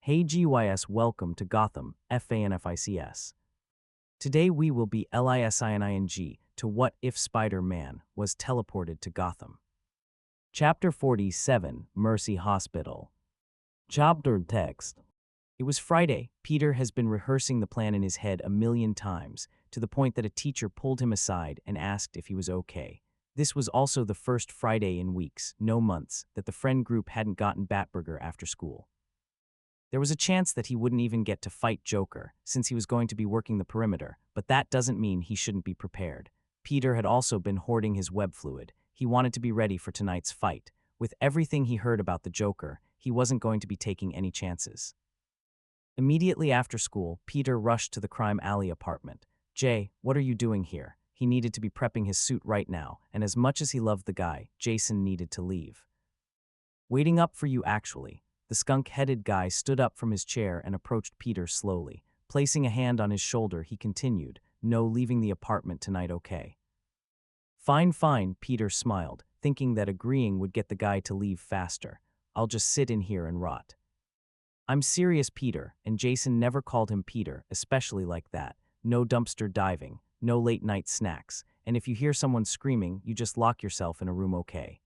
Hey GYS, welcome to Gotham, FANFICS. Today we will be LISINING to What If Spider-Man Was Teleported to Gotham. Chapter 47, Mercy Hospital. Chapter text. It was Friday. Peter has been rehearsing the plan in his head a million times, to the point that a teacher pulled him aside and asked if he was okay. This was also the first Friday in weeks, no months, that the friend group hadn't gotten Batburger after school. There was a chance that he wouldn't even get to fight Joker, since he was going to be working the perimeter, but that doesn't mean he shouldn't be prepared. Peter had also been hoarding his web fluid. He wanted to be ready for tonight's fight. With everything he heard about the Joker, he wasn't going to be taking any chances. Immediately after school, Peter rushed to the Crime Alley apartment. "Jay, what are you doing here?" He needed to be prepping his suit right now, and as much as he loved the guy, Jason needed to leave. "Waiting up for you, actually." The skunk-headed guy stood up from his chair and approached Peter slowly. Placing a hand on his shoulder, he continued, "No leaving the apartment tonight, okay?" "Fine, fine," Peter smiled, thinking that agreeing would get the guy to leave faster. "I'll just sit in here and rot." "I'm serious, Peter," and Jason never called him Peter, especially like that. "No dumpster diving, no late-night snacks, and if you hear someone screaming, you just lock yourself in a room, okay?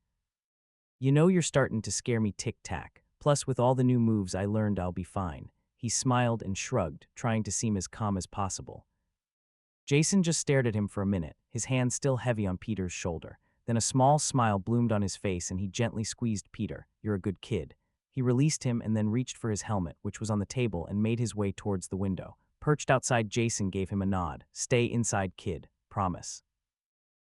You know you're starting to scare me, tic-tac. Plus, with all the new moves I learned, I'll be fine." He smiled and shrugged, trying to seem as calm as possible. Jason just stared at him for a minute, his hand still heavy on Peter's shoulder. Then a small smile bloomed on his face and he gently squeezed Peter. "You're a good kid." He released him and then reached for his helmet, which was on the table, and made his way towards the window. Perched outside, Jason gave him a nod. "Stay inside, kid. Promise."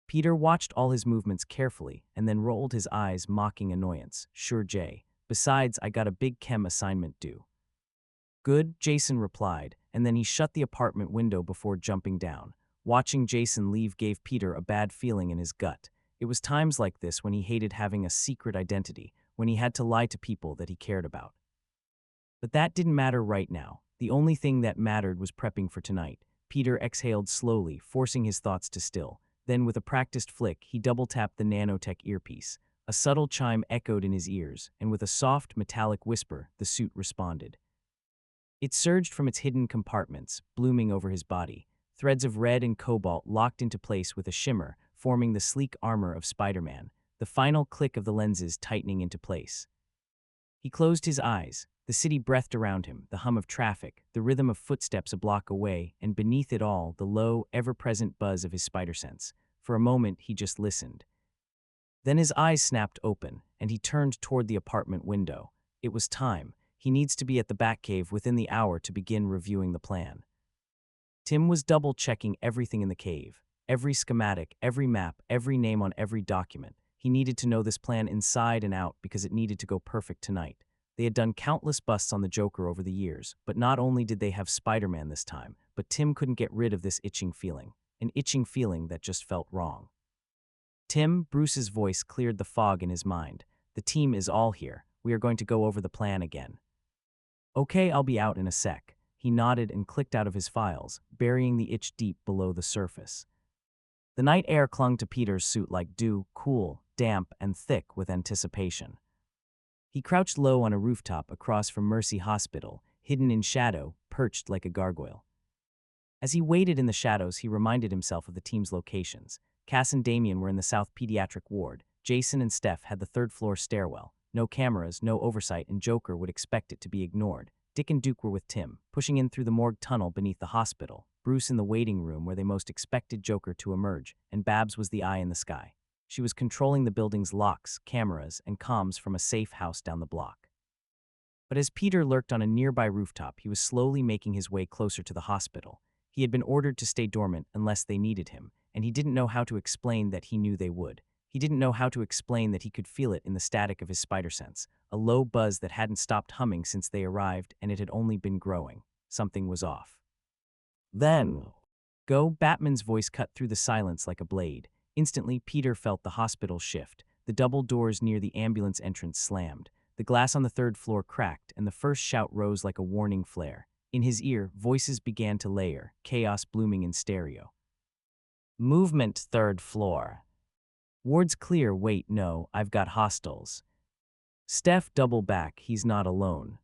Peter watched all his movements carefully and then rolled his eyes, mocking annoyance. "Sure, Jay. Besides, I got a big chem assignment due." "Good," Jason replied, and then he shut the apartment window before jumping down. Watching Jason leave gave Peter a bad feeling in his gut. It was times like this when he hated having a secret identity, when he had to lie to people that he cared about. But that didn't matter right now. The only thing that mattered was prepping for tonight. Peter exhaled slowly, forcing his thoughts to still. Then, with a practiced flick, he double-tapped the nanotech earpiece. A subtle chime echoed in his ears, and with a soft, metallic whisper, the suit responded. It surged from its hidden compartments, blooming over his body. Threads of red and cobalt locked into place with a shimmer, forming the sleek armor of Spider-Man, the final click of the lenses tightening into place. He closed his eyes. The city breathed around him, the hum of traffic, the rhythm of footsteps a block away, and beneath it all, the low, ever-present buzz of his spider sense. For a moment, he just listened. Then his eyes snapped open, and he turned toward the apartment window. It was time. He needs to be at the Batcave within the hour to begin reviewing the plan. Tim was double-checking everything in the cave. Every schematic, every map, every name on every document. He needed to know this plan inside and out because it needed to go perfect tonight. They had done countless busts on the Joker over the years, but not only did they have Spider-Man this time, but Tim couldn't get rid of this itching feeling. An itching feeling that just felt wrong. "Tim," Bruce's voice cleared the fog in his mind. "The team is all here. We are going to go over the plan again." "Okay, I'll be out in a sec." He nodded and clicked out of his files, burying the itch deep below the surface. The night air clung to Peter's suit like dew, cool, damp, and thick with anticipation. He crouched low on a rooftop across from Mercy Hospital, hidden in shadow, perched like a gargoyle. As he waited in the shadows, he reminded himself of the team's locations. Cass and Damien were in the South Pediatric Ward. Jason and Steph had the third-floor stairwell. No cameras, no oversight, and Joker would expect it to be ignored. Dick and Duke were with Tim, pushing in through the morgue tunnel beneath the hospital. Bruce in the waiting room where they most expected Joker to emerge, and Babs was the eye in the sky. She was controlling the building's locks, cameras, and comms from a safe house down the block. But as Peter lurked on a nearby rooftop, he was slowly making his way closer to the hospital. He had been ordered to stay dormant unless they needed him, and he didn't know how to explain that he knew they would. He didn't know how to explain that he could feel it in the static of his spider sense, a low buzz that hadn't stopped humming since they arrived, and it had only been growing. Something was off. "Then go," Batman's voice cut through the silence like a blade. Instantly, Peter felt the hospital shift. The double doors near the ambulance entrance slammed. The glass on the third floor cracked, and the first shout rose like a warning flare. In his ear, voices began to layer, chaos blooming in stereo. "Movement, third floor. Ward's clear, wait, no, I've got hostiles." Steph, double back, he's not alone.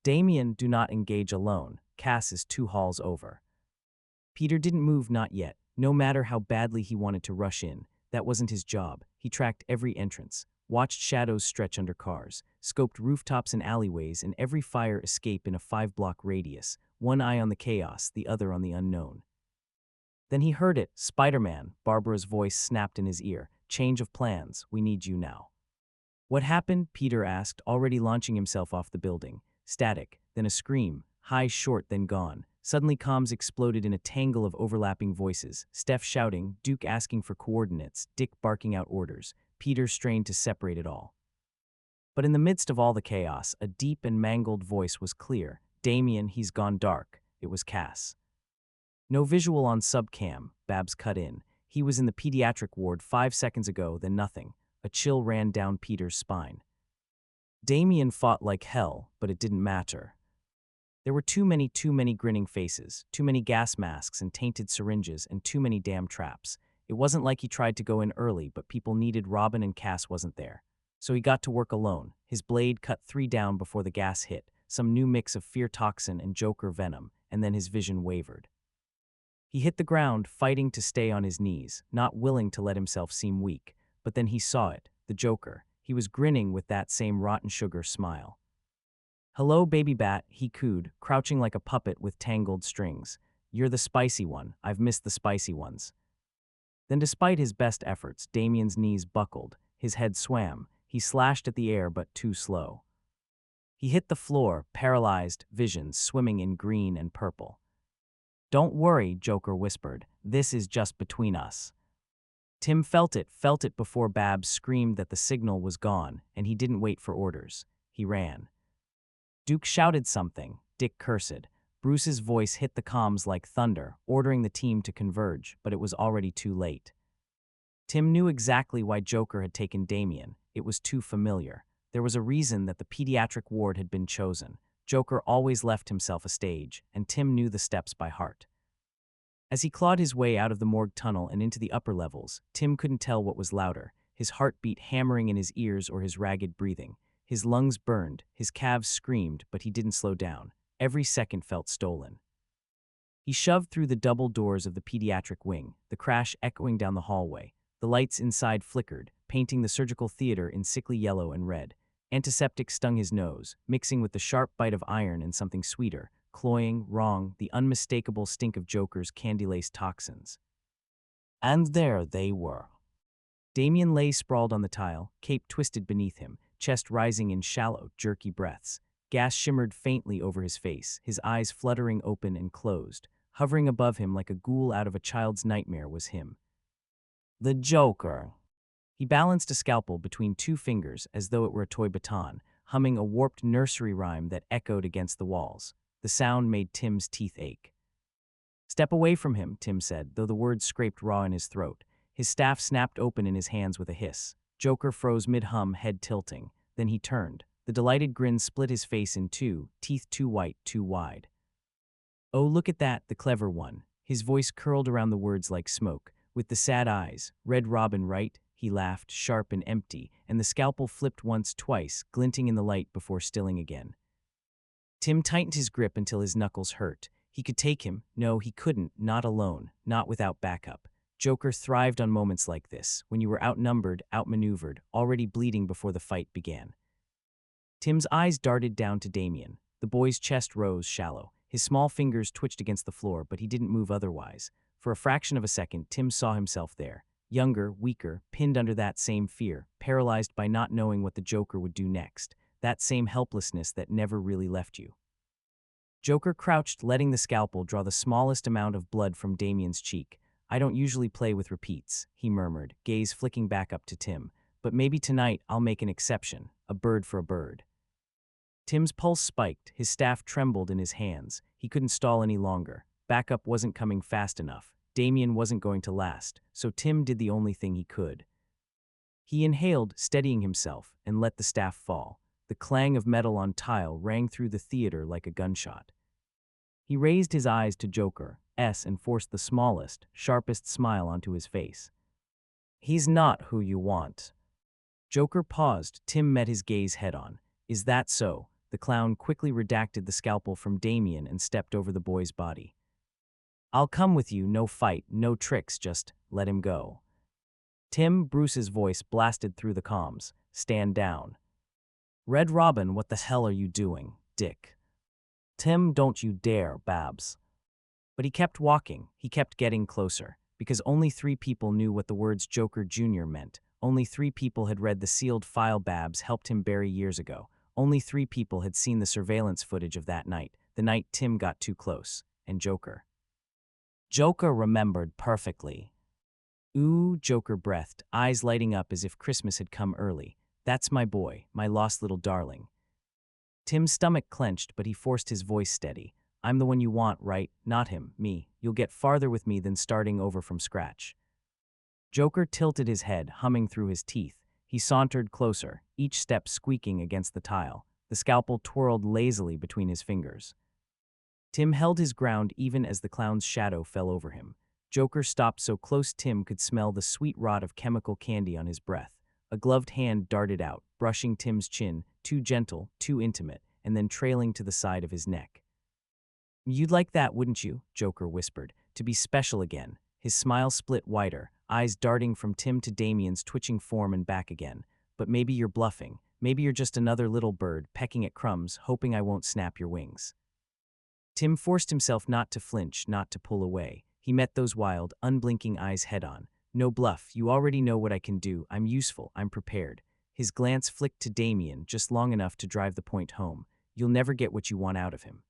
Damien, do not engage alone. Cass is 2 halls over. Peter didn't move, not yet. No matter how badly he wanted to rush in, that wasn't his job. He tracked every entrance, watched shadows stretch under cars, scoped rooftops and alleyways and every fire escape in a 5-block radius, one eye on the chaos, the other on the unknown. Then he heard it. Spider-Man, Barbara's voice snapped in his ear. Change of plans, we need you now. What happened? Peter asked, already launching himself off the building. Static, then a scream, high, short, then gone. Suddenly comms exploded in a tangle of overlapping voices. Steph shouting, Duke asking for coordinates, Dick barking out orders. Peter strained to separate it all. But in the midst of all the chaos, a deep and mangled voice was clear. Damien, he's gone dark. It was Cass. No visual on subcam, Babs cut in. He was in the pediatric ward 5 seconds ago, then nothing. A chill ran down Peter's spine. Damien fought like hell, but it didn't matter. There were too many grinning faces, too many gas masks and tainted syringes, and too many damn traps. It wasn't like he tried to go in early, but people needed Robin and Cass wasn't there. So he got to work alone. His blade cut 3 down before the gas hit, some new mix of fear toxin and Joker venom, and then his vision wavered. He hit the ground, fighting to stay on his knees, not willing to let himself seem weak. But then he saw it, the Joker. He was grinning with that same rotten sugar smile. Hello, baby bat, he cooed, crouching like a puppet with tangled strings. You're the spicy one. I've missed the spicy ones. Then despite his best efforts, Damien's knees buckled. His head swam. He slashed at the air, but too slow. He hit the floor, paralyzed, visions swimming in green and purple. Don't worry, Joker whispered. This is just between us. Tim felt it before Babs screamed that the signal was gone, and he didn't wait for orders. He ran. Duke shouted something. Dick cursed. Bruce's voice hit the comms like thunder, ordering the team to converge, but it was already too late. Tim knew exactly why Joker had taken Damien. It was too familiar. There was a reason that the pediatric ward had been chosen. Joker always left himself a stage, and Tim knew the steps by heart. As he clawed his way out of the morgue tunnel and into the upper levels, Tim couldn't tell what was louder, his heartbeat hammering in his ears or his ragged breathing. His lungs burned, his calves screamed, but he didn't slow down. Every second felt stolen. He shoved through the double doors of the pediatric wing, the crash echoing down the hallway. The lights inside flickered, painting the surgical theater in sickly yellow and red. Antiseptic stung his nose, mixing with the sharp bite of iron and something sweeter, cloying, wrong, the unmistakable stink of Joker's candy-laced toxins. And there they were. Damien lay sprawled on the tile, cape twisted beneath him, chest rising in shallow, jerky breaths. Gas shimmered faintly over his face, his eyes fluttering open and closed. Hovering above him like a ghoul out of a child's nightmare was him. The Joker. He balanced a scalpel between 2 fingers as though it were a toy baton, humming a warped nursery rhyme that echoed against the walls. The sound made Tim's teeth ache. Step away from him, Tim said, though the words scraped raw in his throat. His staff snapped open in his hands with a hiss. Joker froze mid-hum, head tilting. Then he turned. The delighted grin split his face in 2, teeth too white, too wide. Oh, look at that, the clever one. His voice curled around the words like smoke. With the sad eyes, Red Robin, right? He laughed, sharp and empty, and the scalpel flipped once, twice, glinting in the light before stilling again. Tim tightened his grip until his knuckles hurt. He could take him. No, he couldn't, not alone, not without backup. Joker thrived on moments like this, when you were outnumbered, outmaneuvered, already bleeding before the fight began. Tim's eyes darted down to Damien. The boy's chest rose shallow. His small fingers twitched against the floor, but he didn't move otherwise. For a fraction of a second, Tim saw himself there. Younger, weaker, pinned under that same fear, paralyzed by not knowing what the Joker would do next. That same helplessness that never really left you. Joker crouched, letting the scalpel draw the smallest amount of blood from Damien's cheek. I don't usually play with repeats, he murmured, gaze flicking back up to Tim. But maybe tonight I'll make an exception, a bird for a bird. Tim's pulse spiked, his staff trembled in his hands. He couldn't stall any longer. Backup wasn't coming fast enough. Damien wasn't going to last, so Tim did the only thing he could. He inhaled, steadying himself, and let the staff fall. The clang of metal on tile rang through the theater like a gunshot. He raised his eyes to Joker's and forced the smallest, sharpest smile onto his face. He's not who you want. Joker paused. Tim met his gaze head-on. Is that so? the clown quickly redacted the scalpel from Damien and stepped over the boy's body. "I'll come with you, no fight, no tricks, just let him go." Tim, Bruce's voice blasted through the comms. "Stand down." "Red Robin, what the hell are you doing, Dick?" "Tim, don't you dare, Babs." But he kept walking, he kept getting closer, because only 3 people knew what the words Joker Jr. meant. Only 3 people had read the sealed file Babs helped him bury years ago. Only 3 people had seen the surveillance footage of that night, the night Tim got too close, and Joker. Joker remembered perfectly. "Ooh," Joker breathed, eyes lighting up as if Christmas had come early. "That's my boy, my lost little darling." Tim's stomach clenched, but he forced his voice steady. "I'm the one you want, right? Not him, me. You'll get farther with me than starting over from scratch." Joker tilted his head, humming through his teeth. He sauntered closer, each step squeaking against the tile. The scalpel twirled lazily between his fingers. Tim held his ground even as the clown's shadow fell over him. Joker stopped so close Tim could smell the sweet rot of chemical candy on his breath. A gloved hand darted out, brushing Tim's chin, too gentle, too intimate, and then trailing to the side of his neck. "You'd like that, wouldn't you?" Joker whispered. "To be special again." His smile split wider, eyes darting from Tim to Damien's twitching form and back again. "But maybe you're bluffing. Maybe you're just another little bird, pecking at crumbs, hoping I won't snap your wings." Tim forced himself not to flinch, not to pull away. He met those wild, unblinking eyes head-on. "No bluff, you already know what I can do. I'm useful, I'm prepared." His glance flicked to Damien, just long enough to drive the point home. "You'll never get what you want out of him."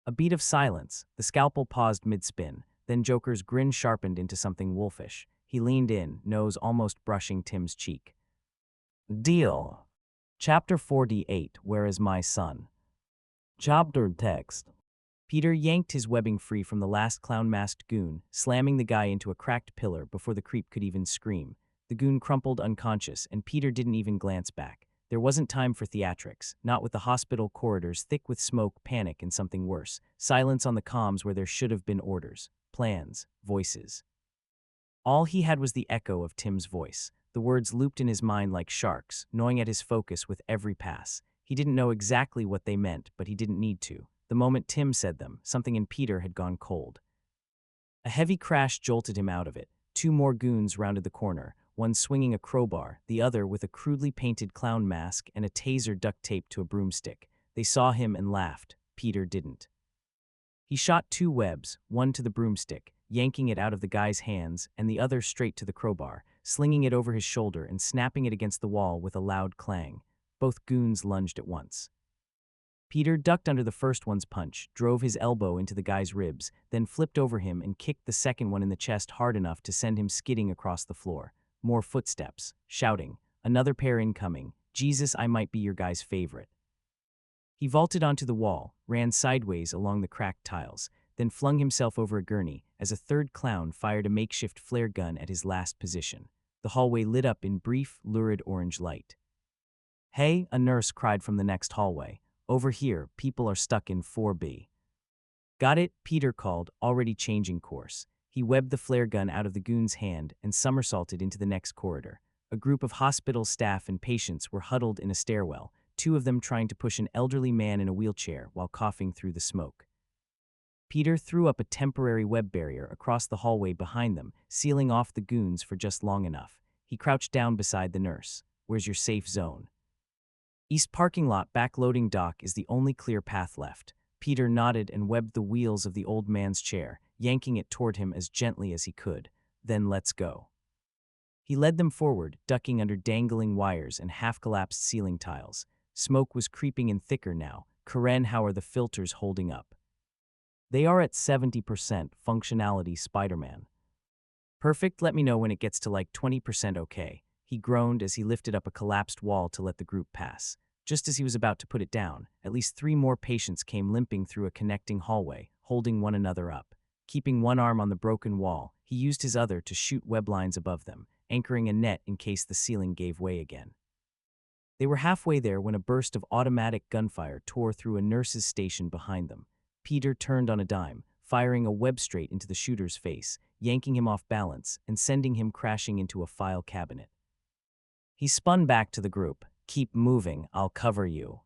A beat of silence. The scalpel paused mid-spin. Then Joker's grin sharpened into something wolfish. He leaned in, nose almost brushing Tim's cheek. "Deal." Chapter 48, Where is My Son? Chapter text. Peter yanked his webbing free from the last clown-masked goon, slamming the guy into a cracked pillar before the creep could even scream. The goon crumpled unconscious, and Peter didn't even glance back. There wasn't time for theatrics, not with the hospital corridors thick with smoke, panic, and something worse. Silence on the comms where there should have been orders, plans, voices. All he had was the echo of Tim's voice. The words looped in his mind like sharks, gnawing at his focus with every pass. He didn't know exactly what they meant, but he didn't need to. The moment Tim said them, something in Peter had gone cold. A heavy crash jolted him out of it. 2 more goons rounded the corner, one swinging a crowbar, the other with a crudely painted clown mask and a taser duct taped to a broomstick. They saw him and laughed. Peter didn't. He shot 2 webs, one to the broomstick, yanking it out of the guy's hands, and the other straight to the crowbar, slinging it over his shoulder and snapping it against the wall with a loud clang. Both goons lunged at once. Peter ducked under the first one's punch, drove his elbow into the guy's ribs, then flipped over him and kicked the second one in the chest hard enough to send him skidding across the floor. More footsteps, shouting. Another pair incoming. Jesus, I might be your guy's favorite. He vaulted onto the wall, ran sideways along the cracked tiles, then flung himself over a gurney as a third clown fired a makeshift flare gun at his last position. The hallway lit up in brief, lurid orange light. "Hey," a nurse cried from the next hallway. "Over here, people are stuck in 4B. "Got it," Peter called, already changing course. He webbed the flare gun out of the goon's hand and somersaulted into the next corridor. A group of hospital staff and patients were huddled in a stairwell, 2 of them trying to push an elderly man in a wheelchair while coughing through the smoke. Peter threw up a temporary web barrier across the hallway behind them, sealing off the goons for just long enough. He crouched down beside the nurse. "Where's your safe zone?" "East parking lot back loading dock is the only clear path left." Peter nodded and webbed the wheels of the old man's chair, yanking it toward him as gently as he could. "Then let's go." He led them forward, ducking under dangling wires and half-collapsed ceiling tiles. Smoke was creeping in thicker now. "Karen, how are the filters holding up?" "They are at 70% functionality, Spider-Man." "Perfect, let me know when it gets to like 20% okay." He groaned as he lifted up a collapsed wall to let the group pass. Just as he was about to put it down, at least 3 more patients came limping through a connecting hallway, holding one another up. Keeping one arm on the broken wall, he used his other to shoot web lines above them, anchoring a net in case the ceiling gave way again. They were halfway there when a burst of automatic gunfire tore through a nurse's station behind them. Peter turned on a dime, firing a web straight into the shooter's face, yanking him off balance and sending him crashing into a file cabinet. He spun back to the group. "Keep moving, I'll cover you."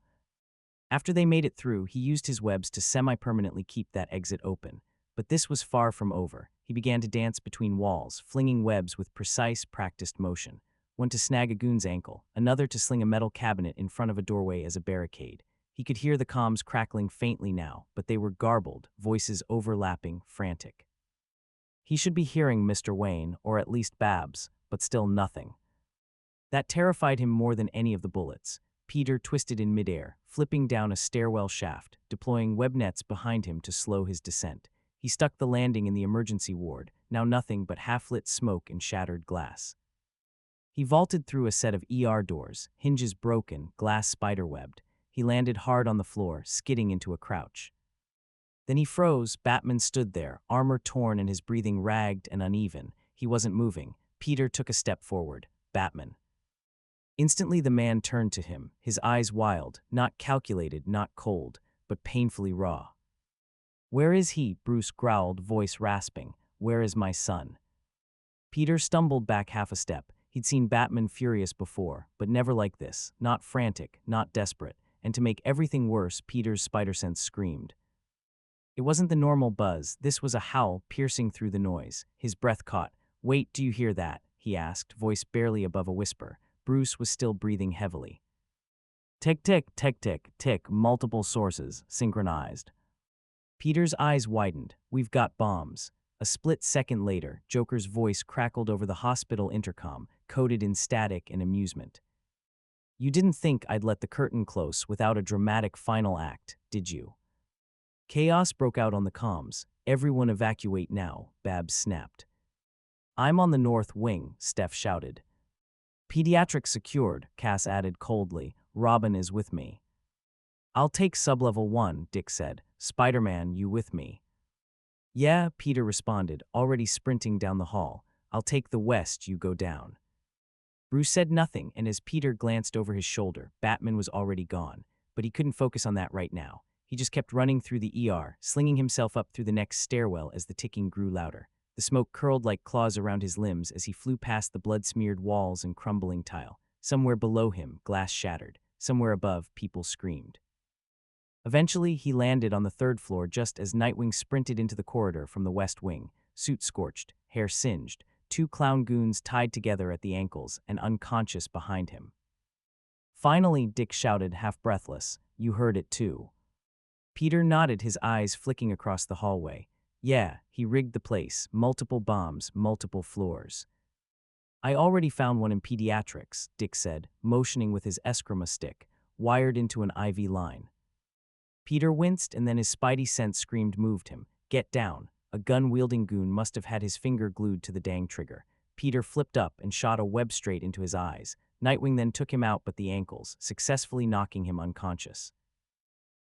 After they made it through, he used his webs to semi-permanently keep that exit open. But this was far from over. He began to dance between walls, flinging webs with precise, practiced motion. One to snag a goon's ankle, another to sling a metal cabinet in front of a doorway as a barricade. He could hear the comms crackling faintly now, but they were garbled, voices overlapping, frantic. He should be hearing Mr. Wayne, or at least Babs, but still nothing. That terrified him more than any of the bullets. Peter twisted in midair, flipping down a stairwell shaft, deploying web nets behind him to slow his descent. He stuck the landing in the emergency ward, now nothing but half-lit smoke and shattered glass. He vaulted through a set of ER doors, hinges broken, glass spiderwebbed. He landed hard on the floor, skidding into a crouch. Then he froze. Batman stood there, armor torn and his breathing ragged and uneven. He wasn't moving. Peter took a step forward. Batman. Instantly the man turned to him, his eyes wild, not calculated, not cold, but painfully raw. "Where is he?" Bruce growled, voice rasping. "Where is my son?" Peter stumbled back half a step. He'd seen Batman furious before, but never like this, not frantic, not desperate, and to make everything worse, Peter's spider sense screamed. It wasn't the normal buzz, this was a howl piercing through the noise. His breath caught. "Wait, do you hear that?" he asked, voice barely above a whisper. Bruce was still breathing heavily. Tick, tick, tick, tick, tick, multiple sources, synchronized. Peter's eyes widened. "We've got bombs." A split second later, Joker's voice crackled over the hospital intercom, coded in static and amusement. "You didn't think I'd let the curtain close without a dramatic final act, did you?" Chaos broke out on the comms. "Everyone evacuate now," Babs snapped. "I'm on the north wing," Steph shouted. "Pediatrics secured," Cass added coldly. "Robin is with me." "I'll take sublevel 1, Dick said. "Spider-Man, you with me?" "Yeah," Peter responded, already sprinting down the hall. "I'll take the west, you go down." Bruce said nothing, and as Peter glanced over his shoulder, Batman was already gone. But he couldn't focus on that right now. He just kept running through the ER, slinging himself up through the next stairwell as the ticking grew louder. The smoke curled like claws around his limbs as he flew past the blood-smeared walls and crumbling tile. Somewhere below him, glass shattered. Somewhere above, people screamed. Eventually, he landed on the third floor just as Nightwing sprinted into the corridor from the west wing, suit scorched, hair singed, two clown goons tied together at the ankles and unconscious behind him. Finally, Dick shouted, half breathless, "You heard it too." Peter nodded, his eyes flicking across the hallway. "Yeah, he rigged the place, multiple bombs, multiple floors." "I already found one in pediatrics," Dick said, motioning with his eskrima stick, wired into an IV line. Peter winced, and then his spidey sense screamed moved him. "Get down." A gun-wielding goon must have had his finger glued to the dang trigger. Peter flipped up and shot a web straight into his eyes. Nightwing then took him out but the ankles, successfully knocking him unconscious.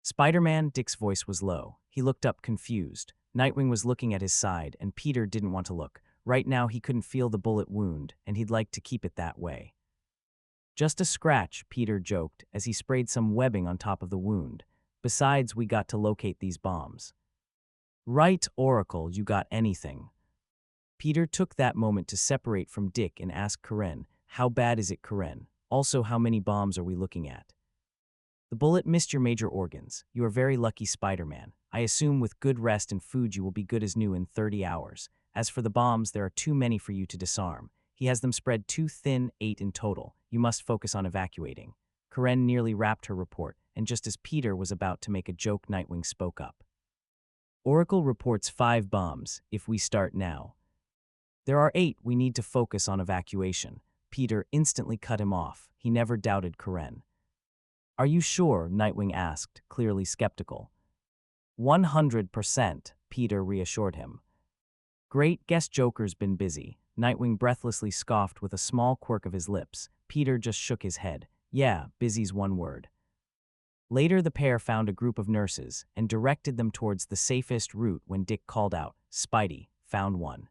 "Spider-Man," Dick's voice was low. He looked up confused. Nightwing was looking at his side, and Peter didn't want to look. Right now he couldn't feel the bullet wound, and he'd like to keep it that way. "Just a scratch," Peter joked, as he sprayed some webbing on top of the wound. "Besides, we got to locate these bombs." "Right, Oracle, you got anything?" Peter took that moment to separate from Dick and ask Karen, "How bad is it, Karen? Also, how many bombs are we looking at?" "The bullet missed your major organs. You are very lucky, Spider-Man. I assume with good rest and food you will be good as new in 30 hours. As for the bombs, there are too many for you to disarm. He has them spread too thin, 8 in total. You must focus on evacuating." Karen nearly wrapped her report, and just as Peter was about to make a joke, Nightwing spoke up. "Oracle reports 5 bombs, if we start now." "There are 8, we need to focus on evacuation." Peter instantly cut him off. He never doubted Karen. "Are you sure?" Nightwing asked, clearly skeptical. 100%, Peter reassured him. "Great, guess Joker's been busy." Nightwing breathlessly scoffed with a small quirk of his lips. Peter just shook his head. "Yeah, busy's one word." Later, the pair found a group of nurses and directed them towards the safest route when Dick called out, "Spidey, found one."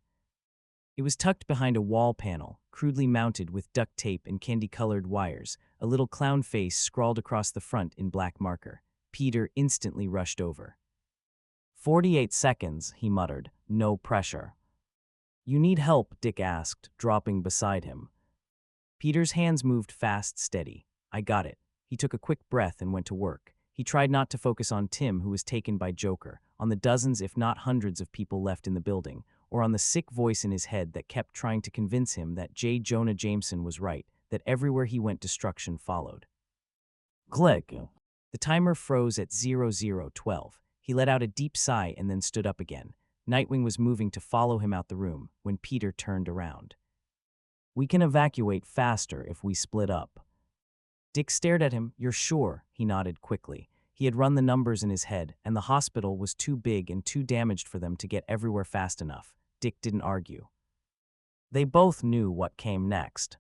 It was tucked behind a wall panel, crudely mounted with duct tape and candy-colored wires, a little clown face scrawled across the front in black marker. Peter instantly rushed over. 48 seconds, he muttered. "No pressure." "You need help?" Dick asked, dropping beside him. Peter's hands moved fast, steady. "I got it." He took a quick breath and went to work. He tried not to focus on Tim, who was taken by Joker, on the dozens if not hundreds of people left in the building, or on the sick voice in his head that kept trying to convince him that J. Jonah Jameson was right, that everywhere he went destruction followed. Click. The timer froze at 0012. He let out a deep sigh and then stood up again. Nightwing was moving to follow him out the room when Peter turned around. "We can evacuate faster if we split up." Dick stared at him. "You're sure?" He nodded quickly. He had run the numbers in his head, and the hospital was too big and too damaged for them to get everywhere fast enough. Dick didn't argue. They both knew what came next.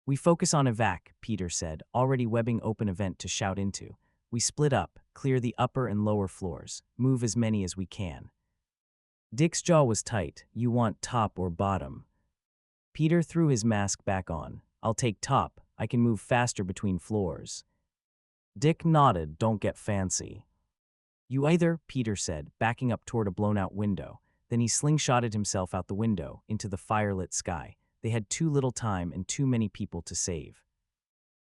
"We focus on evac," Peter said, already webbing open a vent to shout into. "We split up, clear the upper and lower floors, move as many as we can." Dick's jaw was tight. "You want top or bottom?" Peter threw his mask back on. "I'll take top. I can move faster between floors." Dick nodded. "Don't get fancy." "You either," Peter said, backing up toward a blown-out window. Then he slingshotted himself out the window, into the firelit sky. They had too little time and too many people to save.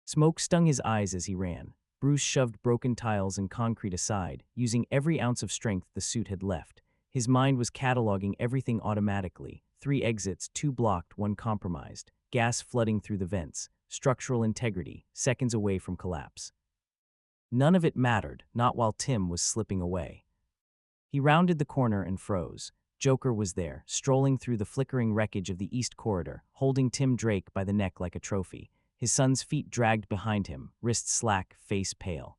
Smoke stung his eyes as he ran. Bruce shoved broken tiles and concrete aside, using every ounce of strength the suit had left. His mind was cataloging everything automatically. 3 exits, 2 blocked, 1 compromised. Gas flooding through the vents. Structural integrity, seconds away from collapse. None of it mattered, not while Tim was slipping away. He rounded the corner and froze. Joker was there, strolling through the flickering wreckage of the East Corridor, holding Tim Drake by the neck like a trophy. His son's feet dragged behind him, wrists slack, face pale.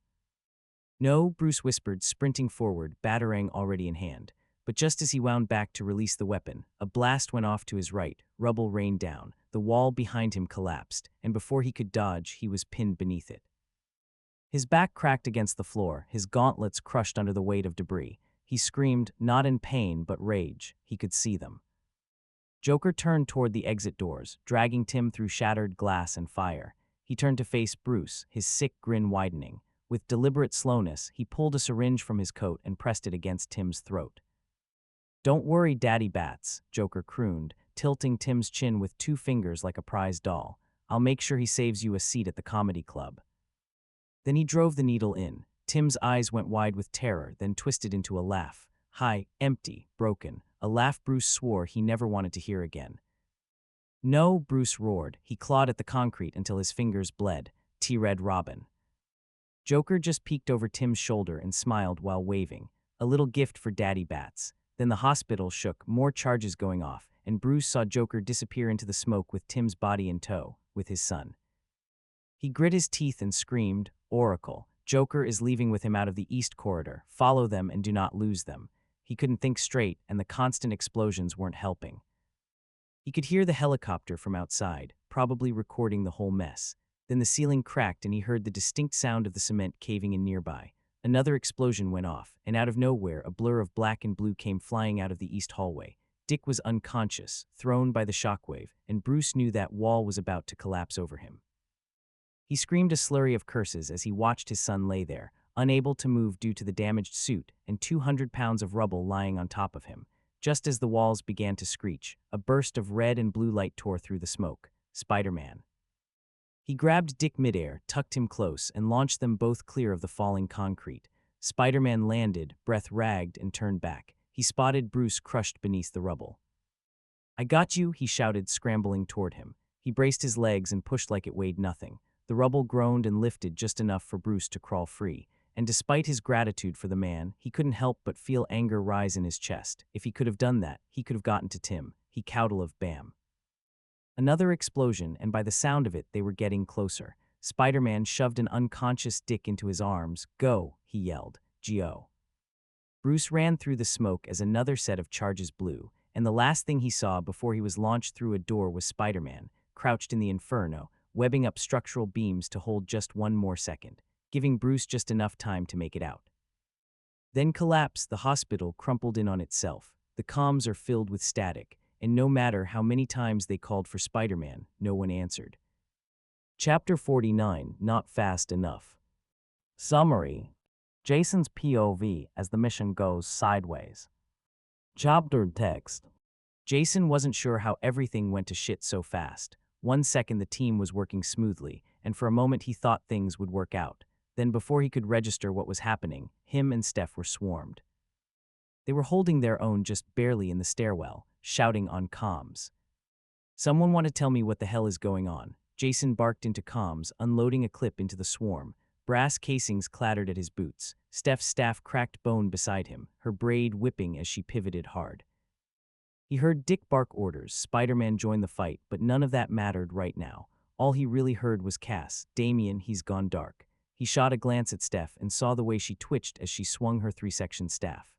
"No," Bruce whispered, sprinting forward, batarang already in hand. But just as he wound back to release the weapon, a blast went off to his right, rubble rained down, the wall behind him collapsed, and before he could dodge, he was pinned beneath it. His back cracked against the floor, his gauntlets crushed under the weight of debris. He screamed, not in pain but rage. He could see them. Joker turned toward the exit doors, dragging Tim through shattered glass and fire. He turned to face Bruce, his sick grin widening. With deliberate slowness, he pulled a syringe from his coat and pressed it against Tim's throat. "Don't worry, Daddy Bats," Joker crooned, tilting Tim's chin with 2 fingers like a prize doll. "I'll make sure he saves you a seat at the comedy club." Then he drove the needle in. Tim's eyes went wide with terror, then twisted into a laugh. High, empty, broken. A laugh Bruce swore he never wanted to hear again. "No," Bruce roared. He clawed at the concrete until his fingers bled. T-Red Robin. Joker just peeked over Tim's shoulder and smiled while waving. A little gift for Daddy Bats. Then the hospital shook, more charges going off, and Bruce saw Joker disappear into the smoke with Tim's body in tow, with his son. He grit his teeth and screamed, "Oracle, Joker is leaving with him out of the East Corridor. Follow them and do not lose them." He couldn't think straight, and the constant explosions weren't helping. He could hear the helicopter from outside, probably recording the whole mess. Then the ceiling cracked and he heard the distinct sound of the cement caving in nearby. Another explosion went off, and out of nowhere a blur of black and blue came flying out of the east hallway. Dick was unconscious, thrown by the shockwave, and Bruce knew that wall was about to collapse over him. He screamed a slurry of curses as he watched his son lay there, unable to move due to the damaged suit and 200 pounds of rubble lying on top of him. Just as the walls began to screech, a burst of red and blue light tore through the smoke. Spider-Man. He grabbed Dick midair, tucked him close, and launched them both clear of the falling concrete. Spider-Man landed, breath ragged, and turned back. He spotted Bruce crushed beneath the rubble. "I got you," he shouted, scrambling toward him. He braced his legs and pushed like it weighed nothing. The rubble groaned and lifted just enough for Bruce to crawl free. And despite his gratitude for the man, he couldn't help but feel anger rise in his chest. If he could have done that, he could have gotten to Tim. He cowdle of bam. Another explosion, and by the sound of it, they were getting closer. Spider-Man shoved an unconscious Dick into his arms. "Go," he yelled. "Go." Bruce ran through the smoke as another set of charges blew, and the last thing he saw before he was launched through a door was Spider-Man, crouched in the inferno, webbing up structural beams to hold just one more second, giving Bruce just enough time to make it out. Then collapse, the hospital crumpled in on itself. The comms are filled with static, and no matter how many times they called for Spider-Man, no one answered. Chapter 49, Not Fast Enough. Summary. Jason's POV as the mission goes sideways. Chapter text. Jason wasn't sure how everything went to shit so fast. One second the team was working smoothly, and for a moment he thought things would work out. Then before he could register what was happening, him and Steph were swarmed. They were holding their own just barely in the stairwell, shouting on comms. "Someone want to tell me what the hell is going on?" Jason barked into comms, unloading a clip into the swarm. Brass casings clattered at his boots. Steph's staff cracked bone beside him, her braid whipping as she pivoted hard. He heard Dick bark orders, Spider-Man join the fight, but none of that mattered right now. All he really heard was Cass, "Damien, he's gone dark." He shot a glance at Steph and saw the way she twitched as she swung her three-section staff.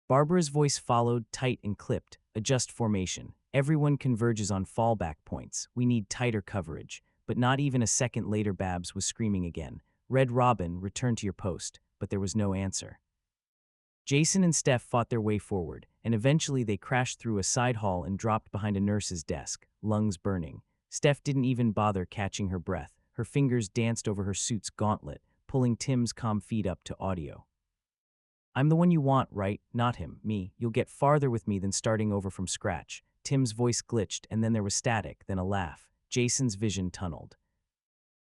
Barbara's voice followed, tight and clipped. "Adjust formation. Everyone converges on fallback points. We need tighter coverage." But not even a second later Babs was screaming again. "Red Robin, return to your post." But there was no answer. Jason and Steph fought their way forward, and eventually they crashed through a side hall and dropped behind a nurse's desk, lungs burning. Steph didn't even bother catching her breath. Her fingers danced over her suit's gauntlet, pulling Tim's comm feed up to audio. "I'm the one you want, right? Not him, me. You'll get farther with me than starting over from scratch." Tim's voice glitched, and then there was static, then a laugh. Jason's vision tunneled.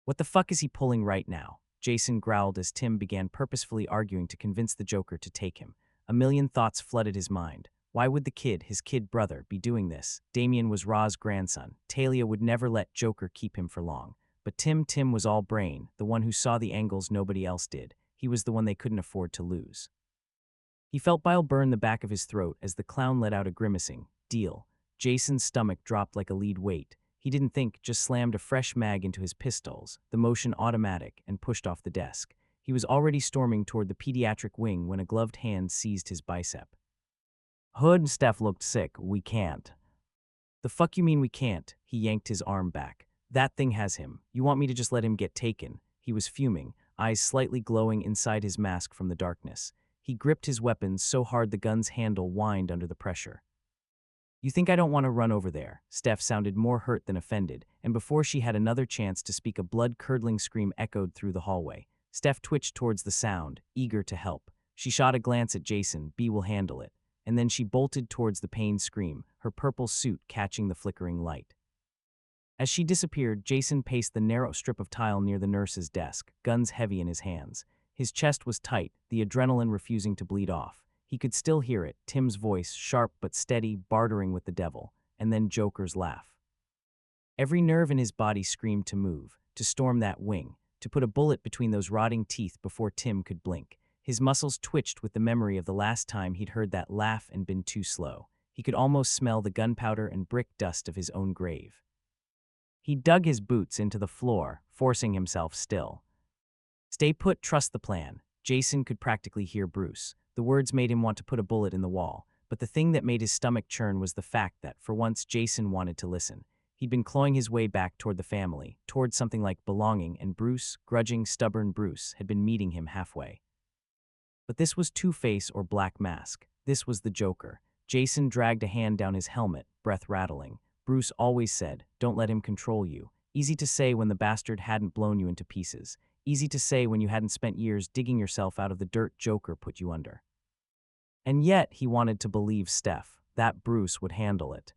"What the fuck is he pulling right now?" Jason growled as Tim began purposefully arguing to convince the Joker to take him. A million thoughts flooded his mind. Why would the kid, his kid brother, be doing this? Damien was Ra's grandson. Talia would never let Joker keep him for long. But Tim was all brain, the one who saw the angles nobody else did. He was the one they couldn't afford to lose. He felt bile burn the back of his throat as the clown let out a grimacing "deal." Jason's stomach dropped like a lead weight. He didn't think, just slammed a fresh mag into his pistols, the motion automatic, and pushed off the desk. He was already storming toward the pediatric wing when a gloved hand seized his bicep. "Hood and Steph looked sick. We can't." "The fuck you mean we can't?" He yanked his arm back. "That thing has him. You want me to just let him get taken?" He was fuming, eyes slightly glowing inside his mask from the darkness. He gripped his weapons so hard the gun's handle whined under the pressure. "You think I don't want to run over there?" Steph sounded more hurt than offended, and before she had another chance to speak, a blood-curdling scream echoed through the hallway. Steph twitched towards the sound, eager to help. She shot a glance at Jason. "B will handle it." And then she bolted towards the pain scream, her purple suit catching the flickering light. As she disappeared, Jason paced the narrow strip of tile near the nurse's desk, guns heavy in his hands. His chest was tight, the adrenaline refusing to bleed off. He could still hear it, Tim's voice, sharp but steady, bartering with the devil, and then Joker's laugh. Every nerve in his body screamed to move, to storm that wing, to put a bullet between those rotting teeth before Tim could blink. His muscles twitched with the memory of the last time he'd heard that laugh and been too slow. He could almost smell the gunpowder and brick dust of his own grave. He dug his boots into the floor, forcing himself still. "Stay put, trust the plan." Jason could practically hear Bruce. The words made him want to put a bullet in the wall, but the thing that made his stomach churn was the fact that, for once, Jason wanted to listen. He'd been clawing his way back toward the family, toward something like belonging, and Bruce, grudging, stubborn Bruce, had been meeting him halfway. But this was Two-Face or Black Mask. This was the Joker. Jason dragged a hand down his helmet, breath rattling. Bruce always said, "Don't let him control you." Easy to say when the bastard hadn't blown you into pieces. Easy to say when you hadn't spent years digging yourself out of the dirt Joker put you under. And yet, he wanted to believe Steph, that Bruce would handle it.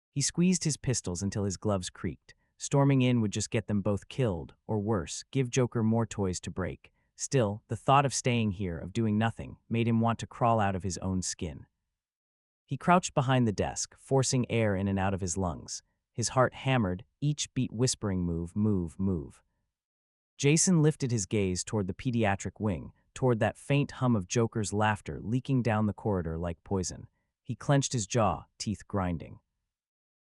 He squeezed his pistols until his gloves creaked. Storming in would just get them both killed, or worse, give Joker more toys to break. Still, the thought of staying here, of doing nothing, made him want to crawl out of his own skin. He crouched behind the desk, forcing air in and out of his lungs. His heart hammered, each beat whispering, "Move, move, move." Jason lifted his gaze toward the pediatric wing, toward that faint hum of Joker's laughter leaking down the corridor like poison. He clenched his jaw, teeth grinding.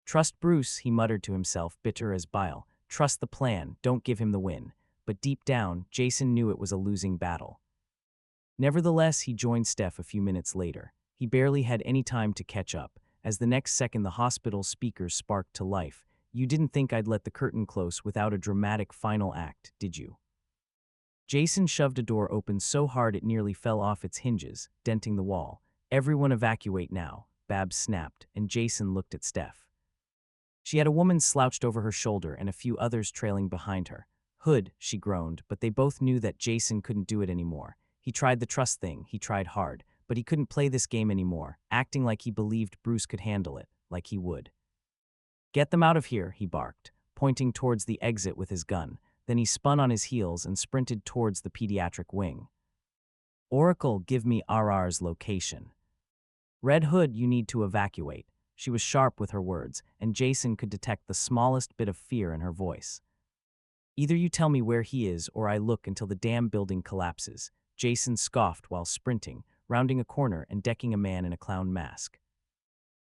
"Trust Bruce," he muttered to himself, bitter as bile. "Trust the plan, don't give him the win." But deep down, Jason knew it was a losing battle. Nevertheless, he joined Steph a few minutes later. He barely had any time to catch up. As the next second the hospital's speakers sparked to life, "You didn't think I'd let the curtain close without a dramatic final act, did you?" Jason shoved a door open so hard it nearly fell off its hinges, denting the wall. "Everyone evacuate now," Babs snapped, and Jason looked at Steph. She had a woman slouched over her shoulder and a few others trailing behind her. "Hood," she groaned, but they both knew that Jason couldn't do it anymore. He tried the trust thing, he tried hard, but he couldn't play this game anymore, acting like he believed Bruce could handle it, like he would. "Get them out of here," he barked, pointing towards the exit with his gun. then he spun on his heels and sprinted towards the pediatric wing. Oracle, give me RR's location. Red Hood, you need to evacuate. She was sharp with her words, and Jason could detect the smallest bit of fear in her voice. Either you tell me where he is or I look until the damn building collapses, Jason scoffed while sprinting, rounding a corner and decking a man in a clown mask.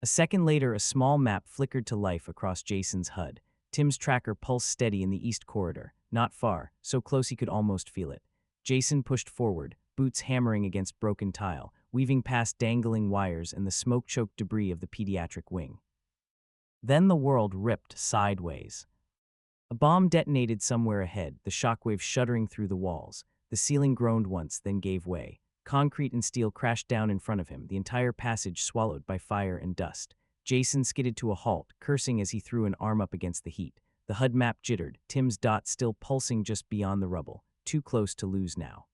A second later, a small map flickered to life across Jason's HUD. Tim's tracker pulsed steady in the east corridor, not far, so close he could almost feel it. Jason pushed forward, boots hammering against broken tile, weaving past dangling wires and the smoke-choked debris of the pediatric wing. Then the world ripped sideways. A bomb detonated somewhere ahead, the shockwave shuddering through the walls. The ceiling groaned once, then gave way. Concrete and steel crashed down in front of him, the entire passage swallowed by fire and dust. Jason skidded to a halt, cursing as he threw an arm up against the heat. The HUD map jittered, Tim's dot still pulsing just beyond the rubble. Too close to lose now.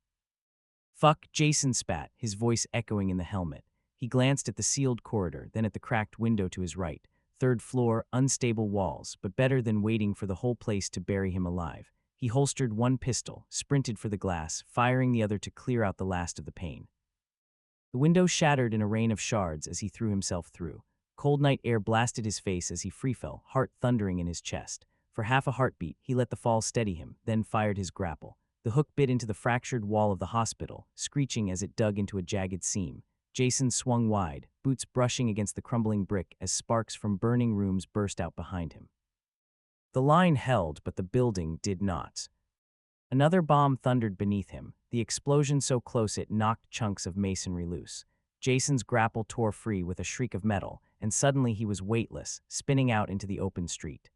Fuck, Jason spat, his voice echoing in the helmet. He glanced at the sealed corridor, then at the cracked window to his right. Third floor, unstable walls, but better than waiting for the whole place to bury him alive. He holstered one pistol, sprinted for the glass, firing the other to clear out the last of the pain. The window shattered in a rain of shards as he threw himself through. Cold night air blasted his face as he freefell, heart thundering in his chest. For half a heartbeat, he let the fall steady him, then fired his grapple. The hook bit into the fractured wall of the hospital, screeching as it dug into a jagged seam. Jason swung wide, boots brushing against the crumbling brick as sparks from burning rooms burst out behind him. The line held, but the building did not. Another bomb thundered beneath him, the explosion so close it knocked chunks of masonry loose. Jason's grapple tore free with a shriek of metal, and suddenly he was weightless, spinning out into the open street.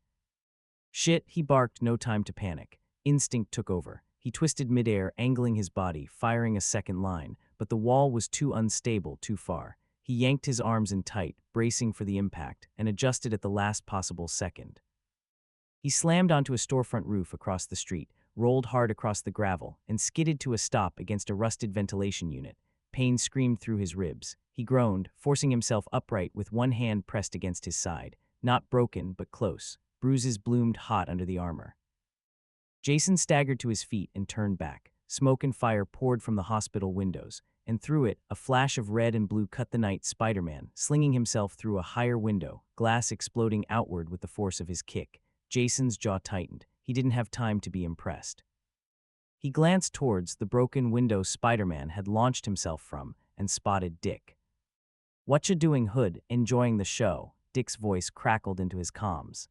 Shit, he barked, no time to panic. Instinct took over. He twisted midair, angling his body, firing a second line, but the wall was too unstable, too far. He yanked his arms in tight, bracing for the impact, and adjusted at the last possible second. He slammed onto a storefront roof across the street, rolled hard across the gravel, and skidded to a stop against a rusted ventilation unit. Pain screamed through his ribs. He groaned, forcing himself upright with one hand pressed against his side. Not broken, but close. Bruises bloomed hot under the armor. Jason staggered to his feet and turned back. Smoke and fire poured from the hospital windows, and through it, a flash of red and blue cut the night Spider-Man, slinging himself through a higher window, glass exploding outward with the force of his kick. Jason's jaw tightened. He didn't have time to be impressed. He glanced towards the broken window Spider-Man had launched himself from and spotted Dick. "Whatcha doing, Hood? Enjoying the show?" Dick's voice crackled into his comms.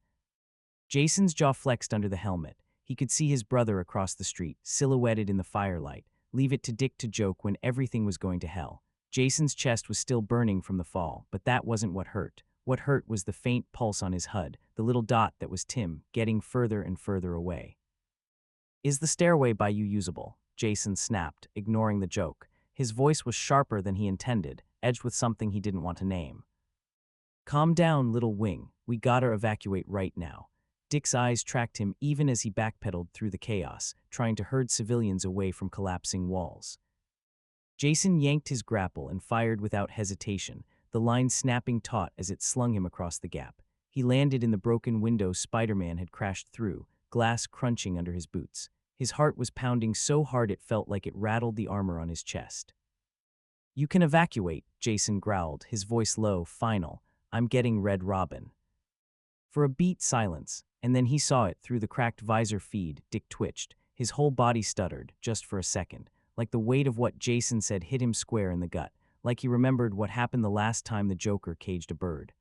Jason's jaw flexed under the helmet. He could see his brother across the street, silhouetted in the firelight. Leave it to Dick to joke when everything was going to hell. Jason's chest was still burning from the fall, but that wasn't what hurt. What hurt was the faint pulse on his HUD, the little dot that was Tim, getting further and further away. "Is the stairway by you usable?" Jason snapped, ignoring the joke. His voice was sharper than he intended, edged with something he didn't want to name. "Calm down, little wing. We gotta evacuate right now." Dick's eyes tracked him even as he backpedaled through the chaos, trying to herd civilians away from collapsing walls. Jason yanked his grapple and fired without hesitation, the line snapping taut as it slung him across the gap. He landed in the broken window Spider-Man had crashed through, glass crunching under his boots. His heart was pounding so hard it felt like it rattled the armor on his chest. "You can evacuate," Jason growled, his voice low, final. "I'm getting Red Robin." For a beat, silence, and then he saw it through the cracked visor feed. Dick twitched. His whole body stuttered, just for a second, like the weight of what Jason said hit him square in the gut, like he remembered what happened the last time the Joker caged a bird.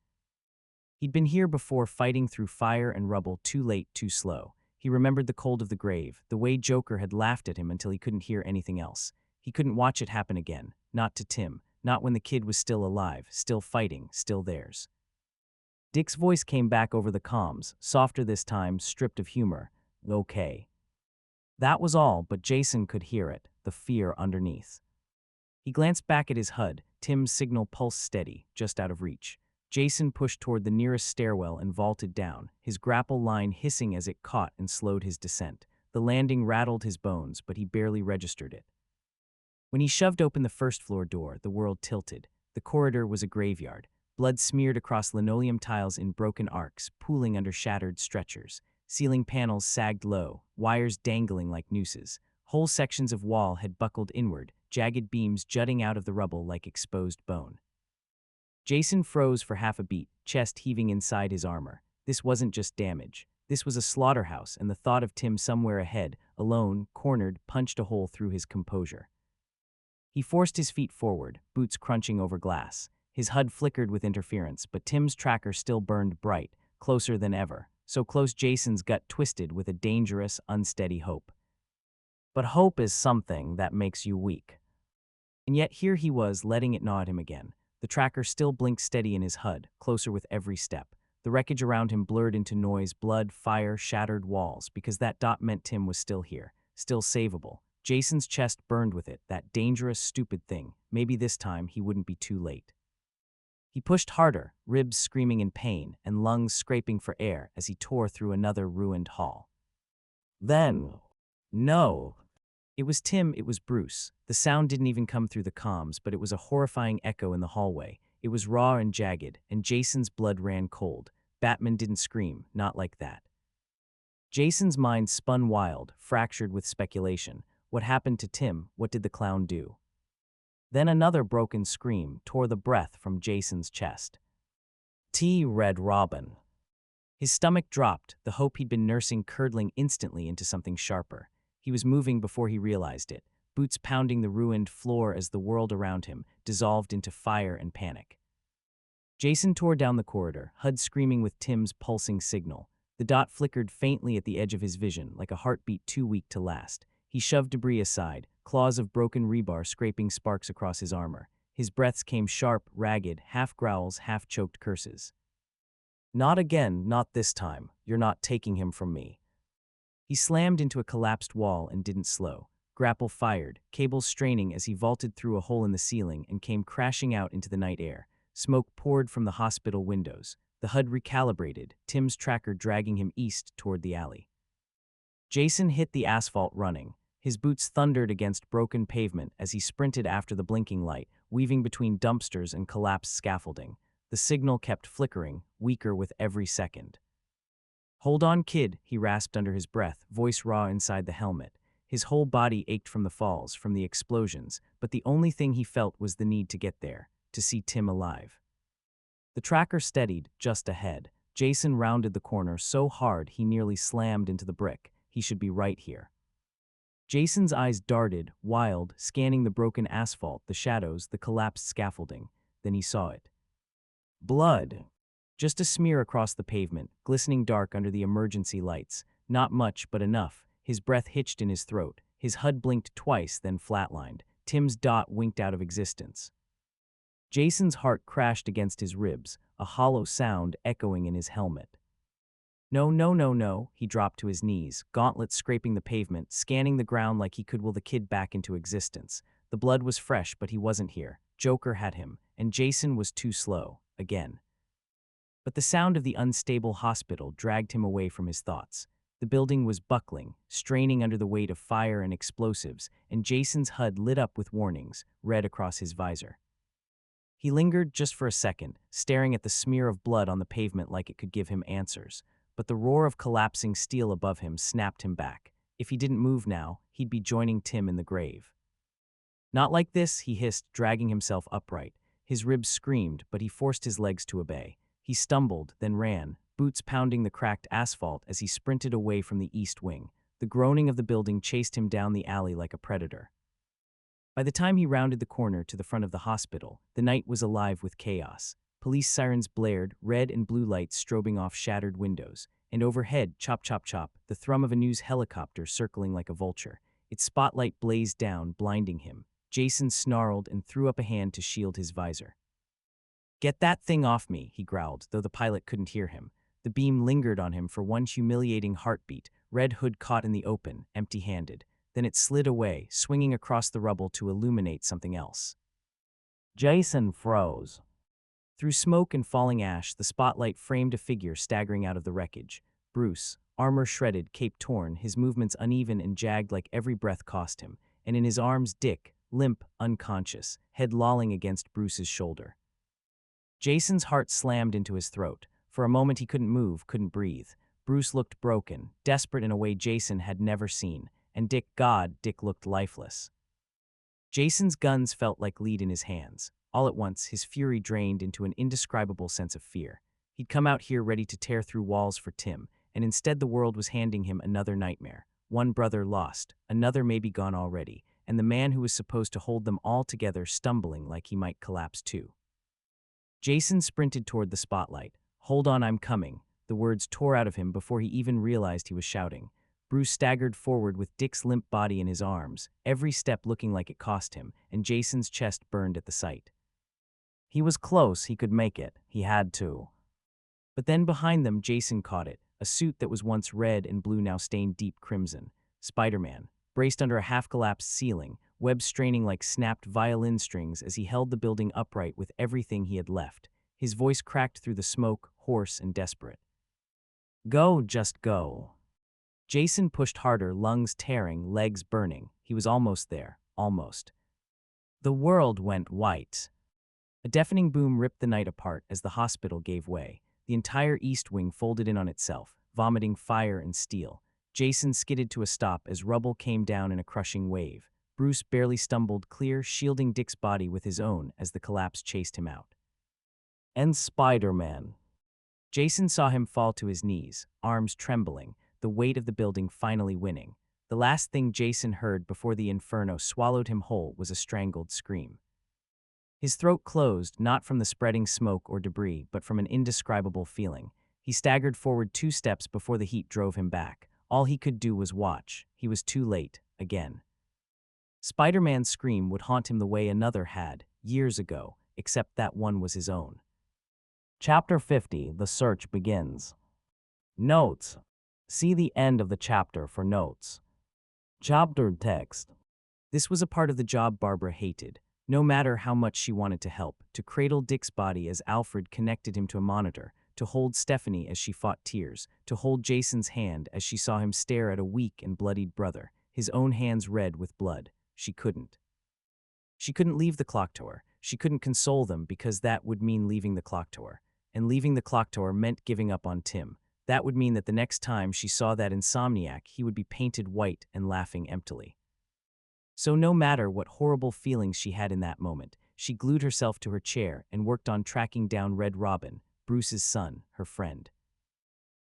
He'd been here before, fighting through fire and rubble, too late, too slow. He remembered the cold of the grave, the way Joker had laughed at him until he couldn't hear anything else. He couldn't watch it happen again, not to Tim, not when the kid was still alive, still fighting, still theirs. Dick's voice came back over the comms, softer this time, stripped of humor. "Okay." That was all, but Jason could hear it, the fear underneath. He glanced back at his HUD, Tim's signal pulsed steady, just out of reach. Jason pushed toward the nearest stairwell and vaulted down, his grapple line hissing as it caught and slowed his descent. The landing rattled his bones, but he barely registered it. When he shoved open the first-floor door, the world tilted. The corridor was a graveyard. Blood smeared across linoleum tiles in broken arcs, pooling under shattered stretchers. Ceiling panels sagged low, wires dangling like nooses. Whole sections of wall had buckled inward, jagged beams jutting out of the rubble like exposed bone. Jason froze for half a beat, chest heaving inside his armor. This wasn't just damage. This was a slaughterhouse, and the thought of Tim somewhere ahead, alone, cornered, punched a hole through his composure. He forced his feet forward, boots crunching over glass. His HUD flickered with interference, but Tim's tracker still burned bright, closer than ever. So close Jason's gut twisted with a dangerous, unsteady hope. But hope is something that makes you weak. And yet here he was, letting it gnaw at him again. The tracker still blinked steady in his HUD, closer with every step. The wreckage around him blurred into noise, blood, fire, shattered walls, because that dot meant Tim was still here, still savable. Jason's chest burned with it, that dangerous, stupid thing. Maybe this time he wouldn't be too late. He pushed harder, ribs screaming in pain and lungs scraping for air as he tore through another ruined hall. Then, no. It was Tim, it was Bruce. The sound didn't even come through the comms, but it was a horrifying echo in the hallway. It was raw and jagged, and Jason's blood ran cold. Batman didn't scream, not like that. Jason's mind spun wild, fractured with speculation. What happened to Tim? What did the clown do? Then another broken scream tore the breath from Jason's chest. Red Robin. His stomach dropped, the hope he'd been nursing curdling instantly into something sharper. He was moving before he realized it, boots pounding the ruined floor as the world around him dissolved into fire and panic. Jason tore down the corridor, HUD screaming with Tim's pulsing signal. The dot flickered faintly at the edge of his vision, like a heartbeat too weak to last. He shoved debris aside, claws of broken rebar scraping sparks across his armor. His breaths came sharp, ragged, half growls, half choked curses. Not again, not this time. You're not taking him from me. He slammed into a collapsed wall and didn't slow. Grapple fired, cables straining as he vaulted through a hole in the ceiling and came crashing out into the night air. Smoke poured from the hospital windows. The HUD recalibrated, Tim's tracker dragging him east toward the alley. Jason hit the asphalt running. His boots thundered against broken pavement as he sprinted after the blinking light, weaving between dumpsters and collapsed scaffolding. The signal kept flickering, weaker with every second. "Hold on, kid," he rasped under his breath, voice raw inside the helmet. His whole body ached from the falls, from the explosions, but the only thing he felt was the need to get there, to see Tim alive. The tracker steadied, just ahead. Jason rounded the corner so hard he nearly slammed into the brick. He should be right here. Jason's eyes darted, wild, scanning the broken asphalt, the shadows, the collapsed scaffolding. Then he saw it. Blood. Just a smear across the pavement, glistening dark under the emergency lights. Not much, but enough. His breath hitched in his throat. His HUD blinked twice, then flatlined. Tim's dot winked out of existence. Jason's heart crashed against his ribs, a hollow sound echoing in his helmet. No, no, no, no, he dropped to his knees, gauntlets scraping the pavement, scanning the ground like he could will the kid back into existence. The blood was fresh, but he wasn't here. Joker had him, and Jason was too slow, again. But the sound of the unstable hospital dragged him away from his thoughts. The building was buckling, straining under the weight of fire and explosives, and Jason's HUD lit up with warnings, red across his visor. He lingered just for a second, staring at the smear of blood on the pavement like it could give him answers. But the roar of collapsing steel above him snapped him back. If he didn't move now, he'd be joining Tim in the grave. Not like this, he hissed, dragging himself upright. His ribs screamed, but he forced his legs to obey. He stumbled, then ran, boots pounding the cracked asphalt as he sprinted away from the east wing. The groaning of the building chased him down the alley like a predator. By the time he rounded the corner to the front of the hospital, the night was alive with chaos. Police sirens blared, red and blue lights strobing off shattered windows, and overhead, chop chop chop, the thrum of a news helicopter circling like a vulture. Its spotlight blazed down, blinding him. Jason snarled and threw up a hand to shield his visor. "Get that thing off me," he growled, though the pilot couldn't hear him. The beam lingered on him for one humiliating heartbeat, red hood caught in the open, empty-handed. Then it slid away, swinging across the rubble to illuminate something else. Jason froze. Through smoke and falling ash, the spotlight framed a figure staggering out of the wreckage. Bruce, armor shredded, cape torn, his movements uneven and jagged like every breath cost him, and in his arms Dick, limp, unconscious, head lolling against Bruce's shoulder. Jason's heart slammed into his throat. For a moment he couldn't move, couldn't breathe. Bruce looked broken, desperate in a way Jason had never seen, and Dick looked lifeless. Jason's guns felt like lead in his hands. All at once, his fury drained into an indescribable sense of fear. He'd come out here ready to tear through walls for Tim, and instead the world was handing him another nightmare. One brother lost, another maybe gone already, and the man who was supposed to hold them all together stumbling like he might collapse too. Jason sprinted toward the spotlight. "Hold on, I'm coming." The words tore out of him before he even realized he was shouting. Bruce staggered forward with Dick's limp body in his arms, every step looking like it cost him, and Jason's chest burned at the sight. He was close, he could make it. He had to. But then behind them, Jason caught it, a suit that was once red and blue now stained deep crimson. Spider-Man, braced under a half-collapsed ceiling, webs straining like snapped violin strings as he held the building upright with everything he had left. His voice cracked through the smoke, hoarse and desperate. "Go, just go." Jason pushed harder, lungs tearing, legs burning. He was almost there, almost. The world went white. A deafening boom ripped the night apart as the hospital gave way. The entire east wing folded in on itself, vomiting fire and steel. Jason skidded to a stop as rubble came down in a crushing wave. Bruce barely stumbled clear, shielding Dick's body with his own as the collapse chased him out. And Spider-Man. Jason saw him fall to his knees, arms trembling, the weight of the building finally winning. The last thing Jason heard before the inferno swallowed him whole was a strangled scream. His throat closed, not from the spreading smoke or debris, but from an indescribable feeling. He staggered forward 2 steps before the heat drove him back. All he could do was watch. He was too late, again. Spider-Man's scream would haunt him the way another had, years ago, except that one was his own. Chapter 50, The Search Begins. Notes. See the end of the chapter for notes. Chapter text. This was a part of the job Barbara hated. No matter how much she wanted to help, to cradle Dick's body as Alfred connected him to a monitor, to hold Stephanie as she fought tears, to hold Jason's hand as she saw him stare at a weak and bloodied brother, his own hands red with blood. She couldn't. She couldn't leave the clock tower. She couldn't console them because that would mean leaving the clock tower. And leaving the clock tower meant giving up on Tim. That would mean that the next time she saw that insomniac, he would be painted white and laughing emptily. So no matter what horrible feelings she had in that moment, she glued herself to her chair and worked on tracking down Red Robin, Bruce's son, her friend.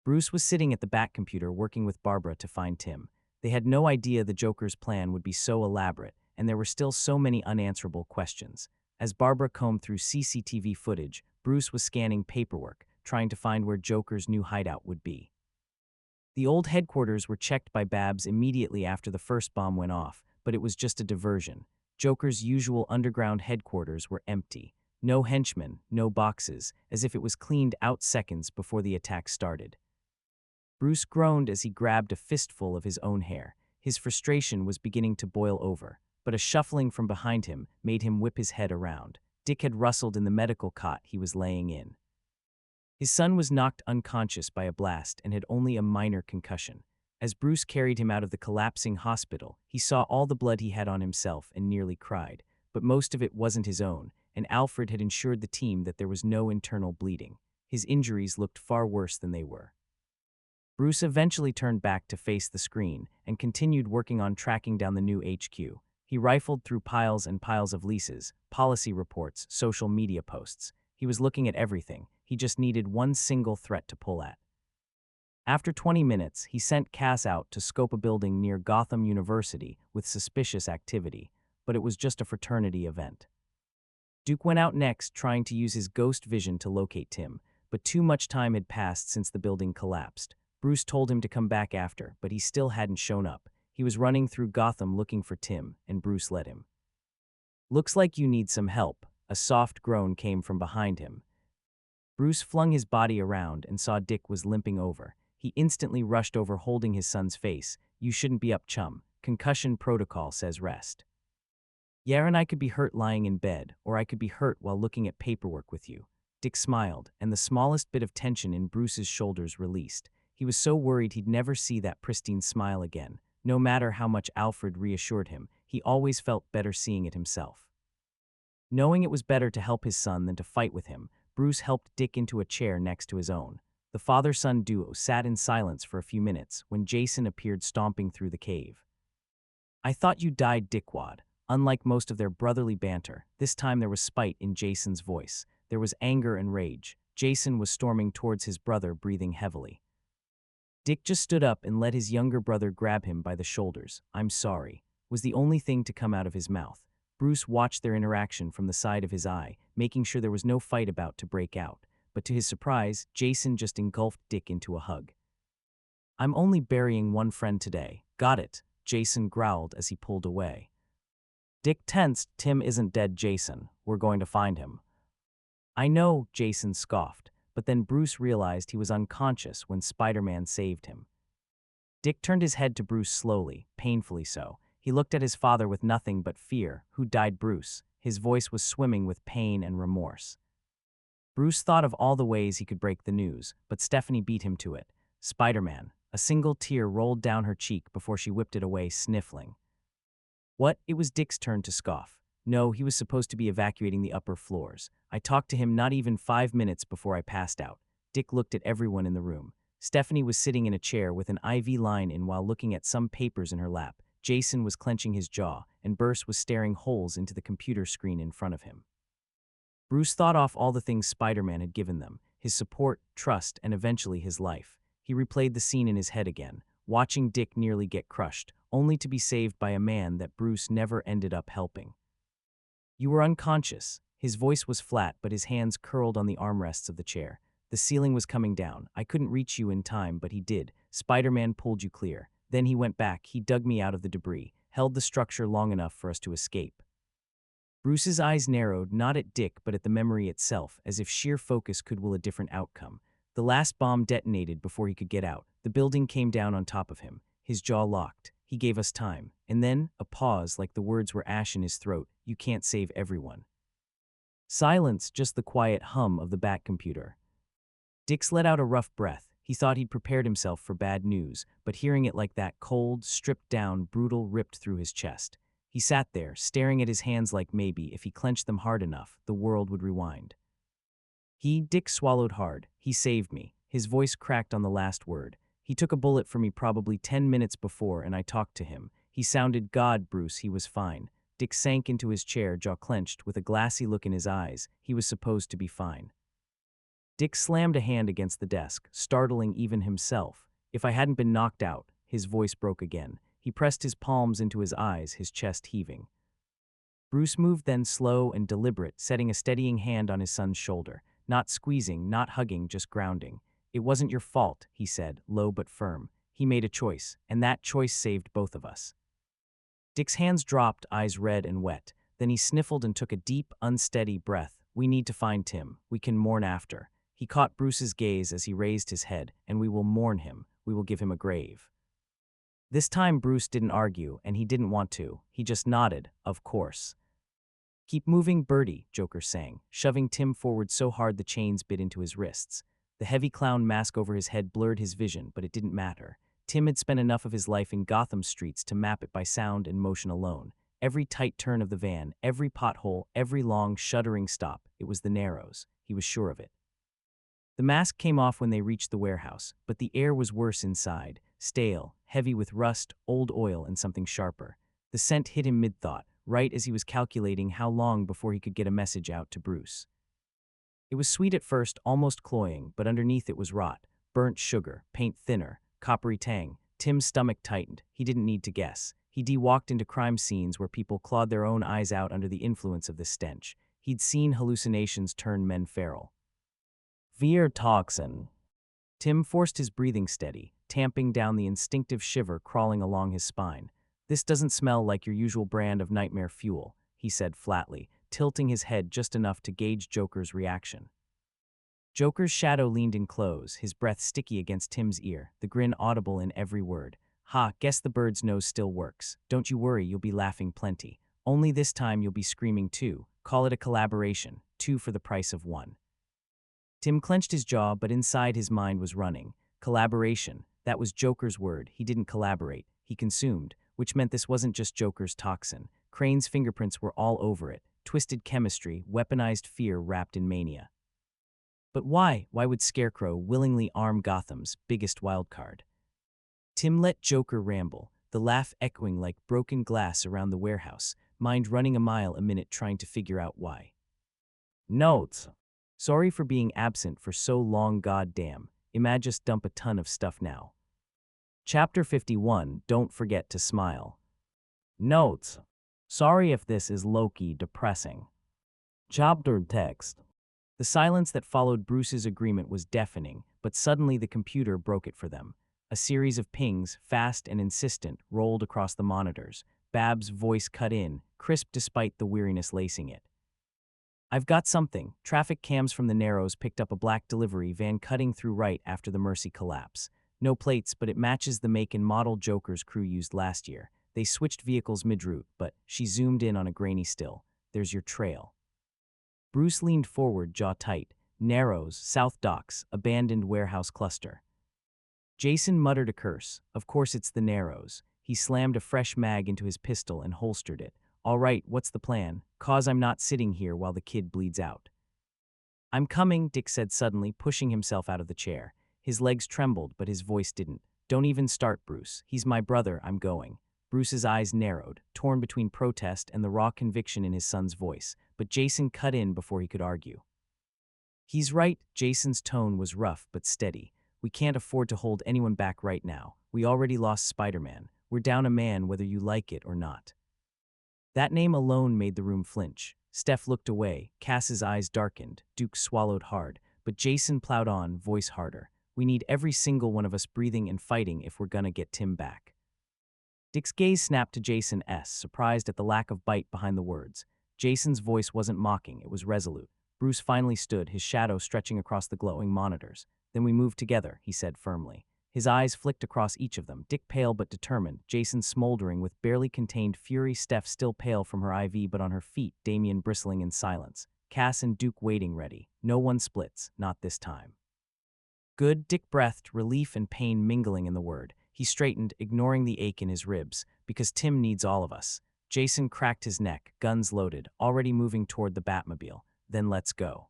Bruce was sitting at the back computer working with Barbara to find Tim. They had no idea the Joker's plan would be so elaborate, and there were still so many unanswerable questions. As Barbara combed through CCTV footage, Bruce was scanning paperwork, trying to find where Joker's new hideout would be. The old headquarters were checked by Babs immediately after the first bomb went off, but it was just a diversion. Joker's usual underground headquarters were empty. No henchmen, no boxes, as if it was cleaned out seconds before the attack started. Bruce groaned as he grabbed a fistful of his own hair. His frustration was beginning to boil over, but a shuffling from behind him made him whip his head around. Dick had rustled in the medical cot he was laying in. His son was knocked unconscious by a blast and had only a minor concussion. As Bruce carried him out of the collapsing hospital, he saw all the blood he had on himself and nearly cried. But most of it wasn't his own, and Alfred had ensured the team that there was no internal bleeding. His injuries looked far worse than they were. Bruce eventually turned back to face the screen and continued working on tracking down the new HQ. He rifled through piles and piles of leases, policy reports, social media posts. He was looking at everything. He just needed one single threat to pull at. After 20 minutes, he sent Cass out to scope a building near Gotham University with suspicious activity, but it was just a fraternity event. Duke went out next, trying to use his ghost vision to locate Tim, but too much time had passed since the building collapsed. Bruce told him to come back after, but he still hadn't shown up. He was running through Gotham looking for Tim, and Bruce let him. "Looks like you need some help." A soft groan came from behind him. Bruce flung his body around and saw Dick was limping over. He instantly rushed over, holding his son's face. "You shouldn't be up, chum. Concussion protocol says rest." "Yeah, and I could be hurt lying in bed, or I could be hurt while looking at paperwork with you." Dick smiled, and the smallest bit of tension in Bruce's shoulders released. He was so worried he'd never see that pristine smile again. No matter how much Alfred reassured him, he always felt better seeing it himself. Knowing it was better to help his son than to fight with him, Bruce helped Dick into a chair next to his own. The father-son duo sat in silence for a few minutes when Jason appeared stomping through the cave. "I thought you died, dickwad." Unlike most of their brotherly banter, this time there was spite in Jason's voice. There was anger and rage. Jason was storming towards his brother, breathing heavily. Dick just stood up and let his younger brother grab him by the shoulders. "I'm sorry," was the only thing to come out of his mouth. Bruce watched their interaction from the side of his eye, making sure there was no fight about to break out. But to his surprise, Jason just engulfed Dick into a hug. "I'm only burying one friend today." "Got it," Jason growled as he pulled away. Dick tensed. "Tim isn't dead, Jason. We're going to find him." "I know," Jason scoffed, but then Bruce realized he was unconscious when Spider-Man saved him. Dick turned his head to Bruce slowly, painfully so. He looked at his father with nothing but fear. "Who died, Bruce?" His voice was swimming with pain and remorse. Bruce thought of all the ways he could break the news, but Stephanie beat him to it. "Spider-Man." A single tear rolled down her cheek before she whipped it away, sniffling. "What?" It was Dick's turn to scoff. "No, he was supposed to be evacuating the upper floors. I talked to him not even 5 minutes before I passed out." Dick looked at everyone in the room. Stephanie was sitting in a chair with an IV line in while looking at some papers in her lap. Jason was clenching his jaw, and Bruce was staring holes into the computer screen in front of him. Bruce thought off all the things Spider-Man had given them, his support, trust, and eventually his life. He replayed the scene in his head again, watching Dick nearly get crushed, only to be saved by a man that Bruce never ended up helping. "You were unconscious." His voice was flat, but his hands curled on the armrests of the chair. "The ceiling was coming down. I couldn't reach you in time, but he did. Spider-Man pulled you clear. Then he went back. He dug me out of the debris, held the structure long enough for us to escape." Bruce's eyes narrowed, not at Dick but at the memory itself, as if sheer focus could will a different outcome. The last bomb detonated before he could get out. The building came down on top of him. His jaw locked. "He gave us time." And then, a pause, like the words were ash in his throat. "You can't save everyone." Silence, just the quiet hum of the back computer. Dix let out a rough breath. He thought he'd prepared himself for bad news, but hearing it like that, cold, stripped down, brutal, ripped through his chest. He sat there, staring at his hands like maybe, if he clenched them hard enough, the world would rewind. Dick swallowed hard. "He saved me." His voice cracked on the last word. "He took a bullet for me probably 10 minutes before, and I talked to him. He sounded God, Bruce, he was fine." Dick sank into his chair, jaw clenched, with a glassy look in his eyes. He was supposed to be fine. Dick slammed a hand against the desk, startling even himself. "If I hadn't been knocked out," his voice broke again. He pressed his palms into his eyes, his chest heaving. Bruce moved then, slow and deliberate, setting a steadying hand on his son's shoulder. Not squeezing, not hugging, just grounding. "It wasn't your fault," he said, low but firm. "He made a choice, and that choice saved both of us." Dick's hands dropped, eyes red and wet. Then he sniffled and took a deep, unsteady breath. "We need to find Tim. We can mourn after." He caught Bruce's gaze as he raised his head. "And we will mourn him. We will give him a grave." This time Bruce didn't argue, and he didn't want to. He just nodded, "Of course." "Keep moving, Birdie," Joker sang, shoving Tim forward so hard the chains bit into his wrists. The heavy clown mask over his head blurred his vision, but it didn't matter. Tim had spent enough of his life in Gotham streets to map it by sound and motion alone. Every tight turn of the van, every pothole, every long, shuddering stop. It was the Narrows. He was sure of it. The mask came off when they reached the warehouse, but the air was worse inside, stale, heavy with rust, old oil, and something sharper. The scent hit him mid-thought, right as he was calculating how long before he could get a message out to Bruce. It was sweet at first, almost cloying, but underneath it was rot, burnt sugar, paint thinner, coppery tang. Tim's stomach tightened. He didn't need to guess. He walked into crime scenes where people clawed their own eyes out under the influence of this stench. He'd seen hallucinations turn men feral. "Veer toxin." Tim forced his breathing steady, tamping down the instinctive shiver crawling along his spine. "This doesn't smell like your usual brand of nightmare fuel," he said flatly, tilting his head just enough to gauge Joker's reaction. Joker's shadow leaned in close, his breath sticky against Tim's ear, the grin audible in every word. "Ha, guess the bird's nose still works. Don't you worry, you'll be laughing plenty. Only this time you'll be screaming too. Call it a collaboration, 2 for the price of 1. Tim clenched his jaw, but inside his mind was running. Collaboration. That was Joker's word. He didn't collaborate. He consumed, which meant this wasn't just Joker's toxin. Crane's fingerprints were all over it. Twisted chemistry, weaponized fear wrapped in mania. But why? Why would Scarecrow willingly arm Gotham's biggest wildcard? Tim let Joker ramble, the laugh echoing like broken glass around the warehouse, mind running a mile a minute trying to figure out why. Notes. Sorry for being absent for so long, goddamn. Imagine just dump a ton of stuff now. Chapter 51, Don't Forget to Smile. Notes. Sorry if this is low-key depressing. Chapter text. The silence that followed Bruce's agreement was deafening, but suddenly the computer broke it for them. A series of pings, fast and insistent, rolled across the monitors. Bab's voice cut in, crisp despite the weariness lacing it. I've got something. Traffic cams from the Narrows picked up a black delivery van cutting through right after the Mercy collapse. No plates, but it matches the make and model Joker's crew used last year. They switched vehicles mid-route, but she zoomed in on a grainy still. There's your trail. Bruce leaned forward, jaw tight. Narrows, South Docks, abandoned warehouse cluster. Jason muttered a curse. Of course it's the Narrows. He slammed a fresh mag into his pistol and holstered it. All right, what's the plan? 'Cause I'm not sitting here while the kid bleeds out. I'm coming, Dick said suddenly, pushing himself out of the chair. His legs trembled, but his voice didn't. Don't even start, Bruce. He's my brother, I'm going. Bruce's eyes narrowed, torn between protest and the raw conviction in his son's voice, but Jason cut in before he could argue. He's right, Jason's tone was rough but steady. We can't afford to hold anyone back right now. We already lost Spider-Man. We're down a man whether you like it or not. That name alone made the room flinch. Steph looked away, Cass's eyes darkened, Duke swallowed hard, but Jason plowed on, voice harder. We need every single one of us breathing and fighting if we're gonna get Tim back. Dick's gaze snapped to Jason S., surprised at the lack of bite behind the words. Jason's voice wasn't mocking, it was resolute. Bruce finally stood, his shadow stretching across the glowing monitors. Then we move together, he said firmly. His eyes flicked across each of them, Dick pale but determined, Jason smoldering with barely contained fury, Steph still pale from her IV but on her feet, Damian bristling in silence. Cass and Duke waiting ready. No one splits, not this time. Good, Dick breathed, relief and pain mingling in the word. He straightened, ignoring the ache in his ribs, because Tim needs all of us. Jason cracked his neck, guns loaded, already moving toward the Batmobile. Then let's go.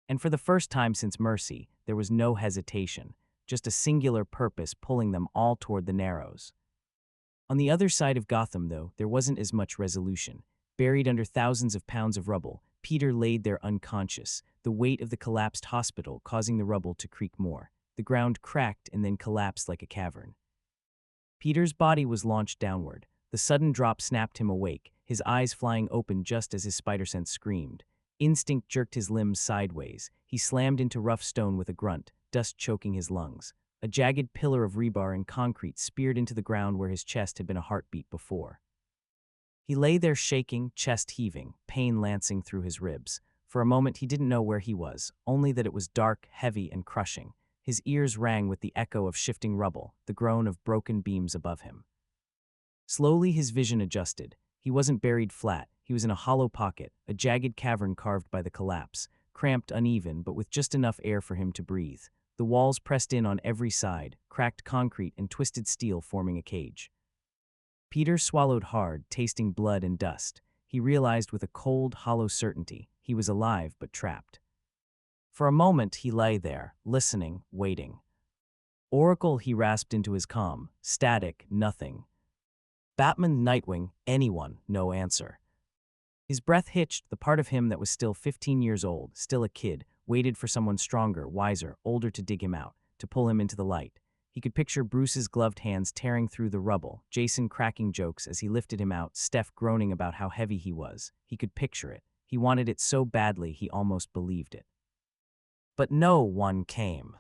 And for the first time since Mercy, there was no hesitation. Just a singular purpose pulling them all toward the Narrows. On the other side of Gotham, though, there wasn't as much resolution. Buried under thousands of pounds of rubble, Peter laid there unconscious, the weight of the collapsed hospital causing the rubble to creak more. The ground cracked and then collapsed like a cavern. Peter's body was launched downward. The sudden drop snapped him awake, his eyes flying open just as his spider sense screamed. Instinct jerked his limbs sideways. He slammed into rough stone with a grunt, dust choking his lungs. A jagged pillar of rebar and concrete speared into the ground where his chest had been a heartbeat before. He lay there shaking, chest heaving, pain lancing through his ribs. For a moment he didn't know where he was, only that it was dark, heavy, and crushing. His ears rang with the echo of shifting rubble, the groan of broken beams above him. Slowly his vision adjusted. He wasn't buried flat, he was in a hollow pocket, a jagged cavern carved by the collapse, cramped, uneven, but with just enough air for him to breathe. The walls pressed in on every side, cracked concrete and twisted steel forming a cage. Peter swallowed hard, tasting blood and dust. He realized with a cold, hollow certainty, he was alive but trapped. For a moment he lay there, listening, waiting. Oracle, he rasped into his calm. Static, nothing. Batman, Nightwing, anyone, no answer. His breath hitched, the part of him that was still 15 years old, still a kid, waited for someone stronger, wiser, older to dig him out, to pull him into the light. He could picture Bruce's gloved hands tearing through the rubble, Jason cracking jokes as he lifted him out, Steph groaning about how heavy he was. He could picture it. He wanted it so badly he almost believed it. But no one came.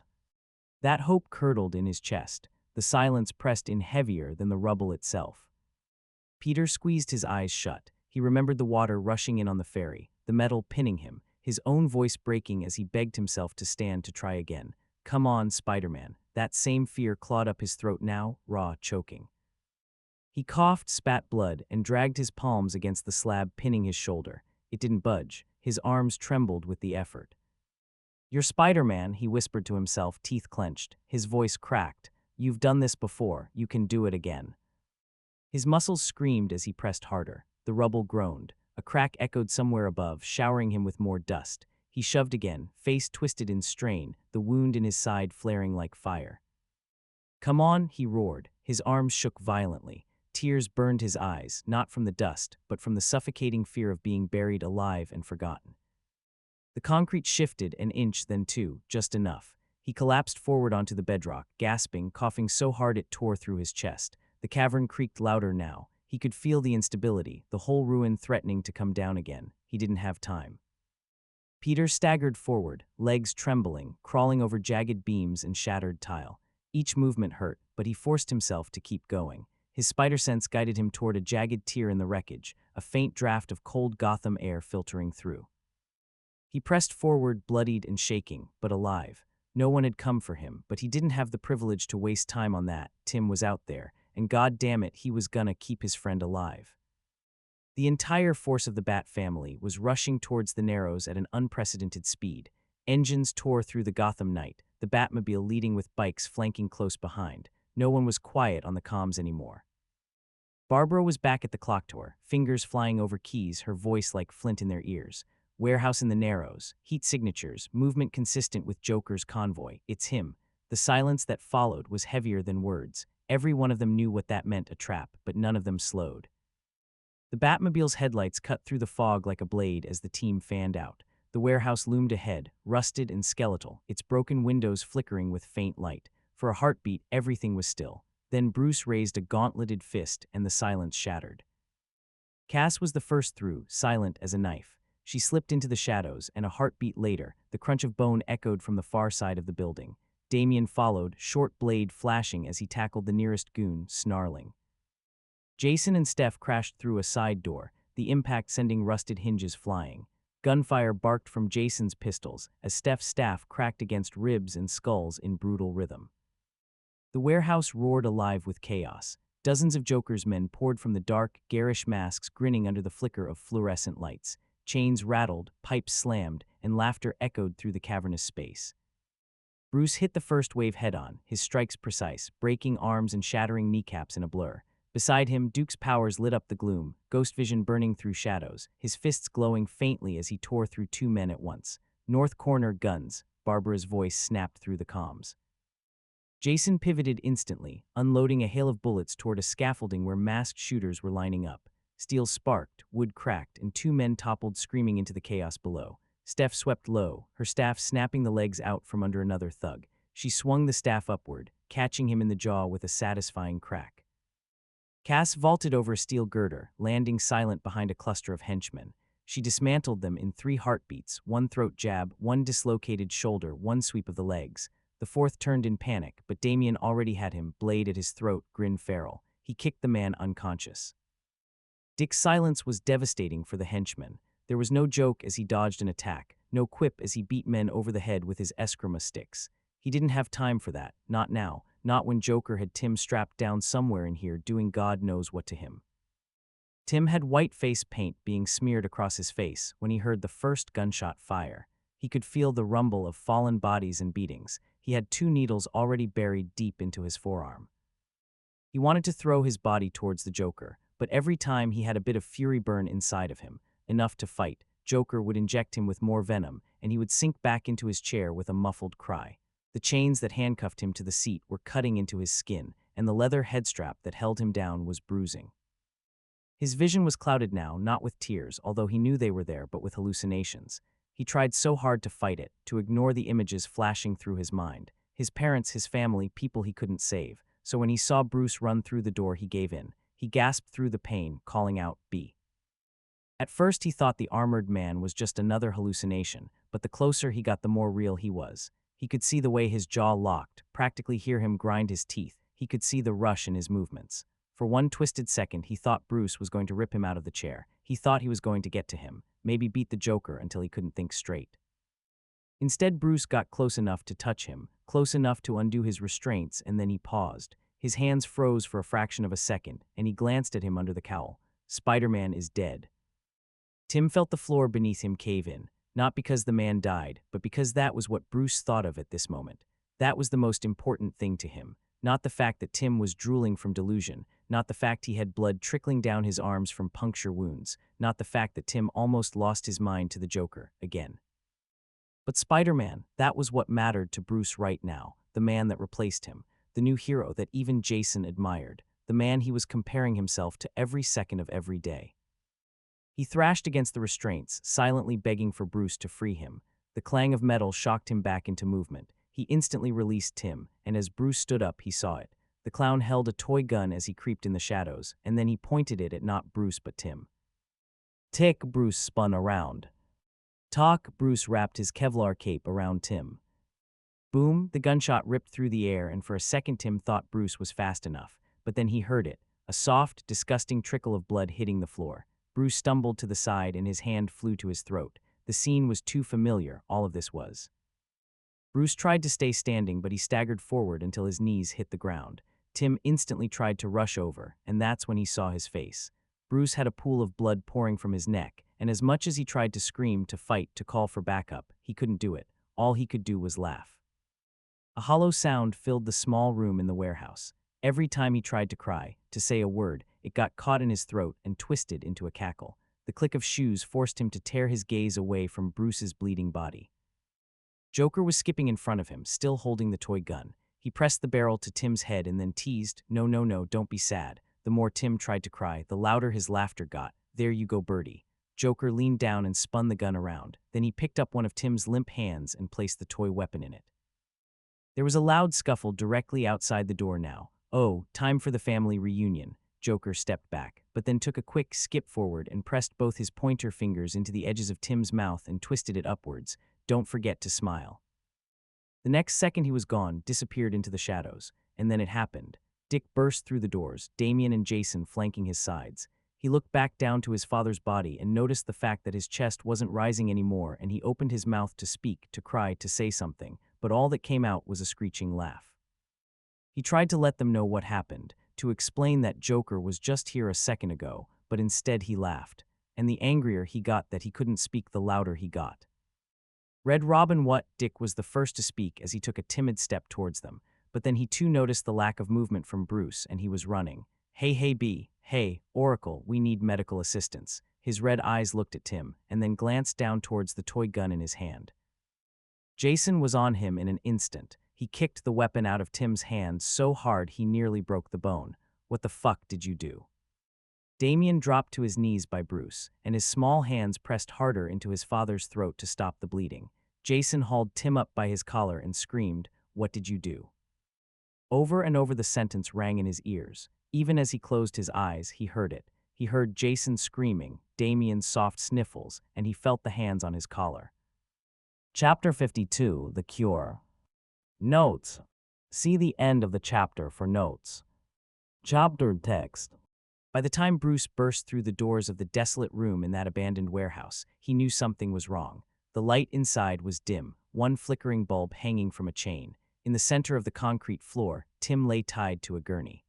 That hope curdled in his chest. The silence pressed in heavier than the rubble itself. Peter squeezed his eyes shut. He remembered the water rushing in on the ferry, the metal pinning him, his own voice breaking as he begged himself to stand to try again. Come on, Spider-Man. That same fear clawed up his throat now, raw, choking. He coughed, spat blood, and dragged his palms against the slab pinning his shoulder. It didn't budge. His arms trembled with the effort. You're Spider-Man, he whispered to himself, teeth clenched. His voice cracked. You've done this before. You can do it again. His muscles screamed as he pressed harder. The rubble groaned. A crack echoed somewhere above, showering him with more dust. He shoved again, face twisted in strain, the wound in his side flaring like fire. "Come on," he roared. His arms shook violently. Tears burned his eyes, not from the dust, but from the suffocating fear of being buried alive and forgotten. The concrete shifted an inch, then two, just enough. He collapsed forward onto the bedrock, gasping, coughing so hard it tore through his chest. The cavern creaked louder now. He could feel the instability, the whole ruin threatening to come down again. He didn't have time. Peter staggered forward, legs trembling, crawling over jagged beams and shattered tile. Each movement hurt, but he forced himself to keep going. His spider sense guided him toward a jagged tear in the wreckage, a faint draft of cold Gotham air filtering through. He pressed forward, bloodied and shaking, but alive. No one had come for him, but he didn't have the privilege to waste time on that. Tim was out there, and god damn it, he was gonna keep his friend alive. The entire force of the Bat family was rushing towards the Narrows at an unprecedented speed. Engines tore through the Gotham night, the Batmobile leading with bikes flanking close behind. No one was quiet on the comms anymore. Barbara was back at the clock tower, fingers flying over keys, her voice like flint in their ears. Warehouse in the Narrows, heat signatures, movement consistent with Joker's convoy. It's him. The silence that followed was heavier than words. Every one of them knew what that meant, a trap, but none of them slowed. The Batmobile's headlights cut through the fog like a blade as the team fanned out. The warehouse loomed ahead, rusted and skeletal, its broken windows flickering with faint light. For a heartbeat, everything was still. Then Bruce raised a gauntleted fist, and the silence shattered. Cass was the first through, silent as a knife. She slipped into the shadows, and a heartbeat later, the crunch of bone echoed from the far side of the building. Damien followed, short blade flashing as he tackled the nearest goon, snarling. Jason and Steph crashed through a side door, the impact sending rusted hinges flying. Gunfire barked from Jason's pistols as Steph's staff cracked against ribs and skulls in brutal rhythm. The warehouse roared alive with chaos. Dozens of Joker's men poured from the dark, garish masks grinning under the flicker of fluorescent lights. Chains rattled, pipes slammed, and laughter echoed through the cavernous space. Bruce hit the first wave head-on, his strikes precise, breaking arms and shattering kneecaps in a blur. Beside him, Duke's powers lit up the gloom, ghost vision burning through shadows, his fists glowing faintly as he tore through two men at once. North corner guns, Barbara's voice snapped through the comms. Jason pivoted instantly, unloading a hail of bullets toward a scaffolding where masked shooters were lining up. Steel sparked, wood cracked, and two men toppled screaming into the chaos below. Steph swept low, her staff snapping the legs out from under another thug. She swung the staff upward, catching him in the jaw with a satisfying crack. Cass vaulted over a steel girder, landing silent behind a cluster of henchmen. She dismantled them in 3 heartbeats, 1 throat jab, 1 dislocated shoulder, 1 sweep of the legs. The 4th turned in panic, but Damien already had him, blade at his throat, grin feral. He kicked the man unconscious. Dick's silence was devastating for the henchman. There was no joke as he dodged an attack, no quip as he beat men over the head with his eskrima sticks. He didn't have time for that, not now, not when Joker had Tim strapped down somewhere in here doing God knows what to him. Tim had white face paint being smeared across his face when he heard the first gunshot fire. He could feel the rumble of fallen bodies and beatings. He had 2 needles already buried deep into his forearm. He wanted to throw his body towards the Joker, but every time he had a bit of fury burn inside of him, enough to fight. Joker would inject him with more venom, and he would sink back into his chair with a muffled cry. The chains that handcuffed him to the seat were cutting into his skin, and the leather headstrap that held him down was bruising. His vision was clouded now, not with tears, although he knew they were there, but with hallucinations. He tried so hard to fight it, to ignore the images flashing through his mind. His parents, his family, people he couldn't save. So when he saw Bruce run through the door, he gave in. He gasped through the pain, calling out, "B." At first he thought the armored man was just another hallucination, but the closer he got the more real he was. He could see the way his jaw locked, practically hear him grind his teeth. He could see the rush in his movements. For one twisted second, he thought Bruce was going to rip him out of the chair. He thought he was going to get to him, maybe beat the Joker until he couldn't think straight. Instead, Bruce got close enough to touch him, close enough to undo his restraints, and then he paused. His hands froze for a fraction of a second, and he glanced at him under the cowl. Spider-Man is dead. Tim felt the floor beneath him cave in, not because the man died, but because that was what Bruce thought of at this moment. That was the most important thing to him. Not the fact that Tim was drooling from delusion, not the fact he had blood trickling down his arms from puncture wounds, not the fact that Tim almost lost his mind to the Joker again. But Spider-Man, that was what mattered to Bruce right now, the man that replaced him, the new hero that even Jason admired, the man he was comparing himself to every second of every day. He thrashed against the restraints, silently begging for Bruce to free him. The clang of metal shocked him back into movement. He instantly released Tim, and as Bruce stood up, he saw it. The clown held a toy gun as he creeped in the shadows, and then he pointed it at not Bruce but Tim. Tick, Bruce spun around. Talk, Bruce wrapped his Kevlar cape around Tim. Boom, the gunshot ripped through the air, and for a second Tim thought Bruce was fast enough. But then he heard it, a soft, disgusting trickle of blood hitting the floor. Bruce stumbled to the side and his hand flew to his throat. The scene was too familiar, all of this was. Bruce tried to stay standing, but he staggered forward until his knees hit the ground. Tim instantly tried to rush over, and that's when he saw his face. Bruce had a pool of blood pouring from his neck, and as much as he tried to scream, to fight, to call for backup, he couldn't do it. All he could do was laugh. A hollow sound filled the small room in the warehouse. Every time he tried to cry, to say a word, it got caught in his throat and twisted into a cackle. The click of shoes forced him to tear his gaze away from Bruce's bleeding body. Joker was skipping in front of him, still holding the toy gun. He pressed the barrel to Tim's head and then teased, "No, no, no, don't be sad." The more Tim tried to cry, the louder his laughter got. "There you go, Birdie." Joker leaned down and spun the gun around. Then he picked up one of Tim's limp hands and placed the toy weapon in it. There was a loud scuffle directly outside the door now. "Oh, time for the family reunion." Joker stepped back, but then took a quick skip forward and pressed both his pointer fingers into the edges of Tim's mouth and twisted it upwards. "Don't forget to smile." The next second he was gone, disappeared into the shadows. And then it happened. Dick burst through the doors, Damian and Jason flanking his sides. He looked back down to his father's body and noticed the fact that his chest wasn't rising anymore, and he opened his mouth to speak, to cry, to say something, but all that came out was a screeching laugh. He tried to let them know what happened, to explain that Joker was just here a second ago, but instead he laughed. And the angrier he got that he couldn't speak, the louder he got. Red Robin, what? Dick was the first to speak as he took a timid step towards them, but then he too noticed the lack of movement from Bruce, and he was running. Hey, B, hey, Oracle, we need medical assistance." His red eyes looked at Tim, and then glanced down towards the toy gun in his hand. Jason was on him in an instant. He kicked the weapon out of Tim's hand so hard he nearly broke the bone. "What the fuck did you do?" Damian dropped to his knees by Bruce, and his small hands pressed harder into his father's throat to stop the bleeding. Jason hauled Tim up by his collar and screamed, "What did you do?" Over and over the sentence rang in his ears. Even as he closed his eyes, he heard it. He heard Jason screaming, Damian's soft sniffles, and he felt the hands on his collar. Chapter 52, The Cure. Notes. See the end of the chapter for notes. Chapter text. By the time Bruce burst through the doors of the desolate room in that abandoned warehouse, he knew something was wrong. The light inside was dim, one flickering bulb hanging from a chain. In the center of the concrete floor, Tim lay tied to a gurney.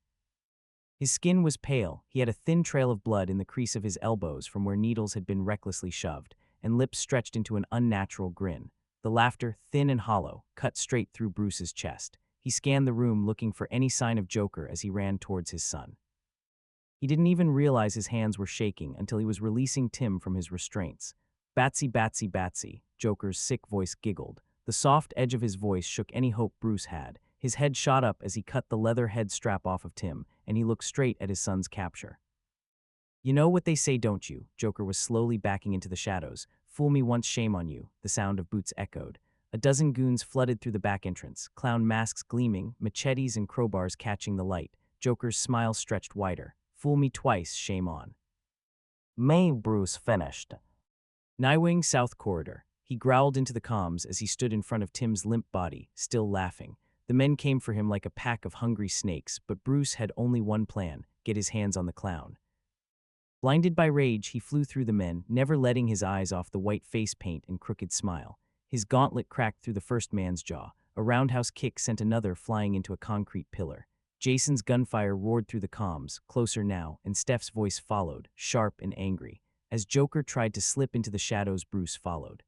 His skin was pale, he had a thin trail of blood in the crease of his elbows from where needles had been recklessly shoved, and lips stretched into an unnatural grin. The laughter, thin and hollow, cut straight through Bruce's chest. He scanned the room looking for any sign of Joker as he ran towards his son. He didn't even realize his hands were shaking until he was releasing Tim from his restraints. "Batsy, Batsy, Batsy," Joker's sick voice giggled. The soft edge of his voice shook any hope Bruce had. His head shot up as he cut the leather head strap off of Tim, and he looked straight at his son's capture. "You know what they say, don't you?" Joker was slowly backing into the shadows. "Fool me once, shame on you," the sound of boots echoed. A dozen goons flooded through the back entrance, clown masks gleaming, machetes and crowbars catching the light. Joker's smile stretched wider. "Fool me twice, shame on." May Bruce finished. Nightwing South Corridor. He growled into the comms as he stood in front of Tim's limp body, still laughing. The men came for him like a pack of hungry snakes, but Bruce had only one plan: get his hands on the clown. Blinded by rage, he flew through the men, never letting his eyes off the white face paint and crooked smile. His gauntlet cracked through the first man's jaw. A roundhouse kick sent another flying into a concrete pillar. Jason's gunfire roared through the comms, closer now, and Steph's voice followed, sharp and angry. As Joker tried to slip into the shadows, Bruce followed.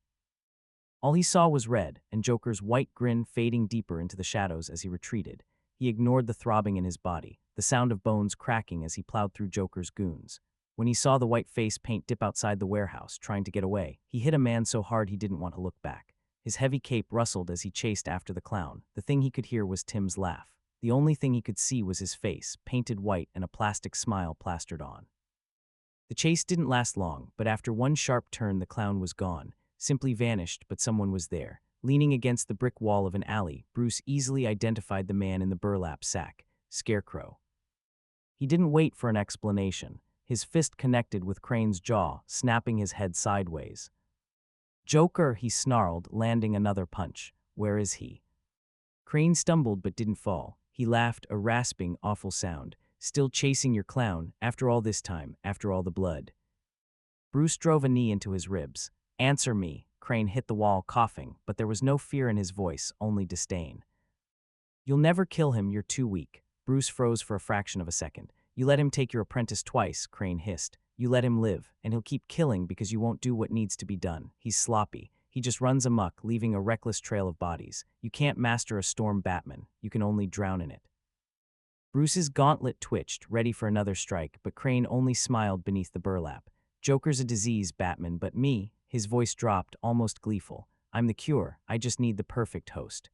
All he saw was red, and Joker's white grin fading deeper into the shadows as he retreated. He ignored the throbbing in his body, the sound of bones cracking as he plowed through Joker's goons. When he saw the white face paint dip outside the warehouse, trying to get away, he hit a man so hard he didn't want to look back. His heavy cape rustled as he chased after the clown. The thing he could hear was Tim's laugh. The only thing he could see was his face, painted white and a plastic smile plastered on. The chase didn't last long, but after one sharp turn the clown was gone, simply vanished, but someone was there. Leaning against the brick wall of an alley, Bruce easily identified the man in the burlap sack, Scarecrow. He didn't wait for an explanation. His fist connected with Crane's jaw, snapping his head sideways. "Joker," he snarled, landing another punch. "Where is he?" Crane stumbled but didn't fall. He laughed, a rasping, awful sound. "Still chasing your clown, after all this time, after all the blood." Bruce drove a knee into his ribs. "Answer me." Crane hit the wall, coughing, but there was no fear in his voice, only disdain. "You'll never kill him, you're too weak." Bruce froze for a fraction of a second. "You let him take your apprentice twice," Crane hissed. "You let him live, and he'll keep killing because you won't do what needs to be done. He's sloppy. He just runs amok, leaving a reckless trail of bodies. You can't master a storm Batman. You can only drown in it." Bruce's gauntlet twitched, ready for another strike, but Crane only smiled beneath the burlap. "Joker's a disease, Batman, but me," his voice dropped, almost gleeful. "I'm the cure. I just need the perfect host."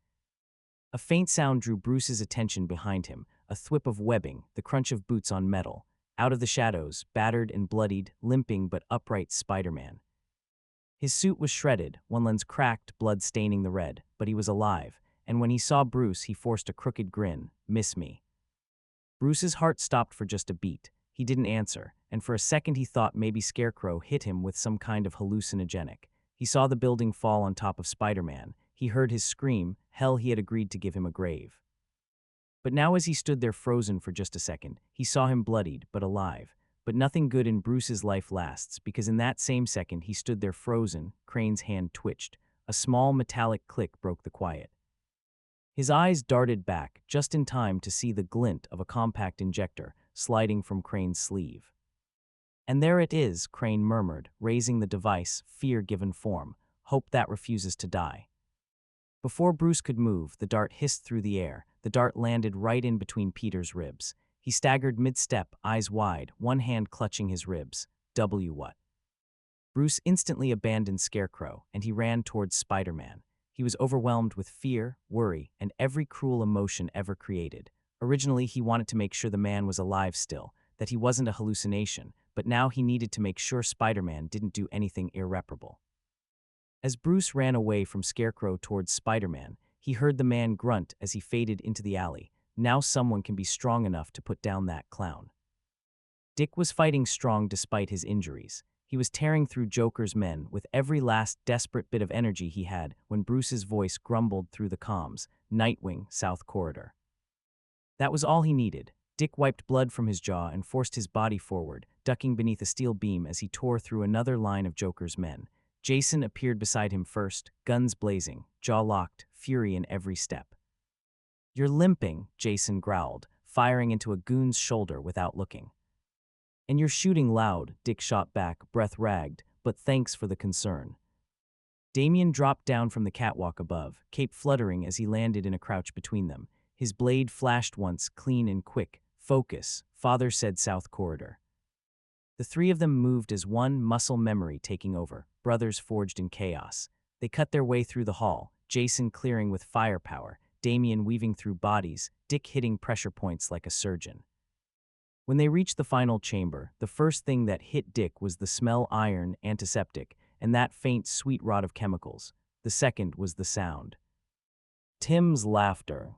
A faint sound drew Bruce's attention behind him, a thwip of webbing, the crunch of boots on metal. Out of the shadows, battered and bloodied, limping but upright, Spider-Man. His suit was shredded, one lens cracked, blood staining the red, but he was alive, and when he saw Bruce, he forced a crooked grin. "Miss me?" Bruce's heart stopped for just a beat. He didn't answer, and for a second he thought maybe Scarecrow hit him with some kind of hallucinogenic. He saw the building fall on top of Spider-Man. He heard his scream. Hell, he had agreed to give him a grave. But now as he stood there frozen for just a second, he saw him bloodied, but alive. But nothing good in Bruce's life lasts, because in that same second he stood there frozen. Crane's hand twitched. A small metallic click broke the quiet. His eyes darted back, just in time to see the glint of a compact injector sliding from Crane's sleeve. "And there it is," Crane murmured, raising the device, fear-given form. "Hope that refuses to die." Before Bruce could move, the dart hissed through the air. The dart landed right in between Peter's ribs. He staggered mid-step, eyes wide, one hand clutching his ribs. What? Bruce instantly abandoned Scarecrow, and he ran towards Spider-Man. He was overwhelmed with fear, worry, and every cruel emotion ever created. Originally, he wanted to make sure the man was alive still, that he wasn't a hallucination, but now he needed to make sure Spider-Man didn't do anything irreparable. As Bruce ran away from Scarecrow towards Spider-Man, he heard the man grunt as he faded into the alley. Now someone can be strong enough to put down that clown. Dick was fighting strong despite his injuries. He was tearing through Joker's men with every last desperate bit of energy he had when Bruce's voice grumbled through the comms, "Nightwing, South Corridor." That was all he needed. Dick wiped blood from his jaw and forced his body forward, ducking beneath a steel beam as he tore through another line of Joker's men. Jason appeared beside him first, guns blazing, jaw locked, fury in every step. "You're limping," Jason growled, firing into a goon's shoulder without looking. "And you're shooting loud," Dick shot back, breath ragged, "but thanks for the concern." Damien dropped down from the catwalk above, cape fluttering as he landed in a crouch between them. His blade flashed once, clean and quick. "Focus," Father said, "South Corridor." The three of them moved as one, muscle memory taking over, brothers forged in chaos. They cut their way through the hall, Jason clearing with firepower, Damien weaving through bodies, Dick hitting pressure points like a surgeon. When they reached the final chamber, the first thing that hit Dick was the smell iron, antiseptic, and that faint sweet rot of chemicals. The second was the sound. Tim's laughter.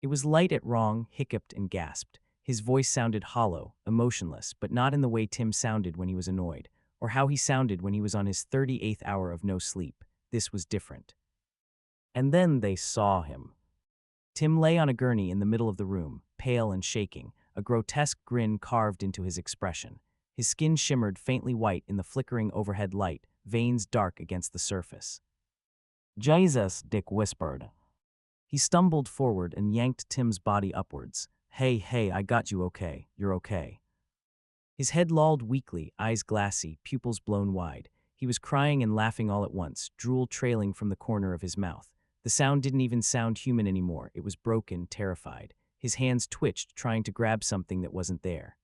It was light at wrong, hiccuped and gasped. His voice sounded hollow, emotionless, but not in the way Tim sounded when he was annoyed, or how he sounded when he was on his 38th hour of no sleep. This was different. And then they saw him. Tim lay on a gurney in the middle of the room, pale and shaking, a grotesque grin carved into his expression. His skin shimmered faintly white in the flickering overhead light, veins dark against the surface. "Jesus," Dick whispered. He stumbled forward and yanked Tim's body upwards. Hey, I got you okay. You're okay." His head lolled weakly, eyes glassy, pupils blown wide. He was crying and laughing all at once, drool trailing from the corner of his mouth. The sound didn't even sound human anymore. It was broken, terrified. His hands twitched, trying to grab something that wasn't there.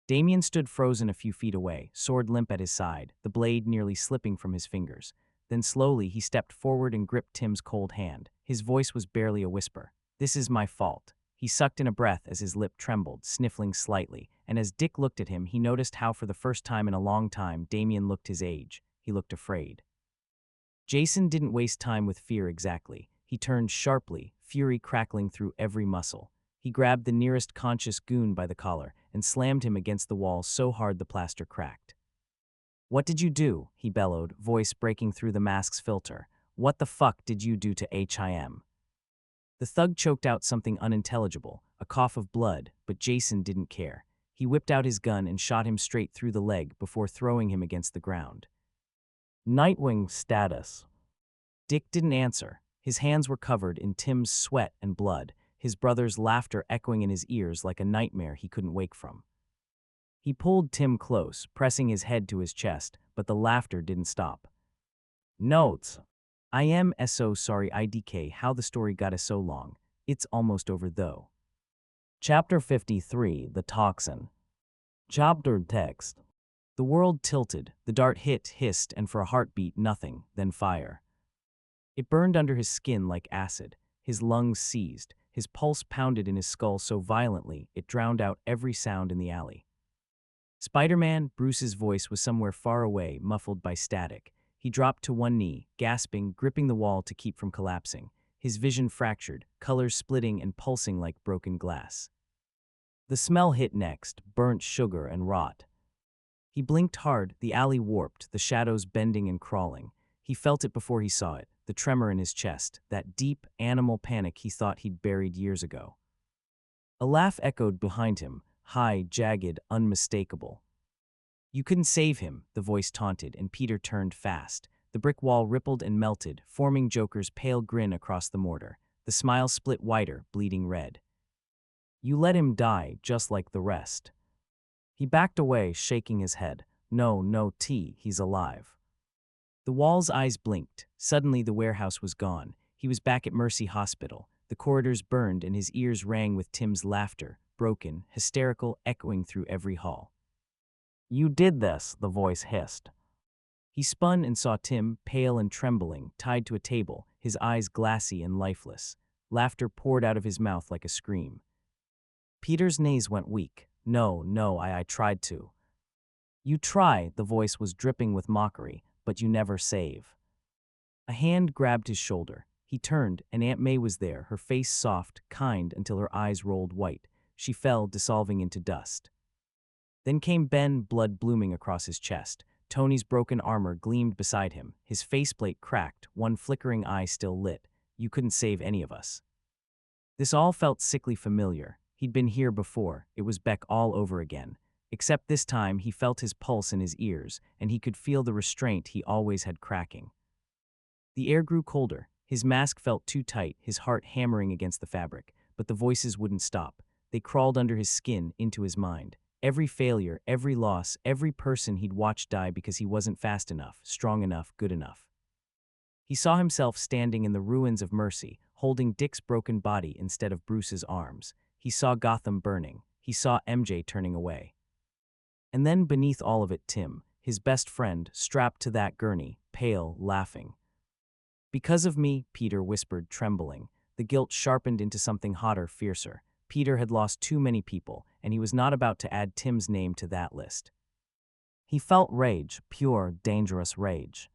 Damien stood frozen a few feet away, sword limp at his side, the blade nearly slipping from his fingers. Then slowly he stepped forward and gripped Tim's cold hand. His voice was barely a whisper. "This is my fault." He sucked in a breath as his lip trembled, sniffling slightly, and as Dick looked at him, he noticed how for the first time in a long time Damien looked his age. He looked afraid. Jason didn't waste time with fear exactly. He turned sharply, fury crackling through every muscle. He grabbed the nearest conscious goon by the collar and slammed him against the wall so hard the plaster cracked. "What did you do?" he bellowed, voice breaking through the mask's filter. "What the fuck did you do to HIM?" The thug choked out something unintelligible, a cough of blood, but Jason didn't care. He whipped out his gun and shot him straight through the leg before throwing him against the ground. "Nightwing status." Dick didn't answer. His hands were covered in Tim's sweat and blood, his brother's laughter echoing in his ears like a nightmare he couldn't wake from. He pulled Tim close, pressing his head to his chest, but the laughter didn't stop. Notes. I am so sorry IDK how the story got us so long. It's almost over though. Chapter 53, The Toxin. Chapter text. The world tilted, the dart hissed, and for a heartbeat nothing, then fire. It burned under his skin like acid. His lungs seized, his pulse pounded in his skull so violently it drowned out every sound in the alley. Spider-Man, Bruce's voice was somewhere far away, muffled by static. He dropped to one knee, gasping, gripping the wall to keep from collapsing. His vision fractured, colors splitting and pulsing like broken glass. The smell hit next, burnt sugar and rot. He blinked hard, the alley warped, the shadows bending and crawling. He felt it before he saw it, the tremor in his chest, that deep, animal panic he thought he'd buried years ago. A laugh echoed behind him, high, jagged, unmistakable. "You couldn't save him," the voice taunted, and Peter turned fast. The brick wall rippled and melted, forming Joker's pale grin across the mortar. The smile split wider, bleeding red. "You let him die, just like the rest." He backed away, shaking his head. No, he's alive." The wall's eyes blinked. Suddenly the warehouse was gone. He was back at Mercy Hospital. The corridors burned and his ears rang with Tim's laughter, broken, hysterical, echoing through every hall. "You did this," the voice hissed. He spun and saw Tim, pale and trembling, tied to a table, his eyes glassy and lifeless. Laughter poured out of his mouth like a scream. Peter's knees went weak. No, I tried to." "You try," the voice was dripping with mockery, "but you never save." A hand grabbed his shoulder. He turned, and Aunt May was there, her face soft, kind, until her eyes rolled white. She fell, dissolving into dust. Then came Ben, blood blooming across his chest. Tony's broken armor gleamed beside him, his faceplate cracked, one flickering eye still lit. "You couldn't save any of us." This all felt sickly familiar. He'd been here before. It was Beck all over again. Except this time he felt his pulse in his ears, and he could feel the restraint he always had cracking. The air grew colder. His mask felt too tight, his heart hammering against the fabric. But the voices wouldn't stop. They crawled under his skin, into his mind. Every failure, every loss, every person he'd watched die because he wasn't fast enough, strong enough, good enough. He saw himself standing in the ruins of Mercy, holding Dick's broken body instead of Bruce's arms. He saw Gotham burning. He saw MJ turning away. And then beneath all of it, Tim, his best friend, strapped to that gurney, pale, laughing. "Because of me," Peter whispered, trembling. The guilt sharpened into something hotter, fiercer. Peter had lost too many people, and he was not about to add Tim's name to that list. He felt rage, pure, dangerous rage.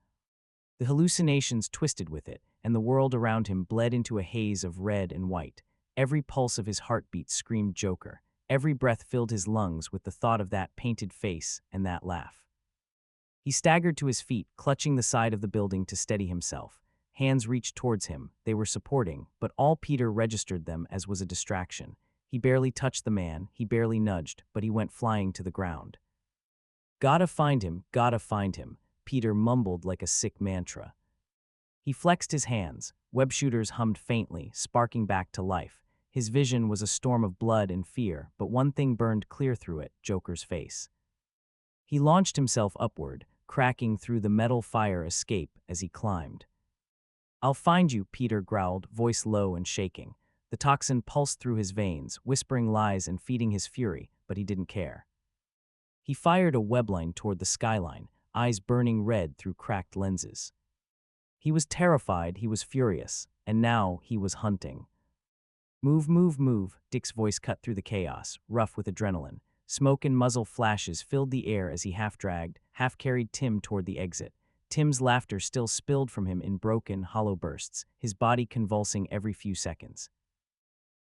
The hallucinations twisted with it, and the world around him bled into a haze of red and white. Every pulse of his heartbeat screamed Joker. Every breath filled his lungs with the thought of that painted face and that laugh. He staggered to his feet, clutching the side of the building to steady himself. Hands reached towards him. They were supporting, but all Peter registered them as was a distraction. He barely touched the man, he barely nudged, but he went flying to the ground. Gotta find him, Peter mumbled like a sick mantra. He flexed his hands. Web shooters hummed faintly, sparking back to life. His vision was a storm of blood and fear, but one thing burned clear through it, Joker's face. He launched himself upward, cracking through the metal fire escape as he climbed. "I'll find you," Peter growled, voice low and shaking. The toxin pulsed through his veins, whispering lies and feeding his fury, but he didn't care. He fired a webline toward the skyline, eyes burning red through cracked lenses. He was terrified, he was furious, and now he was hunting. Move, move, move, Dick's voice cut through the chaos, rough with adrenaline. Smoke and muzzle flashes filled the air as he half-dragged, half-carried Tim toward the exit. Tim's laughter still spilled from him in broken, hollow bursts, his body convulsing every few seconds.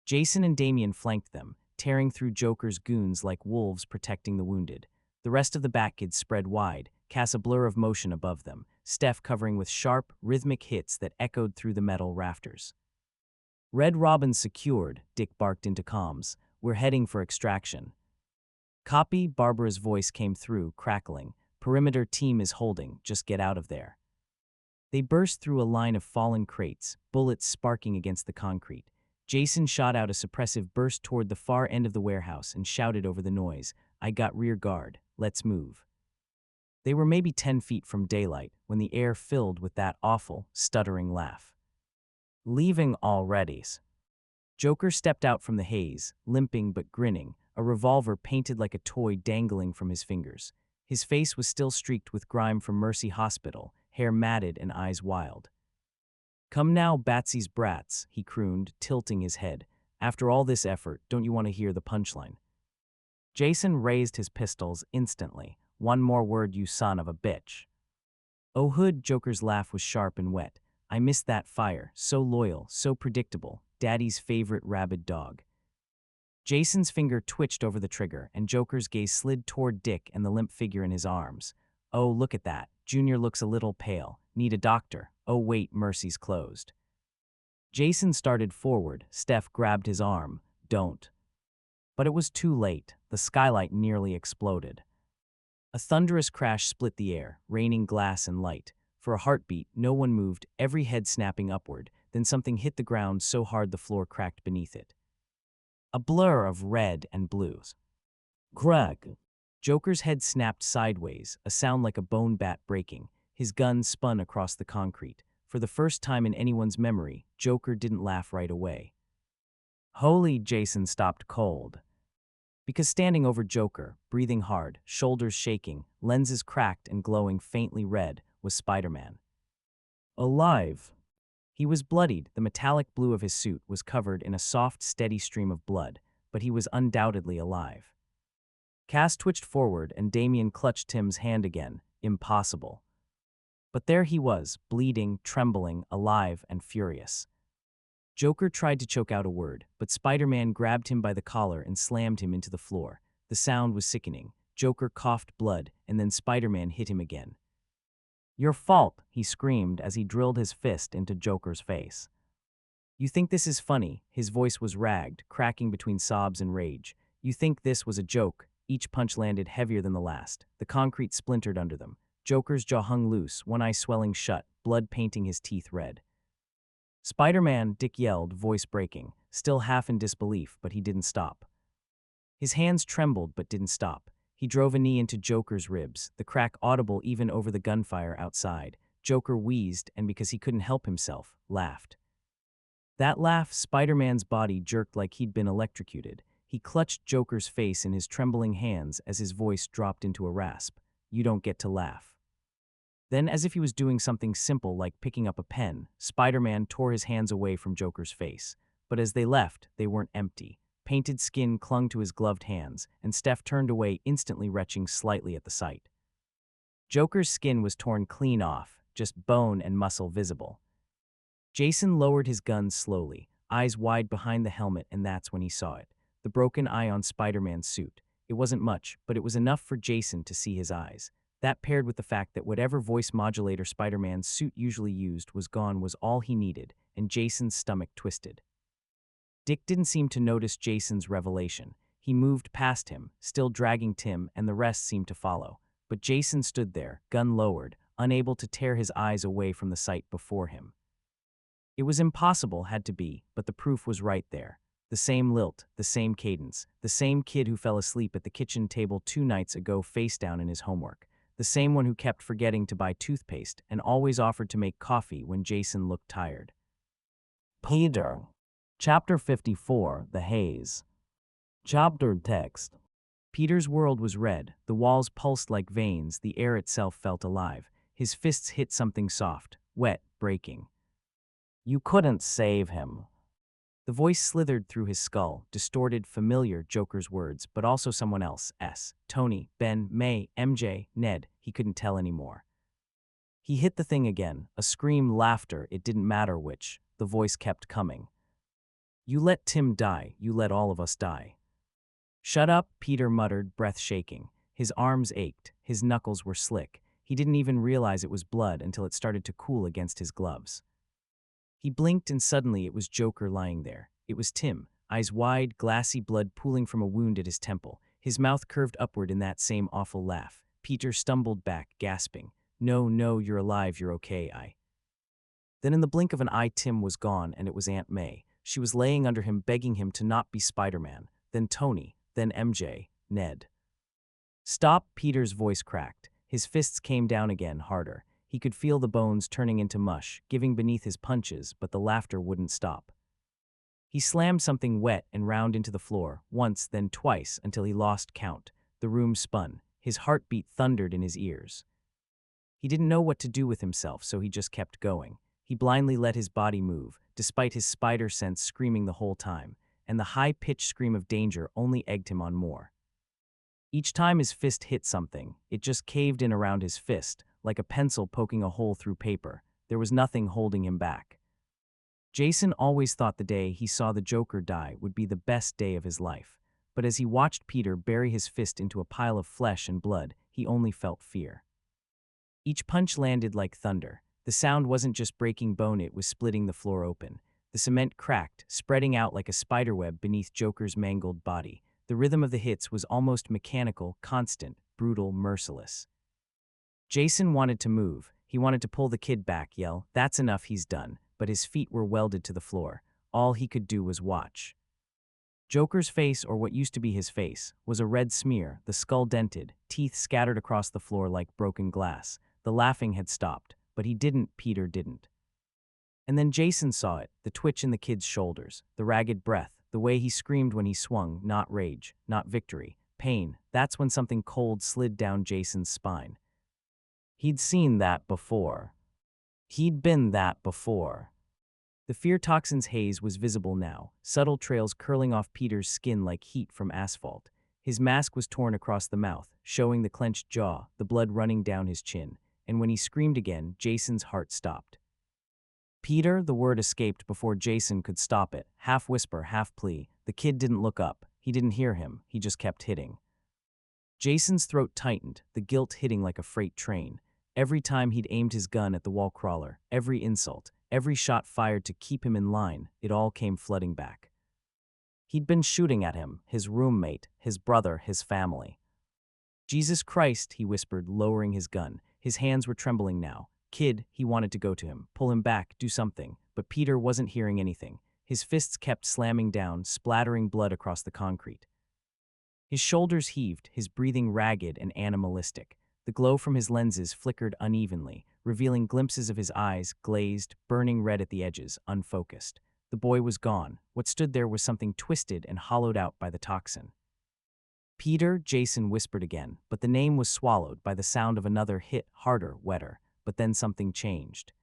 Jason and Damien flanked them, tearing through Joker's goons like wolves protecting the wounded. The rest of the Batkids spread wide, cast a blur of motion above them, Steph covering with sharp, rhythmic hits that echoed through the metal rafters. Red Robin secured, Dick barked into comms. We're heading for extraction. Copy, Barbara's voice came through, crackling. Perimeter team is holding, just get out of there. They burst through a line of fallen crates, bullets sparking against the concrete. Jason shot out a suppressive burst toward the far end of the warehouse and shouted over the noise, I got rear guard, let's move. They were maybe 10 feet from daylight when the air filled with that awful, stuttering laugh. Leaving already. Joker stepped out from the haze, limping but grinning, a revolver painted like a toy dangling from his fingers. His face was still streaked with grime from Mercy Hospital, hair matted and eyes wild. Come now, Batsy's brats, he crooned, tilting his head. After all this effort, don't you want to hear the punchline? Jason raised his pistols instantly. One more word, you son of a bitch. Oh Hood, Joker's laugh was sharp and wet. I missed that fire, so loyal, so predictable, Daddy's favorite rabid dog. Jason's finger twitched over the trigger, and Joker's gaze slid toward Dick and the limp figure in his arms. Oh, look at that. Junior looks a little pale. Need a doctor. Oh wait, Mercy's closed. Jason started forward. Steph grabbed his arm. Don't. But it was too late. The skylight nearly exploded. A thunderous crash split the air, raining glass and light. For a heartbeat, no one moved, every head snapping upward, then something hit the ground so hard the floor cracked beneath it. A blur of red and blues. Crack. Joker's head snapped sideways, a sound like a bone bat breaking. His gun spun across the concrete. For the first time in anyone's memory, Joker didn't laugh right away. Holy, Jason stopped cold. Because standing over Joker, breathing hard, shoulders shaking, lenses cracked and glowing faintly red, was Spider-Man. Alive. He was bloodied, the metallic blue of his suit was covered in a soft, steady stream of blood, but he was undoubtedly alive. Cass twitched forward and Damien clutched Tim's hand again. Impossible. But there he was, bleeding, trembling, alive, and furious. Joker tried to choke out a word, but Spider-Man grabbed him by the collar and slammed him into the floor. The sound was sickening. Joker coughed blood, and then Spider-Man hit him again. Your fault, he screamed as he drilled his fist into Joker's face. You think this is funny? His voice was ragged, cracking between sobs and rage. You think this was a joke? Each punch landed heavier than the last. The concrete splintered under them. Joker's jaw hung loose, one eye swelling shut, blood painting his teeth red. Spider-Man, Dick yelled, voice breaking, still half in disbelief, but he didn't stop. His hands trembled but didn't stop. He drove a knee into Joker's ribs, the crack audible even over the gunfire outside. Joker wheezed and, because he couldn't help himself, laughed. That laugh, Spider-Man's body jerked like he'd been electrocuted. He clutched Joker's face in his trembling hands as his voice dropped into a rasp. You don't get to laugh. Then, as if he was doing something simple like picking up a pen, Spider-Man tore his hands away from Joker's face. But as they left, they weren't empty. Painted skin clung to his gloved hands, and Steph turned away, instantly retching slightly at the sight. Joker's skin was torn clean off, just bone and muscle visible. Jason lowered his gun slowly, eyes wide behind the helmet, and that's when he saw it. The broken eye on Spider-Man's suit. It wasn't much, but it was enough for Jason to see his eyes. That, paired with the fact that whatever voice modulator Spider-Man's suit usually used was gone, was all he needed, and Jason's stomach twisted. Dick didn't seem to notice Jason's revelation. He moved past him, still dragging Tim, and the rest seemed to follow. But Jason stood there, gun lowered, unable to tear his eyes away from the sight before him. It was impossible, had to be, but the proof was right there. The same lilt, the same cadence, the same kid who fell asleep at the kitchen table 2 nights ago face down in his homework. The same one who kept forgetting to buy toothpaste and always offered to make coffee when Jason looked tired. Peter. Chapter 54, The Haze. Chapter text. Peter's world was red, the walls pulsed like veins, the air itself felt alive. His fists hit something soft, wet, breaking. You couldn't save him. The voice slithered through his skull, distorted, familiar Joker's words, but also someone else's. Tony, Ben, May, MJ, Ned. He couldn't tell anymore. He hit the thing again, a scream, laughter, it didn't matter which. The voice kept coming. You let Tim die, you let all of us die. Shut up, Peter muttered, breath shaking. His arms ached, his knuckles were slick. He didn't even realize it was blood until it started to cool against his gloves. He blinked and suddenly it was Joker lying there. It was Tim, eyes wide, glassy, blood pooling from a wound at his temple, his mouth curved upward in that same awful laugh. Peter stumbled back, gasping. No, no, you're alive, you're okay, Then in the blink of an eye Tim was gone and it was Aunt May. She was laying under him begging him to not be Spider-Man. Then Tony, then MJ, Ned. Stop, Peter's voice cracked. His fists came down again, harder. He could feel the bones turning into mush, giving beneath his punches, but the laughter wouldn't stop. He slammed something wet and round into the floor, once, then twice, until he lost count. The room spun. His heartbeat thundered in his ears. He didn't know what to do with himself, so he just kept going. He blindly let his body move, despite his spider sense screaming the whole time, and the high-pitched scream of danger only egged him on more. Each time his fist hit something, it just caved in around his fist, like a pencil poking a hole through paper. There was nothing holding him back. Jason always thought the day he saw the Joker die would be the best day of his life, but as he watched Peter bury his fist into a pile of flesh and blood, he only felt fear. Each punch landed like thunder. The sound wasn't just breaking bone, it was splitting the floor open. The cement cracked, spreading out like a spiderweb beneath Joker's mangled body. The rhythm of the hits was almost mechanical, constant, brutal, merciless. Jason wanted to move. He wanted to pull the kid back, yell, "That's enough, he's done." But his feet were welded to the floor. All he could do was watch. Joker's face, or what used to be his face, was a red smear, the skull dented, teeth scattered across the floor like broken glass. The laughing had stopped, but Peter didn't. And then Jason saw it, the twitch in the kid's shoulders, the ragged breath, the way he screamed when he swung, not rage, not victory, pain. That's when something cold slid down Jason's spine. He'd seen that before. He'd been that before. The fear toxin's haze was visible now, subtle trails curling off Peter's skin like heat from asphalt. His mask was torn across the mouth, showing the clenched jaw, the blood running down his chin. And when he screamed again, Jason's heart stopped. Peter, the word escaped before Jason could stop it, half whisper, half plea. The kid didn't look up. He didn't hear him. He just kept hitting. Jason's throat tightened, the guilt hitting like a freight train. Every time he'd aimed his gun at the wall crawler, every insult, every shot fired to keep him in line, it all came flooding back. He'd been shooting at him, his roommate, his brother, his family. Jesus Christ, he whispered, lowering his gun. His hands were trembling now. Kid, he wanted to go to him, pull him back, do something. But Peter wasn't hearing anything. His fists kept slamming down, splattering blood across the concrete. His shoulders heaved, his breathing ragged and animalistic. The glow from his lenses flickered unevenly, revealing glimpses of his eyes, glazed, burning red at the edges, unfocused. The boy was gone. What stood there was something twisted and hollowed out by the toxin. Peter, Jason whispered again, but the name was swallowed by the sound of another hit, harder, wetter. But then something changed.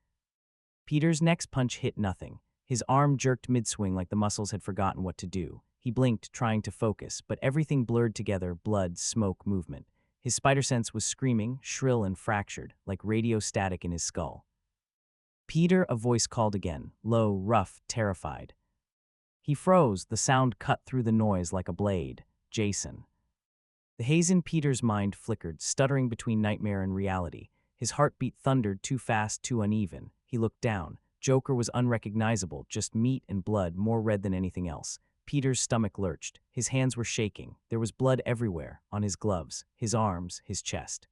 Peter's next punch hit nothing. His arm jerked mid-swing like the muscles had forgotten what to do. He blinked, trying to focus, but everything blurred together, blood, smoke, movement. His spider sense was screaming, shrill and fractured, like radio static in his skull. Peter, a voice called again, low, rough, terrified. He froze, the sound cut through the noise like a blade. Jason. The haze in Peter's mind flickered, stuttering between nightmare and reality. His heartbeat thundered, too fast, too uneven. He looked down. Joker was unrecognizable, just meat and blood, more red than anything else. Peter's stomach lurched. His hands were shaking. There was blood everywhere, on his gloves, his arms, his chest.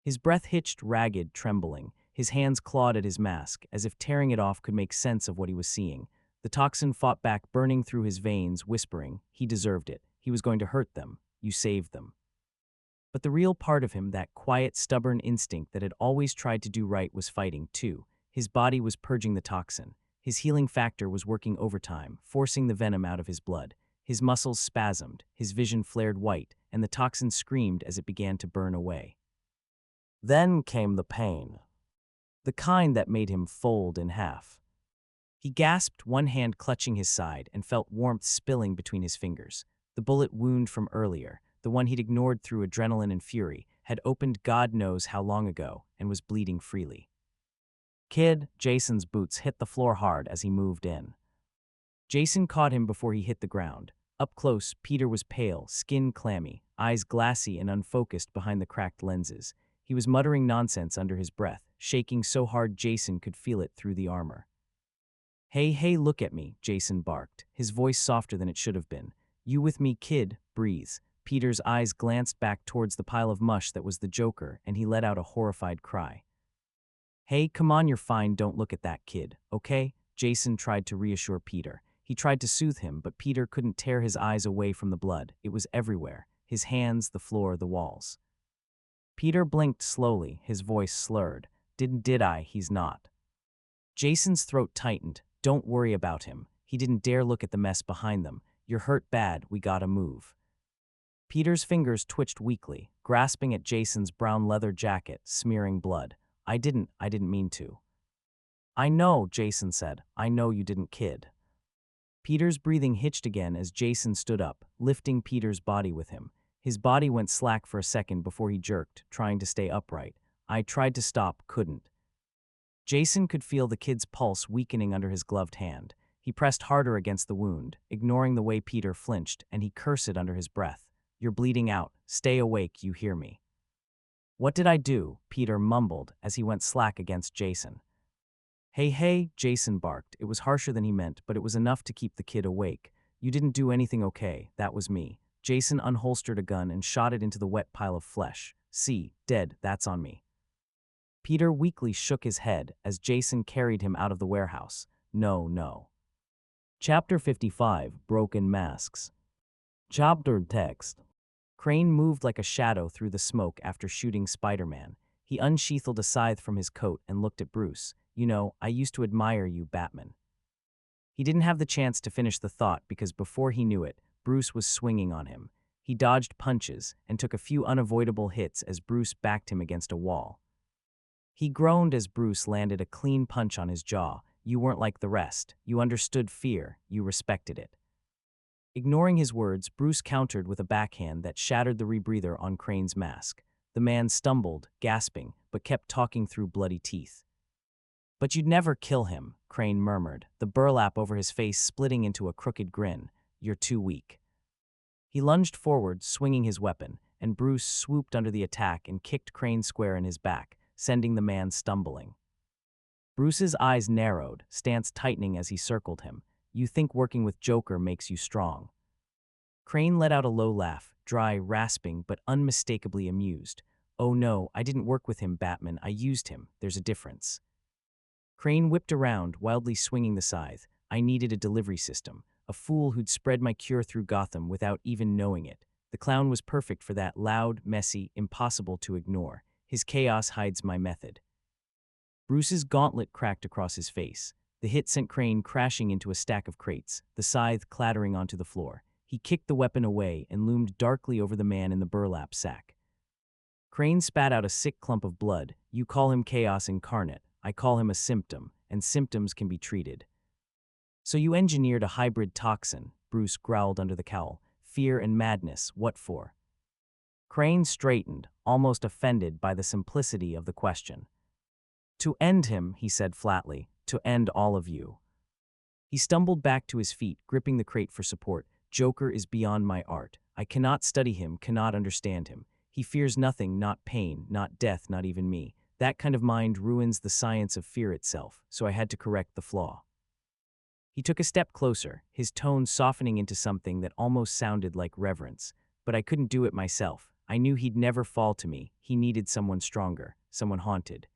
His breath hitched, ragged, trembling. His hands clawed at his mask, as if tearing it off could make sense of what he was seeing. The toxin fought back, burning through his veins, whispering, he deserved it. He was going to hurt them. You saved them. But the real part of him, that quiet, stubborn instinct that had always tried to do right, was fighting, too. His body was purging the toxin. His healing factor was working overtime, forcing the venom out of his blood. His muscles spasmed, his vision flared white, and the toxin screamed as it began to burn away. Then came the pain. the kind that made him fold in half. He gasped, one hand clutching his side, and felt warmth spilling between his fingers. The bullet wound from earlier, the one he'd ignored through adrenaline and fury, had opened God knows how long ago and was bleeding freely. "Kid," Jason's boots hit the floor hard as he moved in. Jason caught him before he hit the ground. Up close, Peter was pale, skin clammy, eyes glassy and unfocused behind the cracked lenses. He was muttering nonsense under his breath, shaking so hard Jason could feel it through the armor. Hey, look at me," Jason barked, his voice softer than it should have been. "You with me, kid? Breathe." Peter's eyes glanced back towards the pile of mush that was the Joker, and he let out a horrified cry. "Hey, come on, you're fine, don't look at that, kid, okay?" Jason tried to reassure Peter. He tried to soothe him, but Peter couldn't tear his eyes away from the blood. It was everywhere, his hands, the floor, the walls. Peter blinked slowly, his voice slurred. Did I? He's not." Jason's throat tightened. "Don't worry about him. He didn't dare look at the mess behind them. You're hurt bad, we gotta move." Peter's fingers twitched weakly, grasping at Jason's brown leather jacket, smearing blood. I didn't mean to." "I know," Jason said. "I know you didn't, kid." Peter's breathing hitched again as Jason stood up, lifting Peter's body with him. His body went slack for a second before he jerked, trying to stay upright. I tried to stop, couldn't. Jason could feel the kid's pulse weakening under his gloved hand. He pressed harder against the wound, ignoring the way Peter flinched, and he cursed under his breath. "You're bleeding out. Stay awake, you hear me." "What did I do?" Peter mumbled as he went slack against Jason. Hey, Jason barked. It was harsher than he meant, but it was enough to keep the kid awake. "You didn't do anything, okay? That was me." Jason unholstered a gun and shot it into the wet pile of flesh. "See, dead, that's on me." Peter weakly shook his head as Jason carried him out of the warehouse. No. Chapter 55, Broken Masks. Chapter text. Crane moved like a shadow through the smoke after shooting Spider-Man. He unsheathed a scythe from his coat and looked at Bruce. "You know, I used to admire you, Batman." He didn't have the chance to finish the thought because before he knew it, Bruce was swinging on him. He dodged punches and took a few unavoidable hits as Bruce backed him against a wall. He groaned as Bruce landed a clean punch on his jaw. "You weren't like the rest. You understood fear. You respected it." Ignoring his words, Bruce countered with a backhand that shattered the rebreather on Crane's mask. The man stumbled, gasping, but kept talking through bloody teeth. "But you'd never kill him," Crane murmured, the burlap over his face splitting into a crooked grin. "You're too weak." He lunged forward, swinging his weapon, and Bruce swooped under the attack and kicked Crane square in his back, sending the man stumbling. Bruce's eyes narrowed, stance tightening as he circled him. "You think working with Joker makes you strong." Crane let out a low laugh, dry, rasping, but unmistakably amused. "Oh no, I didn't work with him, Batman. I used him. There's a difference." Crane whipped around, wildly swinging the scythe. "I needed a delivery system, a fool who'd spread my cure through Gotham without even knowing it. The clown was perfect for that, loud, messy, impossible to ignore. His chaos hides my method." Bruce's gauntlet cracked across his face. The hit sent Crane crashing into a stack of crates, the scythe clattering onto the floor. He kicked the weapon away and loomed darkly over the man in the burlap sack. Crane spat out a sick clump of blood. "You call him chaos incarnate. I call him a symptom, and symptoms can be treated." "So you engineered a hybrid toxin," Bruce growled under the cowl. "Fear and madness, what for?" Crane straightened, almost offended by the simplicity of the question. "To end him," he said flatly, "to end all of you." He stumbled back to his feet, gripping the crate for support. "Joker is beyond my art. I cannot study him, cannot understand him. He fears nothing, not pain, not death, not even me. That kind of mind ruins the science of fear itself, so I had to correct the flaw." He took a step closer, his tone softening into something that almost sounded like reverence. "But I couldn't do it myself. I knew he'd never fall to me. He needed someone stronger, someone haunted."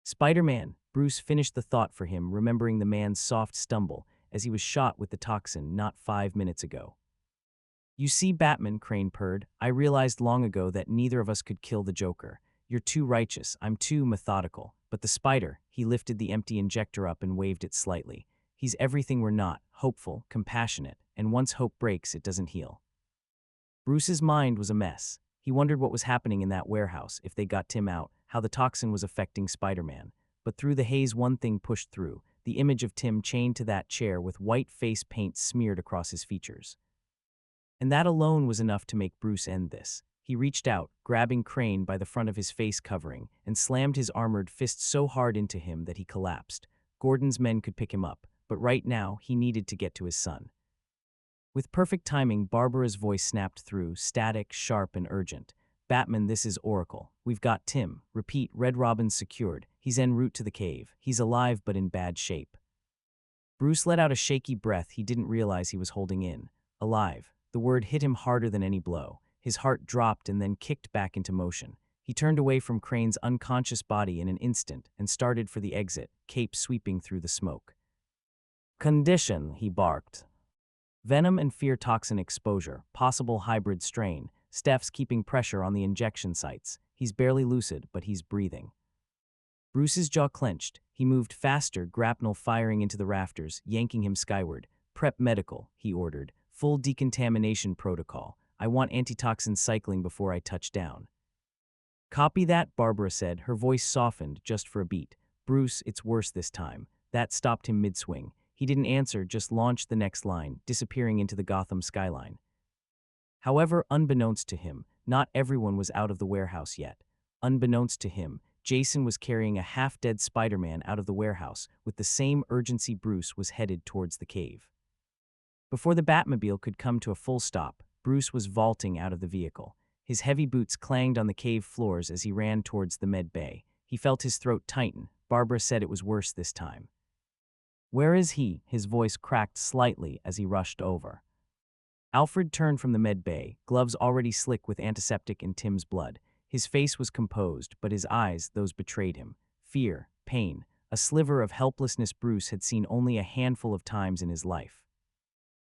"Spider-Man," Bruce finished the thought for him, remembering the man's soft stumble as he was shot with the toxin not 5 minutes ago. "You see, Batman," Crane purred, "I realized long ago that neither of us could kill the Joker. You're too righteous, I'm too methodical. But the Spider," he lifted the empty injector up and waved it slightly. "He's everything we're not, hopeful, compassionate, and once hope breaks, it doesn't heal." Bruce's mind was a mess. He wondered what was happening in that warehouse, if they got Tim out, how the toxin was affecting Spider-Man. but through the haze one thing pushed through, the image of Tim chained to that chair with white face paint smeared across his features. And that alone was enough to make Bruce end this. He reached out, grabbing Crane by the front of his face covering, and slammed his armored fist so hard into him that he collapsed. Gordon's men could pick him up, but right now he needed to get to his son. With perfect timing, Barbara's voice snapped through, static, sharp, and urgent. "Batman, this is Oracle. We've got Tim. Repeat, Red Robin's secured. He's en route to the cave. He's alive but in bad shape." Bruce let out a shaky breath he didn't realize he was holding in. Alive. The word hit him harder than any blow. His heart dropped and then kicked back into motion. He turned away from Crane's unconscious body in an instant and started for the exit, cape sweeping through the smoke. "Condition," he barked. "Venom and fear toxin exposure, possible hybrid strain. Steph's keeping pressure on the injection sites. He's barely lucid, but he's breathing." Bruce's jaw clenched. He moved faster, grapnel firing into the rafters, yanking him skyward. "Prep medical," he ordered. "Full decontamination protocol. I want antitoxin cycling before I touch down." "Copy that," Barbara said, her voice softened just for a beat. "Bruce, it's worse this time." That stopped him mid-swing. He didn't answer, just launched the next line, disappearing into the Gotham skyline. However, unbeknownst to him, not everyone was out of the warehouse yet. Unbeknownst to him, Jason was carrying a half-dead Spider-Man out of the warehouse with the same urgency Bruce was headed towards the cave. Before the Batmobile could come to a full stop, Bruce was vaulting out of the vehicle. His heavy boots clanged on the cave floors as he ran towards the med bay. He felt his throat tighten. Barbara said it was worse this time. "Where is he?" His voice cracked slightly as he rushed over. Alfred turned from the med bay, gloves already slick with antiseptic and Tim's blood. His face was composed, but his eyes, those betrayed him. Fear, pain, a sliver of helplessness Bruce had seen only a handful of times in his life.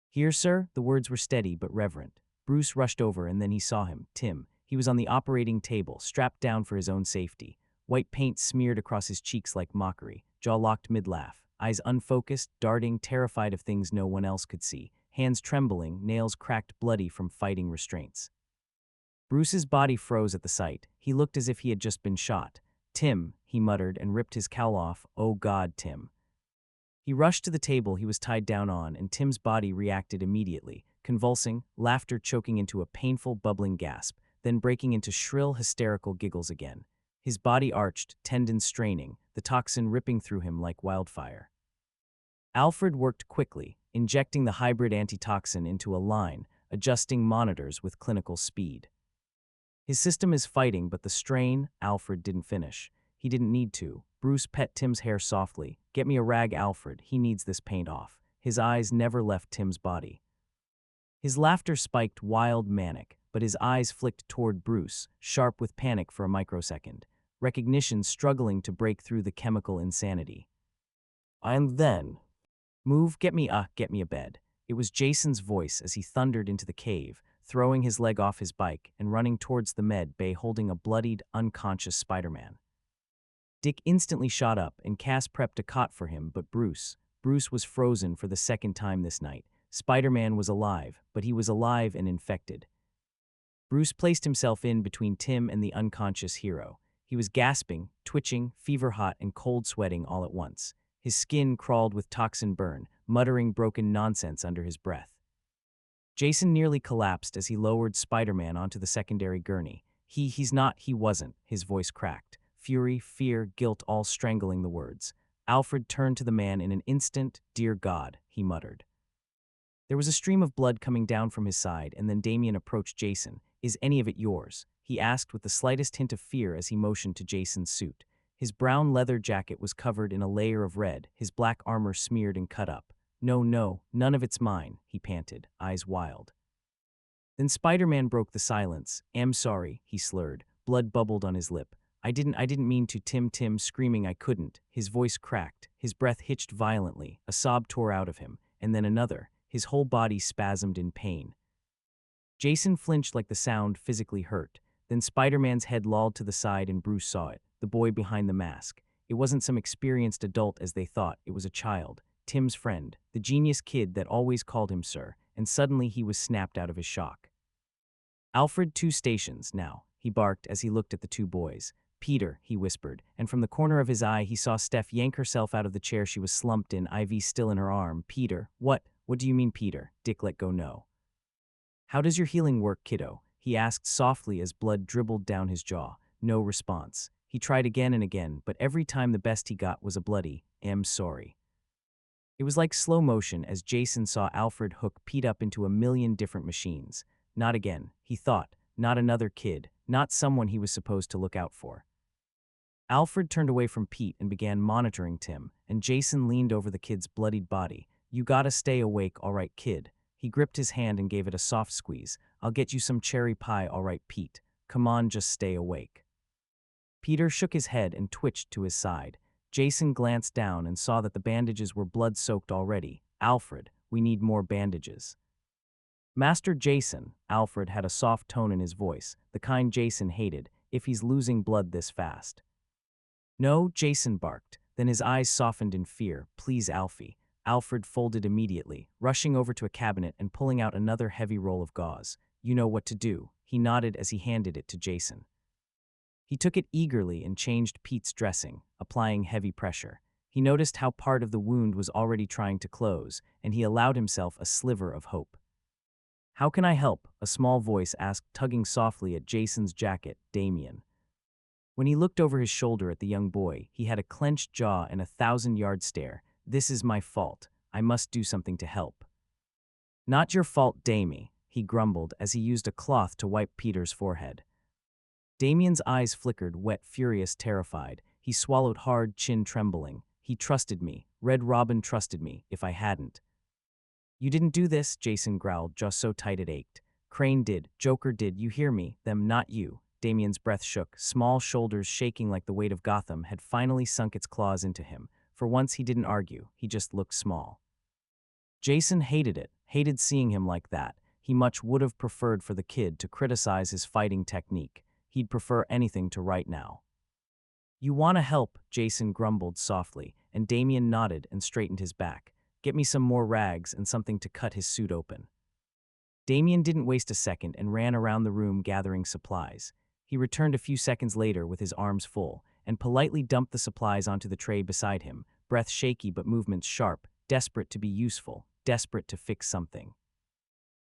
"Here, sir?" The words were steady but reverent. Bruce rushed over and then he saw him, Tim. He was on the operating table, strapped down for his own safety. White paint smeared across his cheeks like mockery, jaw locked mid-laugh, eyes unfocused, darting, terrified of things no one else could see, hands trembling, nails cracked bloody from fighting restraints. Bruce's body froze at the sight. He looked as if he had just been shot. "Tim," he muttered and ripped his cowl off. "Oh God, Tim." He rushed to the table he was tied down on, and Tim's body reacted immediately, convulsing, laughter choking into a painful, bubbling gasp, then breaking into shrill, hysterical giggles again. His body arched, tendons straining, the toxin ripping through him like wildfire. Alfred worked quickly, injecting the hybrid antitoxin into a line, adjusting monitors with clinical speed. His system is fighting, but the strain, Alfred didn't finish. He didn't need to. Bruce pet Tim's hair softly. "Get me a rag, Alfred. He needs this paint off." His eyes never left Tim's body. His laughter spiked wild, manic, but his eyes flicked toward Bruce, sharp with panic for a microsecond. Recognition struggling to break through the chemical insanity. "And then, move, get me a bed." It was Jason's voice as he thundered into the cave, throwing his leg off his bike and running towards the med bay holding a bloodied, unconscious Spider-Man. Dick instantly shot up and Cass prepped a cot for him, but Bruce was frozen for the second time this night. Spider-Man was alive, but he was alive and infected. Bruce placed himself in between Tim and the unconscious hero. He was gasping, twitching, fever-hot, and cold-sweating all at once. His skin crawled with toxin burn, muttering broken nonsense under his breath. Jason nearly collapsed as he lowered Spider-Man onto the secondary gurney. He wasn't, his voice cracked. Fury, fear, guilt all strangling the words. Alfred turned to the man in an instant. "Dear God," he muttered. There was a stream of blood coming down from his side, and then Damien approached Jason. "Is any of it yours?" he asked with the slightest hint of fear as he motioned to Jason's suit. His brown leather jacket was covered in a layer of red, his black armor smeared and cut up. No, none of it's mine," he panted, eyes wild. Then Spider-Man broke the silence. "Am sorry," he slurred. Blood bubbled on his lip. I didn't mean to." Tim screaming I couldn't. His voice cracked, his breath hitched violently, a sob tore out of him, and then another. His whole body spasmed in pain. Jason flinched like the sound physically hurt. Then Spider-Man's head lolled to the side and Bruce saw it, the boy behind the mask. It wasn't some experienced adult as they thought, it was a child, Tim's friend, the genius kid that always called him sir, and suddenly he was snapped out of his shock. "Alfred, 2 stations, now," he barked as he looked at the 2 boys. Peter, he whispered, and from the corner of his eye he saw Steph yank herself out of the chair she was slumped in, IV still in her arm. Peter, what? What do you mean, Peter? Dick let go. No. How does your healing work, kiddo? He asked softly as blood dribbled down his jaw. No response. He tried again and again, but every time the best he got was a bloody, "I'm sorry." It was like slow motion as Jason saw Alfred hook Pete up into a million different machines. Not again, he thought. Not another kid. Not someone he was supposed to look out for. Alfred turned away from Pete and began monitoring Tim, and Jason leaned over the kid's bloodied body. You gotta stay awake, all right, kid. He gripped his hand and gave it a soft squeeze. I'll get you some cherry pie, all right, Pete. Come on, just stay awake. Peter shook his head and twitched to his side. Jason glanced down and saw that the bandages were blood-soaked already. Alfred, we need more bandages. Master Jason, Alfred had a soft tone in his voice, the kind Jason hated, if he's losing blood this fast. No, Jason barked. Then his eyes softened in fear. Please, Alfie. Alfred folded immediately, rushing over to a cabinet and pulling out another heavy roll of gauze. You know what to do. He nodded as he handed it to Jason. He took it eagerly and changed Pete's dressing, applying heavy pressure. He noticed how part of the wound was already trying to close, and he allowed himself a sliver of hope. How can I help? A small voice asked, tugging softly at Jason's jacket. Damien. When he looked over his shoulder at the young boy, he had a clenched jaw and a 1,000-yard stare. This is my fault. I must do something to help. Not your fault, Damie, he grumbled as he used a cloth to wipe Peter's forehead. Damien's eyes flickered, wet, furious, terrified. He swallowed hard, chin trembling. He trusted me. Red Robin trusted me, if I hadn't. You didn't do this, Jason growled, jaw so tight it ached. Crane did. Joker did. You hear me? Them, not you. Damien's breath shook. Small shoulders shaking like the weight of Gotham had finally sunk its claws into him. For once he didn't argue. He just looked small. Jason hated it, hated seeing him like that. He much would have preferred for the kid to criticize his fighting technique. He'd prefer anything to right now. You want to help, Jason grumbled softly, and Damien nodded and straightened his back. Get me some more rags and something to cut his suit open. Damien didn't waste a second and ran around the room gathering supplies. He returned a few seconds later with his arms full, and politely dumped the supplies onto the tray beside him, breath shaky but movements sharp, desperate to be useful, desperate to fix something.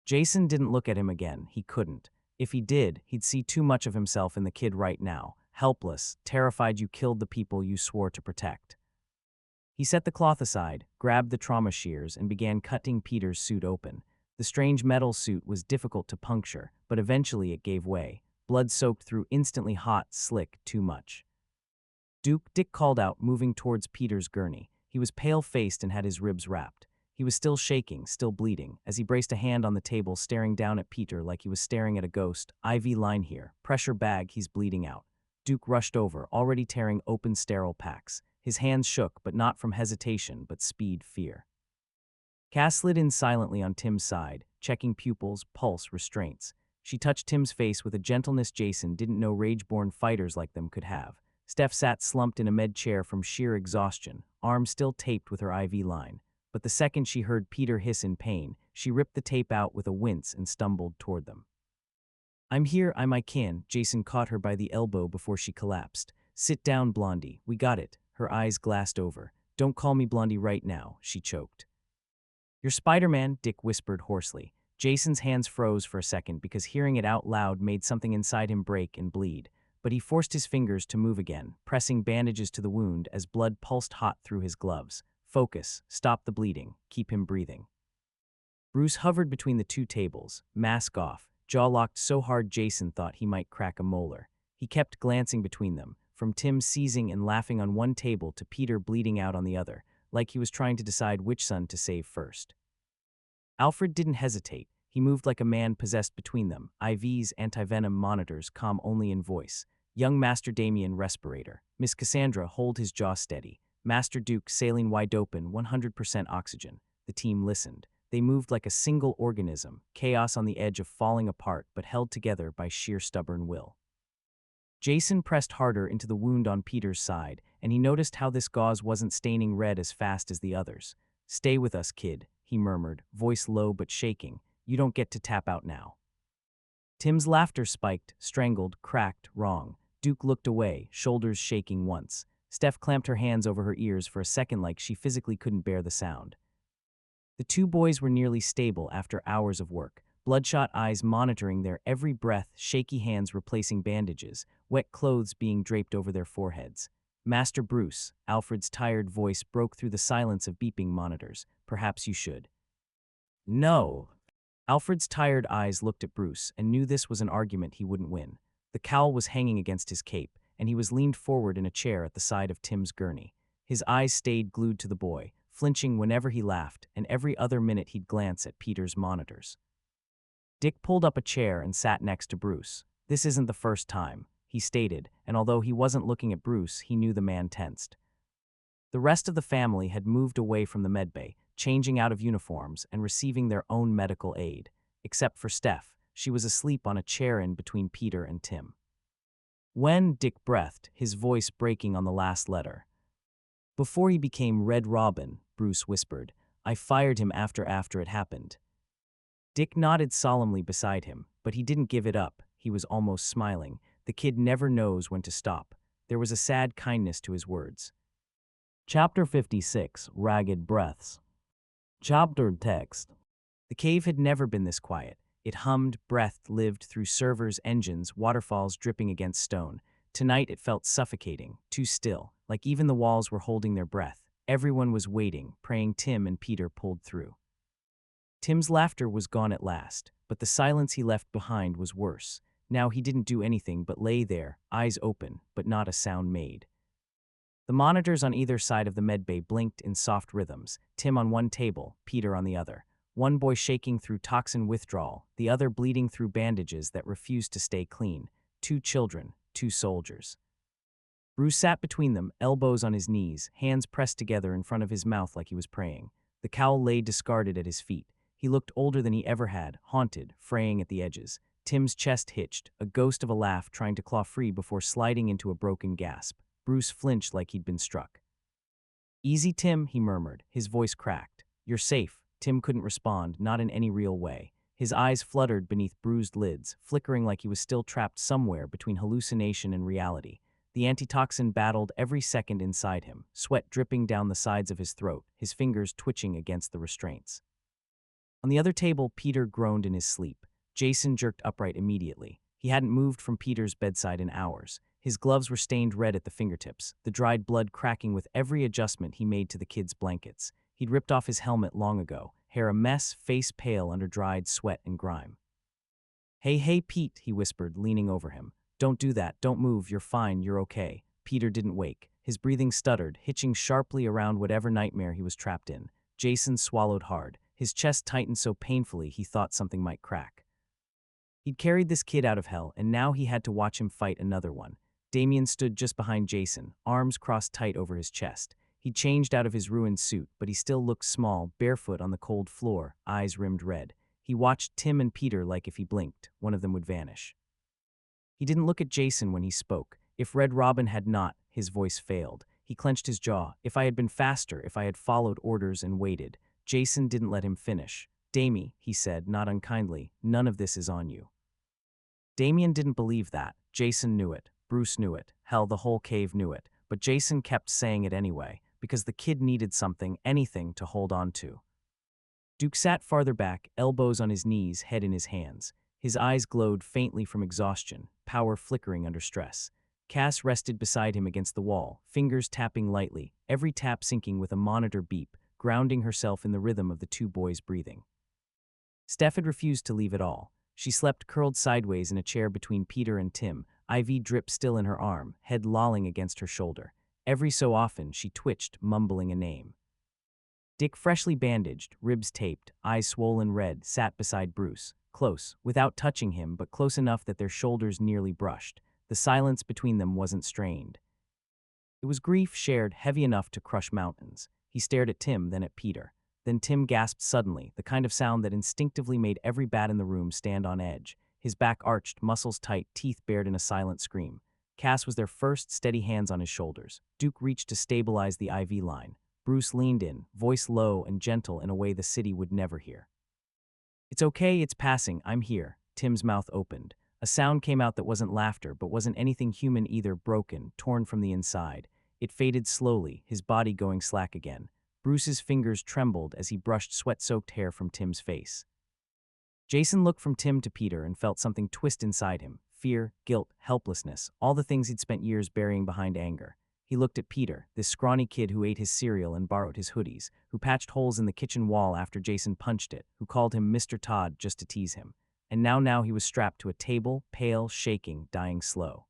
Jason didn't look at him again. He couldn't. If he did, he'd see too much of himself in the kid right now, helpless, terrified you killed the people you swore to protect. He set the cloth aside, grabbed the trauma shears, and began cutting Peter's suit open. The strange metal suit was difficult to puncture, but eventually it gave way. Blood soaked through, instantly hot, slick, too much. Dick called out, moving towards Peter's gurney. He was pale-faced and had his ribs wrapped. He was still shaking, still bleeding, as he braced a hand on the table, staring down at Peter like he was staring at a ghost. IV line here. Pressure bag, he's bleeding out. Duke rushed over, already tearing open sterile packs. His hands shook, but not from hesitation, but speed, fear. Cass slid in silently on Tim's side, checking pupils, pulse, restraints. She touched Tim's face with a gentleness Jason didn't know rage-born fighters like them could have. Steph sat slumped in a med chair from sheer exhaustion, arm still taped with her IV line. But the second she heard Peter hiss in pain, she ripped the tape out with a wince and stumbled toward them. I'm here, I can. Jason caught her by the elbow before she collapsed. Sit down, Blondie, we got it. Her eyes glassed over. Don't call me Blondie right now, she choked. You're Spider-Man, Dick whispered hoarsely. Jason's hands froze for a second because hearing it out loud made something inside him break and bleed. But he forced his fingers to move again, pressing bandages to the wound as blood pulsed hot through his gloves. Focus, stop the bleeding, keep him breathing. Bruce hovered between the two tables, mask off, jaw locked so hard Jason thought he might crack a molar. He kept glancing between them, from Tim seizing and laughing on one table to Peter bleeding out on the other, like he was trying to decide which son to save first. Alfred didn't hesitate. He moved like a man possessed between them, IVs, anti-venom monitors, calm only in voice. Young Master Damien, respirator. Miss Cassandra, hold his jaw steady. Master Duke, saline wide open, 100% oxygen. The team listened. They moved like a single organism, chaos on the edge of falling apart but held together by sheer stubborn will. Jason pressed harder into the wound on Peter's side, and he noticed how this gauze wasn't staining red as fast as the others. Stay with us, kid, he murmured, voice low but shaking. You don't get to tap out now. Tim's laughter spiked, strangled, cracked, wrong. Duke looked away, shoulders shaking once. Steph clamped her hands over her ears for a second like she physically couldn't bear the sound. The two boys were nearly stable after hours of work, bloodshot eyes monitoring their every breath, shaky hands replacing bandages, wet clothes being draped over their foreheads. Master Bruce, Alfred's tired voice broke through the silence of beeping monitors. Perhaps you should. No. Alfred's tired eyes looked at Bruce and knew this was an argument he wouldn't win. The cowl was hanging against his cape, and he was leaned forward in a chair at the side of Tim's gurney. His eyes stayed glued to the boy, flinching whenever he laughed, and every other minute he'd glance at Peter's monitors. Dick pulled up a chair and sat next to Bruce. This isn't the first time, he stated, and although he wasn't looking at Bruce, he knew the man tensed. The rest of the family had moved away from the medbay, changing out of uniforms and receiving their own medical aid. Except for Steph, she was asleep on a chair in between Peter and Tim. When Dick breathed, his voice breaking on the last letter. Before he became Red Robin, Bruce whispered, I fired him after it happened. Dick nodded solemnly beside him, but he didn't give it up. He was almost smiling. The kid never knows when to stop. There was a sad kindness to his words. Chapter 56, Ragged Breaths. Chapter text. The cave had never been this quiet. It hummed, breathed, lived through servers, engines, waterfalls dripping against stone. Tonight it felt suffocating, too still, like even the walls were holding their breath. Everyone was waiting, praying Tim and Peter pulled through. Tim's laughter was gone at last, but the silence he left behind was worse. Now he didn't do anything but lay there, eyes open, but not a sound made. The monitors on either side of the medbay blinked in soft rhythms, Tim on one table, Peter on the other. One boy shaking through toxin withdrawal, the other bleeding through bandages that refused to stay clean. 2 children, 2 soldiers. Bruce sat between them, elbows on his knees, hands pressed together in front of his mouth like he was praying. The cowl lay discarded at his feet. He looked older than he ever had, haunted, fraying at the edges. Tim's chest hitched, a ghost of a laugh trying to claw free before sliding into a broken gasp. Bruce flinched like he'd been struck. Easy, Tim, he murmured, his voice cracked. You're safe. Tim couldn't respond, not in any real way. His eyes fluttered beneath bruised lids, flickering like he was still trapped somewhere between hallucination and reality. The antitoxin battled every second inside him, sweat dripping down the sides of his throat, his fingers twitching against the restraints. On the other table, Peter groaned in his sleep. Jason jerked upright immediately. He hadn't moved from Peter's bedside in hours. His gloves were stained red at the fingertips, the dried blood cracking with every adjustment he made to the kids' blankets. He'd ripped off his helmet long ago, hair a mess, face pale under dried sweat and grime. Hey, Pete, he whispered, leaning over him. Don't do that, don't move, you're fine, you're okay. Peter didn't wake. His breathing stuttered, hitching sharply around whatever nightmare he was trapped in. Jason swallowed hard. His chest tightened so painfully he thought something might crack. He'd carried this kid out of hell, and now he had to watch him fight another one. Damien stood just behind Jason, arms crossed tight over his chest. He'd changed out of his ruined suit, but he still looked small, barefoot on the cold floor, eyes rimmed red. He watched Tim and Peter like if he blinked, one of them would vanish. He didn't look at Jason when he spoke. If Red Robin had not, his voice failed. He clenched his jaw. If I had been faster, if I had followed orders and waited. Jason didn't let him finish. Damie, he said, not unkindly, none of this is on you. Damien didn't believe that. Jason knew it. Bruce knew it. Hell, the whole cave knew it. But Jason kept saying it anyway, because the kid needed something, anything to hold on to. Duke sat farther back, elbows on his knees, head in his hands. His eyes glowed faintly from exhaustion, power flickering under stress. Cass rested beside him against the wall, fingers tapping lightly, every tap syncing with a monitor beep, grounding herself in the rhythm of the two boys' breathing. Steph had refused to leave at all. She slept curled sideways in a chair between Peter and Tim, IV drip still in her arm, head lolling against her shoulder. Every so often, she twitched, mumbling a name. Dick, freshly bandaged, ribs taped, eyes swollen red, sat beside Bruce, close, without touching him but close enough that their shoulders nearly brushed. The silence between them wasn't strained. It was grief shared, heavy enough to crush mountains. He stared at Tim, then at Peter. Then Tim gasped suddenly, the kind of sound that instinctively made every bat in the room stand on edge. His back arched, muscles tight, teeth bared in a silent scream. Cass was there first, steady hands on his shoulders. Duke reached to stabilize the IV line. Bruce leaned in, voice low and gentle in a way the city would never hear. It's okay, it's passing, I'm here. Tim's mouth opened. A sound came out that wasn't laughter, but wasn't anything human either, broken, torn from the inside. It faded slowly, his body going slack again. Bruce's fingers trembled as he brushed sweat-soaked hair from Tim's face. Jason looked from Tim to Peter and felt something twist inside him. Fear, guilt, helplessness, all the things he'd spent years burying behind anger. He looked at Peter, this scrawny kid who ate his cereal and borrowed his hoodies, who patched holes in the kitchen wall after Jason punched it, who called him Mr. Todd just to tease him. And now he was strapped to a table, pale, shaking, dying slow.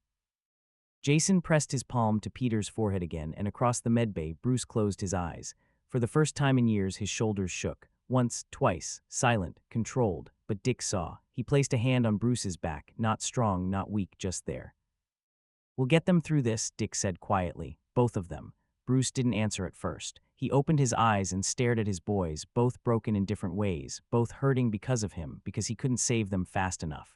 Jason pressed his palm to Peter's forehead again, and across the medbay, Bruce closed his eyes. For the first time in years, his shoulders shook. Once, twice, silent, controlled, but Dick saw. He placed a hand on Bruce's back, not strong, not weak, just there. "We'll get them through this," Dick said quietly. "Both of them." Bruce didn't answer at first. He opened his eyes and stared at his boys, both broken in different ways, both hurting because of him, because he couldn't save them fast enough.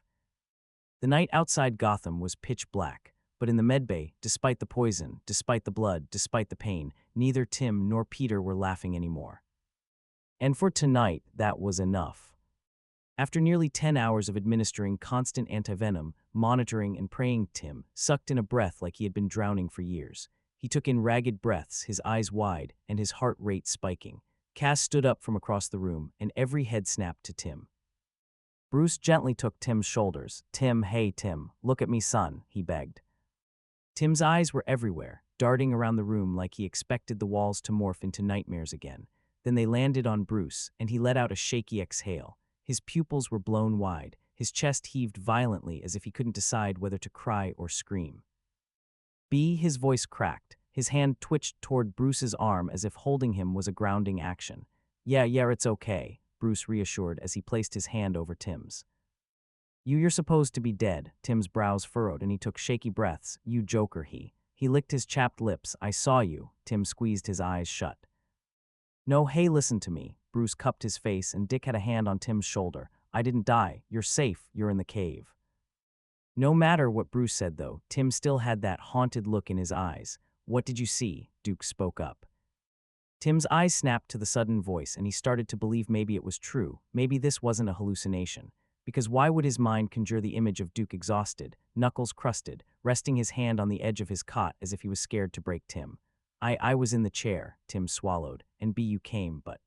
The night outside Gotham was pitch black, but in the medbay, despite the poison, despite the blood, despite the pain, neither Tim nor Peter were laughing anymore. And for tonight, that was enough. After nearly 10 hours of administering constant antivenom, monitoring and praying, Tim sucked in a breath like he had been drowning for years. He took in ragged breaths, his eyes wide, and his heart rate spiking. Cass stood up from across the room, and every head snapped to Tim. Bruce gently took Tim's shoulders. "Tim, hey Tim, look at me son," he begged. Tim's eyes were everywhere, darting around the room like he expected the walls to morph into nightmares again. Then they landed on Bruce, and he let out a shaky exhale. His pupils were blown wide, his chest heaved violently as if he couldn't decide whether to cry or scream. His voice cracked. His hand twitched toward Bruce's arm as if holding him was a grounding action. Yeah, it's okay," Bruce reassured as he placed his hand over Tim's. You're supposed to be dead." Tim's brows furrowed and he took shaky breaths. "You joker," he licked his chapped lips. "I saw you." Tim squeezed his eyes shut. "No, hey, listen to me." Bruce cupped his face and Dick had a hand on Tim's shoulder. "I didn't die. You're safe. You're in the cave." No matter what Bruce said, though, Tim still had that haunted look in his eyes. "What did you see?" Duke spoke up. Tim's eyes snapped to the sudden voice and he started to believe maybe it was true. Maybe this wasn't a hallucination. Because why would his mind conjure the image of Duke exhausted, knuckles crusted, resting his hand on the edge of his cot as if he was scared to break Tim? I was in the chair," Tim swallowed, "and you came, but..."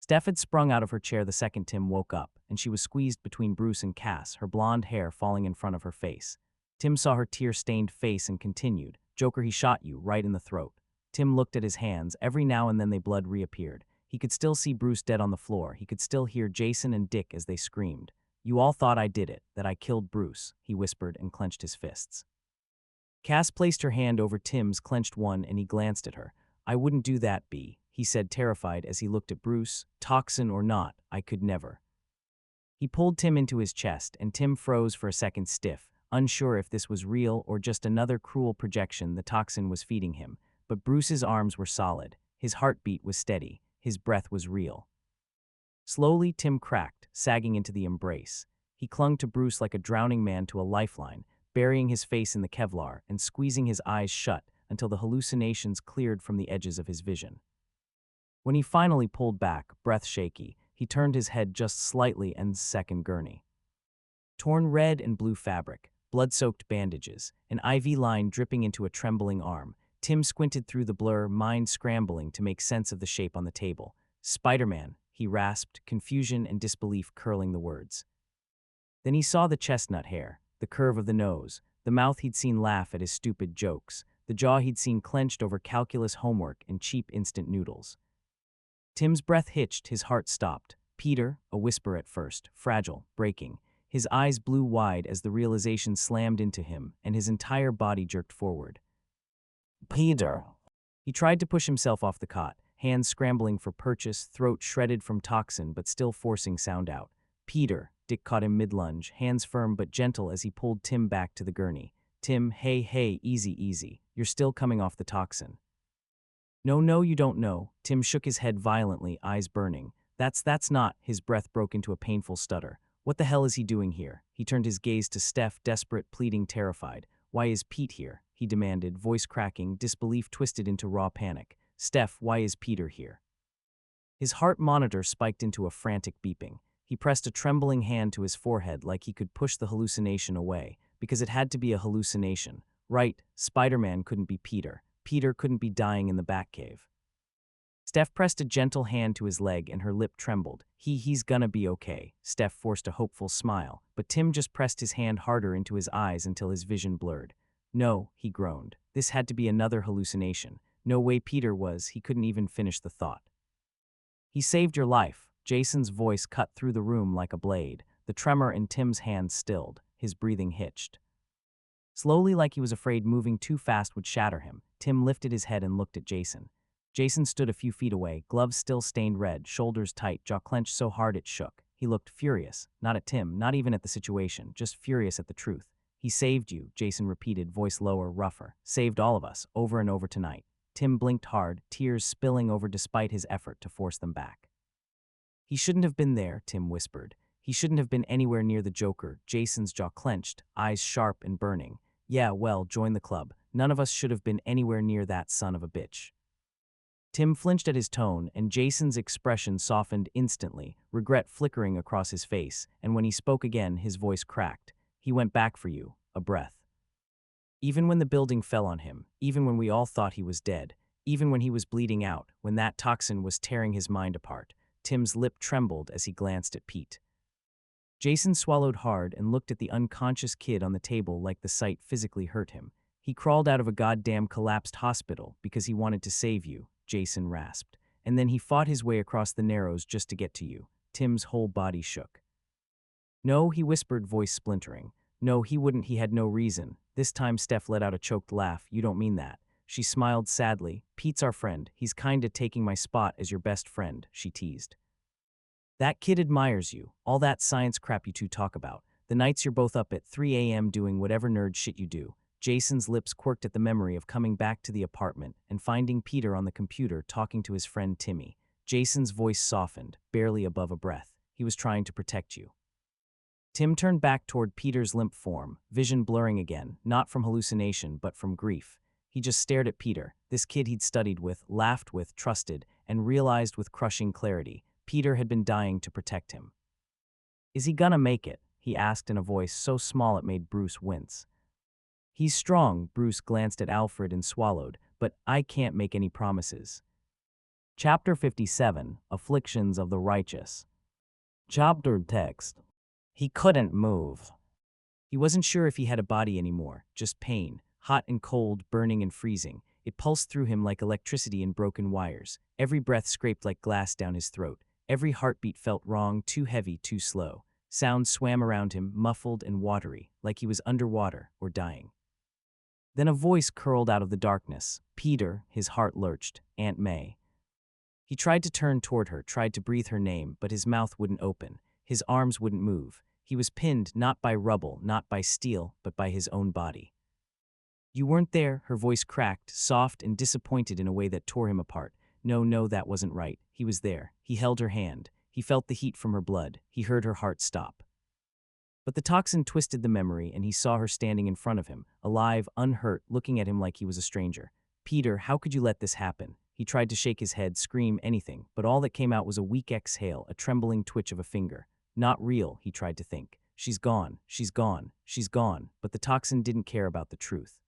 Steph had sprung out of her chair the second Tim woke up, and she was squeezed between Bruce and Cass, her blonde hair falling in front of her face. Tim saw her tear-stained face and continued, "Joker, he shot you, right in the throat." Tim looked at his hands. Every now and then the blood reappeared. He could still see Bruce dead on the floor. He could still hear Jason and Dick as they screamed. "You all thought I did it, that I killed Bruce," he whispered and clenched his fists. Cass placed her hand over Tim's clenched one and he glanced at her. "I wouldn't do that, he said, terrified as he looked at Bruce. "Toxin or not, I could never." He pulled Tim into his chest and Tim froze for a second, stiff, unsure if this was real or just another cruel projection the toxin was feeding him. But Bruce's arms were solid. His heartbeat was steady. His breath was real. Slowly, Tim cracked, sagging into the embrace. He clung to Bruce like a drowning man to a lifeline, burying his face in the Kevlar and squeezing his eyes shut until the hallucinations cleared from the edges of his vision. When he finally pulled back, breath shaky, he turned his head just slightly and second gurney. Torn red and blue fabric, blood-soaked bandages, an IV line dripping into a trembling arm. Tim squinted through the blur, mind scrambling to make sense of the shape on the table. "Spider-Man," he rasped, confusion and disbelief curling the words. Then he saw the chestnut hair, the curve of the nose, the mouth he'd seen laugh at his stupid jokes, the jaw he'd seen clenched over calculus homework and cheap instant noodles. Tim's breath hitched, his heart stopped. "Peter," a whisper at first, fragile, breaking. His eyes blew wide as the realization slammed into him, and his entire body jerked forward. "Peter." He tried to push himself off the cot, hands scrambling for purchase, throat shredded from toxin but still forcing sound out. "Peter." Dick caught him mid-lunge, hands firm but gentle as he pulled Tim back to the gurney. "Tim, hey, easy. You're still coming off the toxin." No, you don't know." Tim shook his head violently, eyes burning. That's not." His breath broke into a painful stutter. "What the hell is he doing here?" He turned his gaze to Steph, desperate, pleading, terrified. "Why is Pete here?" he demanded, voice cracking, disbelief twisted into raw panic. "Steph, why is Peter here?" His heart monitor spiked into a frantic beeping. He He pressed a trembling hand to his forehead like he could push the hallucination away, because it had to be a hallucination. Right, Spider-Man couldn't be Peter. Peter couldn't be dying in the Batcave. Steph pressed a gentle hand to his leg and her lip trembled. He's gonna be okay. Steph forced a hopeful smile, but Tim just pressed his hand harder into his eyes until his vision blurred. No, he groaned. This had to be another hallucination. No way Peter was, he couldn't even finish the thought. He saved your life. Jason's voice cut through the room like a blade. The tremor in Tim's hand stilled. His breathing hitched. Slowly, like he was afraid moving too fast would shatter him, Tim lifted his head and looked at Jason. Jason stood a few feet away, gloves still stained red, shoulders tight, jaw clenched so hard it shook. He looked furious, not at Tim, not even at the situation, just furious at the truth. He saved you, Jason repeated, voice lower, rougher. Saved all of us, over and over tonight. Tim blinked hard, tears spilling over despite his effort to force them back. He shouldn't have been there, Tim whispered. He shouldn't have been anywhere near the Joker. Jason's jaw clenched, eyes sharp and burning. Yeah, well, join the club. None of us should have been anywhere near that son of a bitch. Tim flinched at his tone, and Jason's expression softened instantly, regret flickering across his face, and when he spoke again, his voice cracked. He went back for you, a breath. Even when the building fell on him, even when we all thought he was dead, even when he was bleeding out, when that toxin was tearing his mind apart, Tim's lip trembled as he glanced at Pete. Jason swallowed hard and looked at the unconscious kid on the table like the sight physically hurt him. He crawled out of a goddamn collapsed hospital because he wanted to save you, Jason rasped. And then he fought his way across the Narrows just to get to you. Tim's whole body shook. No, he whispered, voice splintering. No, he wouldn't, he had no reason. This time Steph let out a choked laugh. You don't mean that. She smiled sadly. Pete's our friend. He's kinda taking my spot as your best friend, she teased. That kid admires you, all that science crap you two talk about. The nights you're both up at 3 a.m. doing whatever nerd shit you do. Jason's lips quirked at the memory of coming back to the apartment and finding Peter on the computer talking to his friend Timmy. Jason's voice softened, barely above a breath. He was trying to protect you. Tim turned back toward Peter's limp form, vision blurring again, not from hallucination but from grief. He just stared at Peter, this kid he'd studied with, laughed with, trusted, and realized with crushing clarity. Peter had been dying to protect him. Is he gonna make it? He asked in a voice so small it made Bruce wince. He's strong, Bruce glanced at Alfred and swallowed, but I can't make any promises. Chapter 57, Afflictions of the Righteous. Chapter text. He couldn't move. He wasn't sure if he had a body anymore, just pain, hot and cold, burning and freezing. It pulsed through him like electricity in broken wires. Every breath scraped like glass down his throat. Every heartbeat felt wrong, too heavy, too slow. Sounds swam around him, muffled and watery, like he was underwater or dying. Then a voice curled out of the darkness. Peter, his heart lurched. Aunt May. He tried to turn toward her, tried to breathe her name, but his mouth wouldn't open. His arms wouldn't move. He was pinned not by rubble, not by steel, but by his own body. You weren't there, her voice cracked, soft and disappointed in a way that tore him apart. No, that wasn't right. He was there. He held her hand. He felt the heat from her blood. He heard her heart stop. But the toxin twisted the memory, and he saw her standing in front of him, alive, unhurt, looking at him like he was a stranger. Peter, how could you let this happen? He tried to shake his head, scream, anything, but all that came out was a weak exhale, a trembling twitch of a finger. Not real, he tried to think. She's gone, she's gone, she's gone, but the toxin didn't care about the truth.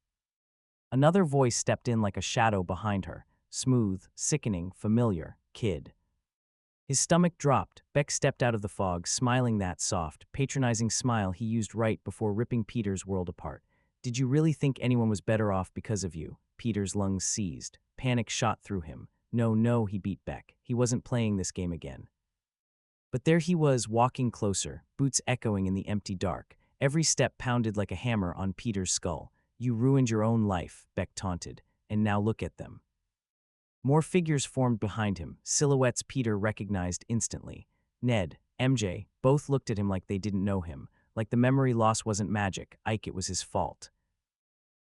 Another voice stepped in like a shadow behind her. Smooth, sickening, familiar, kid. His stomach dropped. Beck stepped out of the fog, smiling that soft, patronizing smile he used right before ripping Peter's world apart. Did you really think anyone was better off because of you? Peter's lungs seized. Panic shot through him. No, he beat Beck. He wasn't playing this game again. But there he was, walking closer, boots echoing in the empty dark. Every step pounded like a hammer on Peter's skull. You ruined your own life, Beck taunted, and now look at them. More figures formed behind him, silhouettes Peter recognized instantly. Ned, MJ, both looked at him like they didn't know him, like the memory loss wasn't magic, Ike, it was his fault.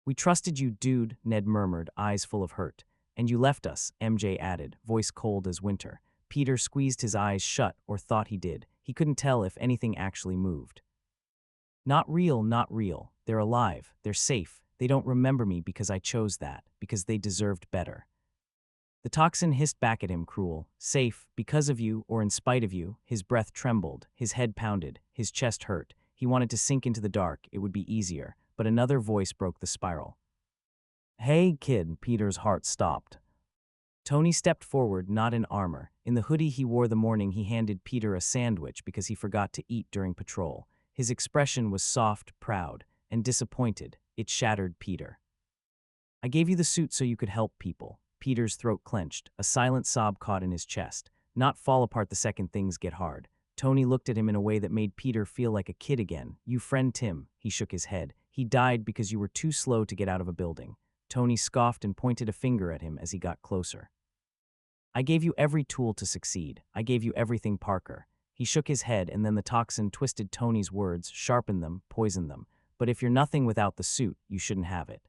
We trusted you, dude, Ned murmured, eyes full of hurt. And you left us, MJ added, voice cold as winter. Peter squeezed his eyes shut, or thought he did. He couldn't tell if anything actually moved. Not real, not real. They're alive. They're safe. They don't remember me because I chose that, because they deserved better. The toxin hissed back at him, cruel. Safe, because of you, or in spite of you. His breath trembled, his head pounded, his chest hurt. He wanted to sink into the dark, it would be easier, but another voice broke the spiral. Hey, kid, Peter's heart stopped. Tony stepped forward, not in armor. In the hoodie he wore the morning he handed Peter a sandwich because he forgot to eat during patrol. His expression was soft, proud, and disappointed. It shattered Peter. I gave you the suit so you could help people. Peter's throat clenched, a silent sob caught in his chest. Not fall apart the second things get hard. Tony looked at him in a way that made Peter feel like a kid again. You friend Tim, he shook his head. He died because you were too slow to get out of a building. Tony scoffed and pointed a finger at him as he got closer. I gave you every tool to succeed. I gave you everything, Parker. He shook his head, and then the toxin twisted Tony's words, sharpened them, poisoned them. But if you're nothing without the suit, you shouldn't have it.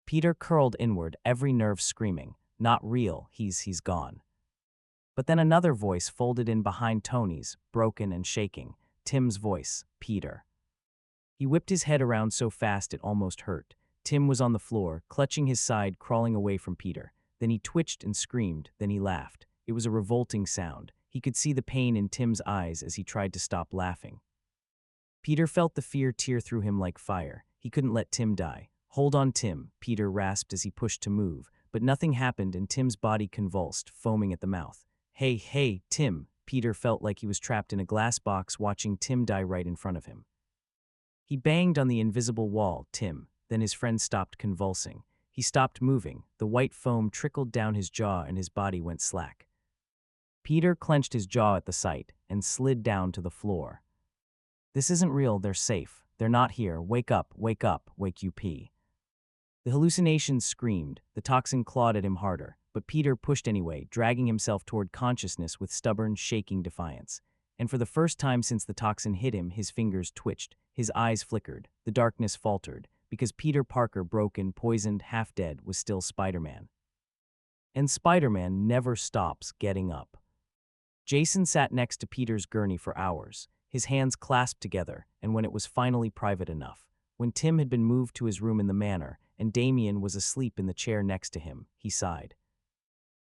Peter curled inward, every nerve screaming. Not real, he's gone. But then another voice folded in behind Tony's, broken and shaking. Tim's voice, Peter. He whipped his head around so fast it almost hurt. Tim was on the floor, clutching his side, crawling away from Peter. Then he twitched and screamed, then he laughed. It was a revolting sound. He could see the pain in Tim's eyes as he tried to stop laughing. Peter felt the fear tear through him like fire. He couldn't let Tim die. Hold on, Tim, Peter rasped as he pushed to move, but nothing happened and Tim's body convulsed, foaming at the mouth. Hey, Tim, Peter felt like he was trapped in a glass box watching Tim die right in front of him. He banged on the invisible wall, Tim, then his friend stopped convulsing. He stopped moving, the white foam trickled down his jaw and his body went slack. Peter clenched his jaw at the sight and slid down to the floor. This isn't real, they're safe. They're not here. Wake up, wake you pee. The hallucinations screamed, the toxin clawed at him harder, but Peter pushed anyway, dragging himself toward consciousness with stubborn, shaking defiance. And for the first time since the toxin hit him, his fingers twitched, his eyes flickered, the darkness faltered, because Peter Parker, broken, poisoned, half-dead, was still Spider-Man. And Spider-Man never stops getting up. Jason sat next to Peter's gurney for hours, his hands clasped together, and when it was finally private enough, when Tim had been moved to his room in the manor, and Damien was asleep in the chair next to him, he sighed.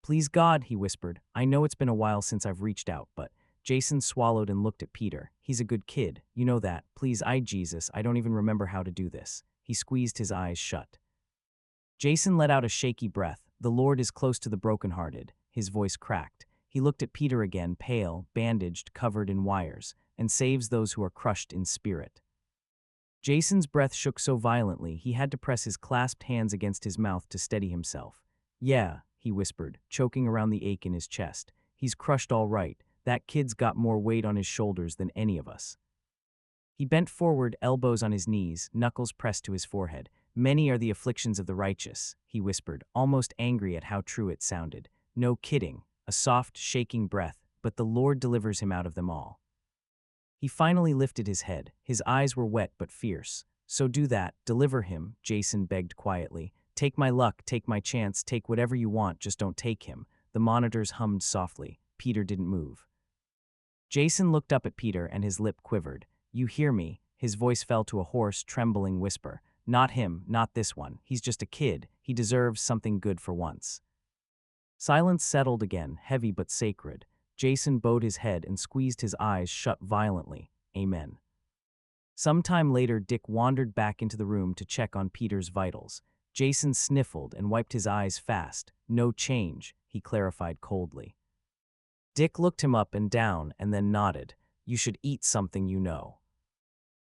Please God, he whispered, I know it's been a while since I've reached out, but Jason swallowed and looked at Peter. He's a good kid, you know that. Please, Jesus, I don't even remember how to do this. He squeezed his eyes shut. Jason let out a shaky breath. The Lord is close to the brokenhearted. His voice cracked. He looked at Peter again, pale, bandaged, covered in wires, and saves those who are crushed in spirit. Jason's breath shook so violently he had to press his clasped hands against his mouth to steady himself. Yeah, he whispered, choking around the ache in his chest. He's crushed all right. That kid's got more weight on his shoulders than any of us. He bent forward, elbows on his knees, knuckles pressed to his forehead. Many are the afflictions of the righteous, he whispered, almost angry at how true it sounded. No kidding, a soft, shaking breath, but the Lord delivers him out of them all. He finally lifted his head. His eyes were wet but fierce. So do that, deliver him, Jason begged quietly. Take my luck, take my chance, take whatever you want, just don't take him. The monitors hummed softly. Peter didn't move. Jason looked up at Peter and his lip quivered. You hear me? His voice fell to a hoarse, trembling whisper. Not him, not this one. He's just a kid. He deserves something good for once. Silence settled again, heavy but sacred. Jason bowed his head and squeezed his eyes shut violently. Amen. Sometime later, Dick wandered back into the room to check on Peter's vitals. Jason sniffled and wiped his eyes fast. No change, he clarified coldly. Dick looked him up and down and then nodded. You should eat something you know.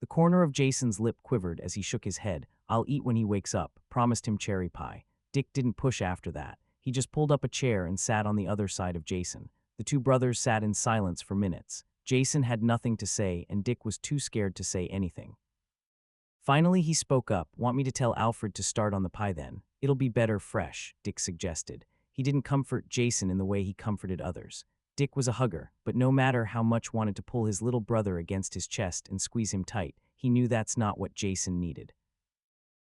The corner of Jason's lip quivered as he shook his head. I'll eat when he wakes up, promised him cherry pie. Dick didn't push after that. He just pulled up a chair and sat on the other side of Jason. The two brothers sat in silence for minutes. Jason had nothing to say, and Dick was too scared to say anything. Finally, he spoke up. Want me to tell Alfred to start on the pie then? It'll be better fresh, Dick suggested. He didn't comfort Jason in the way he comforted others. Dick was a hugger, but no matter how much wanted to pull his little brother against his chest and squeeze him tight, he knew that's not what Jason needed.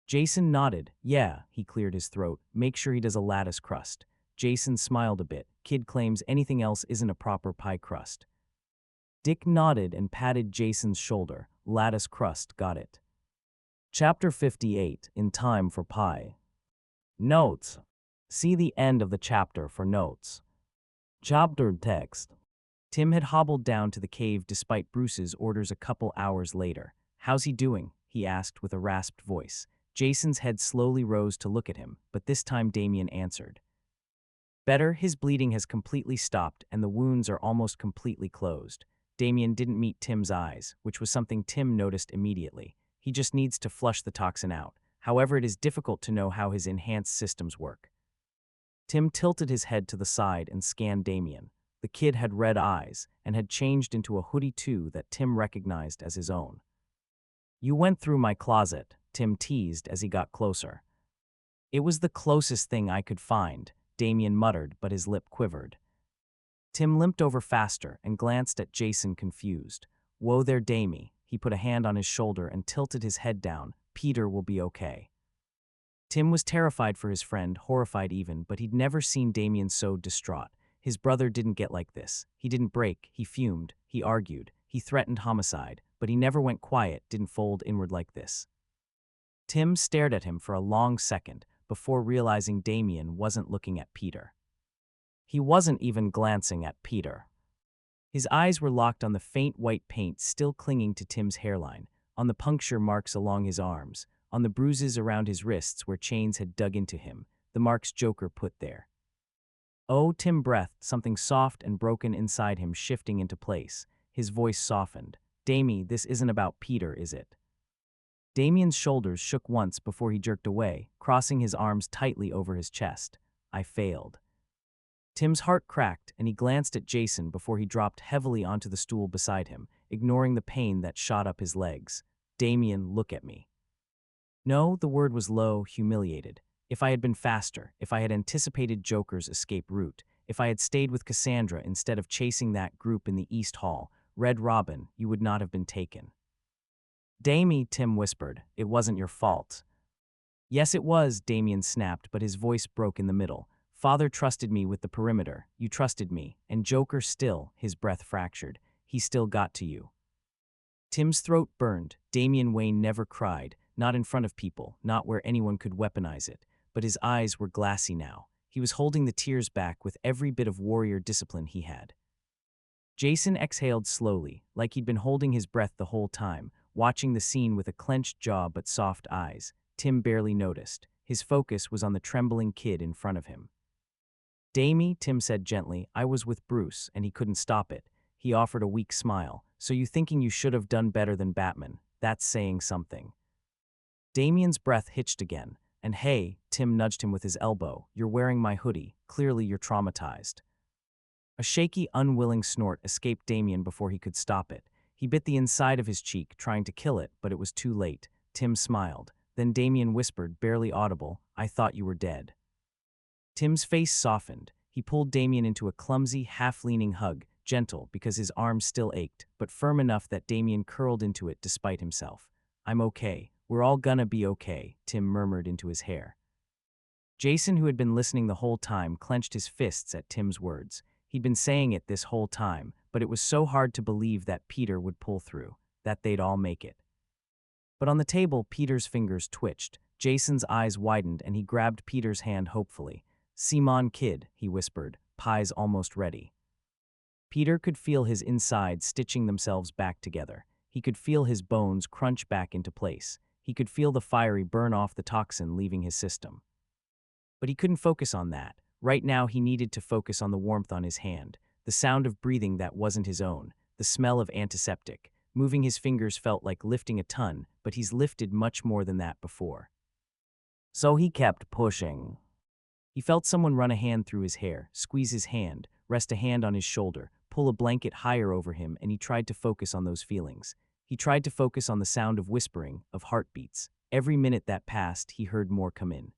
Jason nodded. Yeah, he cleared his throat. Make sure he does a lattice crust. Jason smiled a bit. Kid claims anything else isn't a proper pie crust. Dick nodded and patted Jason's shoulder. Lattice crust, got it. Chapter 58, In Time for Pie. Notes. See the end of the chapter for notes. Chapter text. Tim had hobbled down to the cave despite Bruce's orders a couple hours later. "How's he doing?" he asked with a rasped voice. Jason's head slowly rose to look at him, but this time Damien answered. "Better, his bleeding has completely stopped and the wounds are almost completely closed." Damien didn't meet Tim's eyes, which was something Tim noticed immediately. He just needs to flush the toxin out. However, it is difficult to know how his enhanced systems work. Tim tilted his head to the side and scanned Damien. The kid had red eyes and had changed into a hoodie too that Tim recognized as his own. "You went through my closet," Tim teased as he got closer. "It was the closest thing I could find," Damien muttered, but his lip quivered. Tim limped over faster and glanced at Jason confused. "Whoa there, Damie." He put a hand on his shoulder and tilted his head down. "Peter will be okay." Tim was terrified for his friend, horrified even, but he'd never seen Damien so distraught. His brother didn't get like this. He didn't break, he fumed, he argued, he threatened homicide, but he never went quiet, didn't fold inward like this. Tim stared at him for a long second before realizing Damien wasn't looking at Peter. He wasn't even glancing at Peter. His eyes were locked on the faint white paint still clinging to Tim's hairline, on the puncture marks along his arms, on the bruises around his wrists where chains had dug into him, the marks Joker put there. "Oh," Tim breathed, something soft and broken inside him shifting into place. His voice softened. "Damie, this isn't about Peter, is it?" Damien's shoulders shook once before he jerked away, crossing his arms tightly over his chest. "I failed." Tim's heart cracked, and he glanced at Jason before he dropped heavily onto the stool beside him, ignoring the pain that shot up his legs. "Damien, look at me." No, the word was low, humiliated. "If I had been faster, if I had anticipated Joker's escape route, if I had stayed with Cassandra instead of chasing that group in the East Hall, Red Robin, you would not have been taken." "Damie," Tim whispered, "it wasn't your fault." "Yes, it was," Damien snapped, but his voice broke in the middle. "Father trusted me with the perimeter, you trusted me, and Joker still," his breath fractured, "he still got to you." Tim's throat burned. Damian Wayne never cried, not in front of people, not where anyone could weaponize it, but his eyes were glassy now. He was holding the tears back with every bit of warrior discipline he had. Jason exhaled slowly, like he'd been holding his breath the whole time, watching the scene with a clenched jaw but soft eyes. Tim barely noticed. His focus was on the trembling kid in front of him. "Damie," Tim said gently, "I was with Bruce, and he couldn't stop it." He offered a weak smile. "So you thinking you should have done better than Batman? That's saying something." Damien's breath hitched again. "And hey," Tim nudged him with his elbow, "you're wearing my hoodie. Clearly you're traumatized." A shaky, unwilling snort escaped Damien before he could stop it. He bit the inside of his cheek, trying to kill it, but it was too late. Tim smiled. Then Damien whispered, barely audible, "I thought you were dead." Tim's face softened. He pulled Damien into a clumsy, half-leaning hug, gentle because his arms still ached, but firm enough that Damien curled into it despite himself. "I'm okay. We're all gonna be okay," Tim murmured into his hair. Jason, who had been listening the whole time, clenched his fists at Tim's words. He'd been saying it this whole time, but it was so hard to believe that Peter would pull through, that they'd all make it. But on the table, Peter's fingers twitched. Jason's eyes widened and he grabbed Peter's hand hopefully. "Simon, kid," he whispered, "pie's almost ready." Peter could feel his insides stitching themselves back together. He could feel his bones crunch back into place. He could feel the fiery burn off the toxin leaving his system. But he couldn't focus on that. Right now he needed to focus on the warmth on his hand, the sound of breathing that wasn't his own, the smell of antiseptic. Moving his fingers felt like lifting a ton, but he's lifted much more than that before. So he kept pushing. He felt someone run a hand through his hair, squeeze his hand, rest a hand on his shoulder, pull a blanket higher over him, and he tried to focus on those feelings. He tried to focus on the sound of whispering, of heartbeats. Every minute that passed, he heard more come in.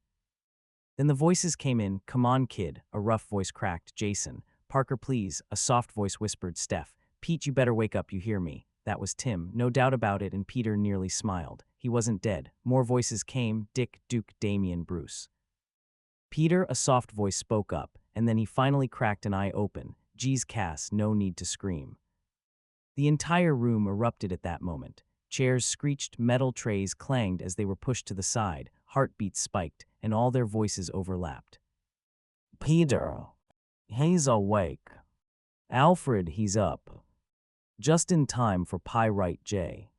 Then the voices came in. "Come on, kid," a rough voice cracked. "Jason." "Parker, please," a soft voice whispered. "Steph." "Pete, you better wake up, you hear me." That was Tim, no doubt about it, and Peter nearly smiled. He wasn't dead. More voices came. Dick, Duke, Damien, Bruce. Peter, a soft voice, spoke up, and then he finally cracked an eye open. "Geez, Cass, no need to scream." The entire room erupted at that moment. Chairs screeched, metal trays clanged as they were pushed to the side, heartbeats spiked, and all their voices overlapped. Peter, he's awake. Alfred, he's up. Just in time for Pyrite J.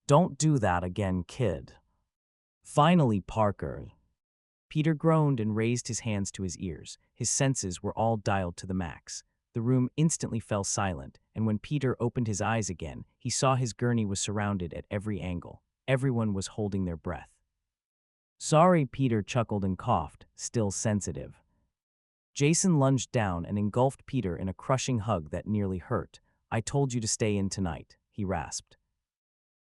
Don't do that again, kid. Finally, Parker. Peter groaned and raised his hands to his ears. His senses were all dialed to the max. The room instantly fell silent, and when Peter opened his eyes again, he saw his gurney was surrounded at every angle. Everyone was holding their breath. Sorry, Peter chuckled and coughed, still sensitive. Jason lunged down and engulfed Peter in a crushing hug that nearly hurt. I told you to stay in tonight, he rasped.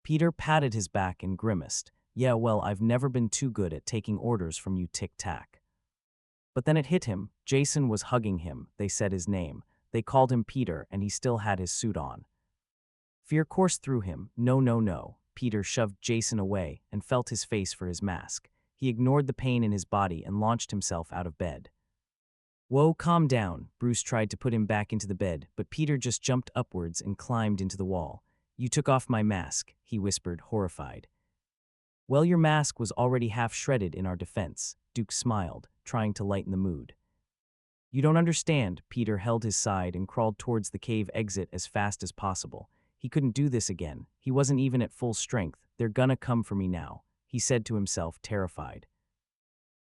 Peter patted his back and grimaced. Yeah, well, I've never been too good at taking orders from you, tic-tac. But then it hit him. Jason was hugging him. They said his name. They called him Peter, and he still had his suit on. Fear coursed through him. No, no, no. Peter shoved Jason away and felt his face for his mask. He ignored the pain in his body and launched himself out of bed. Whoa, calm down. Bruce tried to put him back into the bed, but Peter just jumped upwards and climbed into the wall. You took off my mask, he whispered, horrified. Well, your mask was already half shredded in our defense, Duke smiled, trying to lighten the mood. You don't understand. Peter held his side and crawled towards the cave exit as fast as possible. He couldn't do this again. He wasn't even at full strength. They're gonna come for me now, he said to himself, terrified.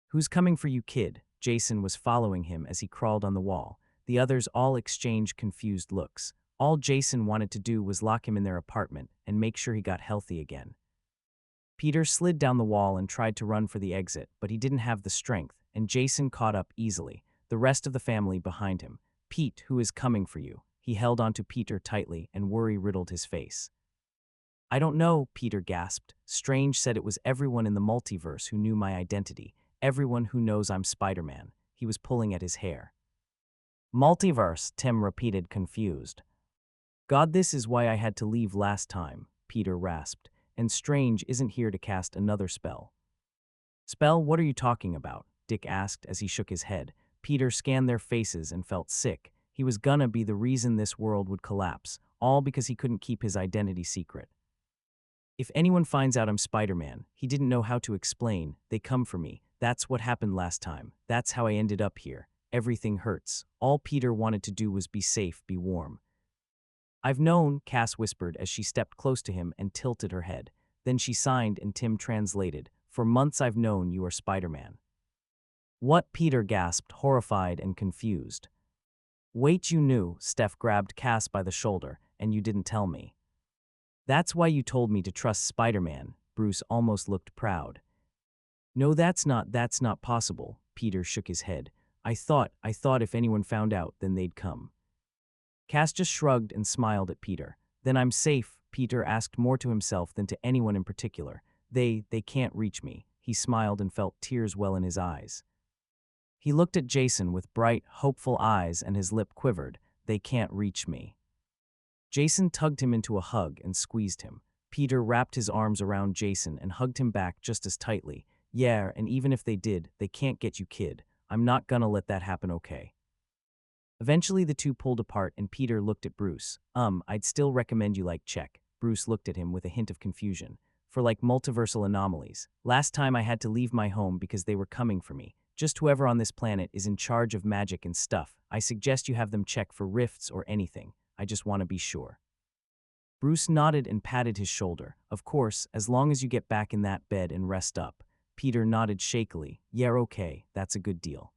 Who's coming for you, kid? Jason was following him as he crawled on the wall. The others all exchanged confused looks. All Jason wanted to do was lock him in their apartment and make sure he got healthy again. Peter slid down the wall and tried to run for the exit, but he didn't have the strength, and Jason caught up easily, the rest of the family behind him. Pete, who is coming for you? He held onto Peter tightly, and worry riddled his face. I don't know, Peter gasped. Strange said it was everyone in the multiverse who knew my identity, everyone who knows I'm Spider-Man. He was pulling at his hair. Multiverse, Tim repeated, confused. God, this is why I had to leave last time, Peter rasped. And Strange isn't here to cast another spell. Spell? What are you talking about? Dick asked as he shook his head. Peter scanned their faces and felt sick. He was gonna be the reason this world would collapse, all because he couldn't keep his identity secret. If anyone finds out I'm Spider-Man, he didn't know how to explain. They come for me. That's what happened last time. That's how I ended up here. Everything hurts. All Peter wanted to do was be safe, be warm. I've known, Cass whispered as she stepped close to him and tilted her head. Then she signed and Tim translated. For months I've known you are Spider-Man. What? Peter gasped, horrified and confused. Wait, you knew, Steph grabbed Cass by the shoulder, and you didn't tell me. That's why you told me to trust Spider-Man, Bruce almost looked proud. No, that's not possible, Peter shook his head. I thought if anyone found out, then they'd come. Cass just shrugged and smiled at Peter. Then I'm safe, Peter asked more to himself than to anyone in particular. They can't reach me. He smiled and felt tears well in his eyes. He looked at Jason with bright, hopeful eyes and his lip quivered. They can't reach me. Jason tugged him into a hug and squeezed him. Peter wrapped his arms around Jason and hugged him back just as tightly. Yeah, and even if they did, they can't get you, kid. I'm not gonna let that happen, okay? Eventually, the two pulled apart and Peter looked at Bruce. I'd still recommend you check. Bruce looked at him with a hint of confusion. For multiversal anomalies. Last time I had to leave my home because they were coming for me. Just whoever on this planet is in charge of magic and stuff. I suggest you have them check for rifts or anything. I just want to be sure. Bruce nodded and patted his shoulder. Of course, as long as you get back in that bed and rest up. Peter nodded shakily. Yeah, okay, that's a good deal.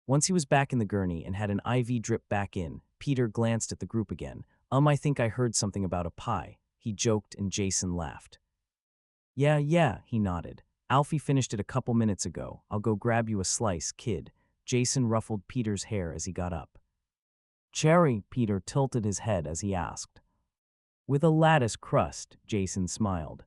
Once he was back in the gurney and had an IV drip back in, Peter glanced at the group again. I think I heard something about a pie, he joked, and Jason laughed. Yeah, he nodded. Alfie finished it a couple minutes ago. I'll go grab you a slice, kid. Jason ruffled Peter's hair as he got up. Cherry, Peter tilted his head as he asked. With a lattice crust, Jason smiled.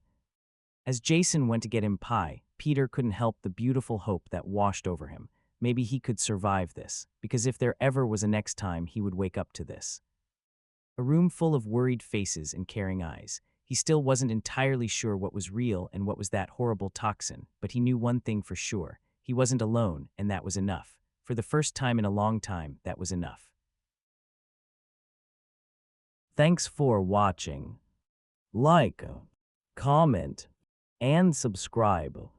As Jason went to get him pie, Peter couldn't help the beautiful hope that washed over him. Maybe he could survive this, because if there ever was a next time, he would wake up to this. A room full of worried faces and caring eyes. He still wasn't entirely sure what was real and what was that horrible toxin, but he knew one thing for sure. He wasn't alone, and that was enough. For the first time in a long time, that was enough. Thanks for watching. Like, comment, and subscribe.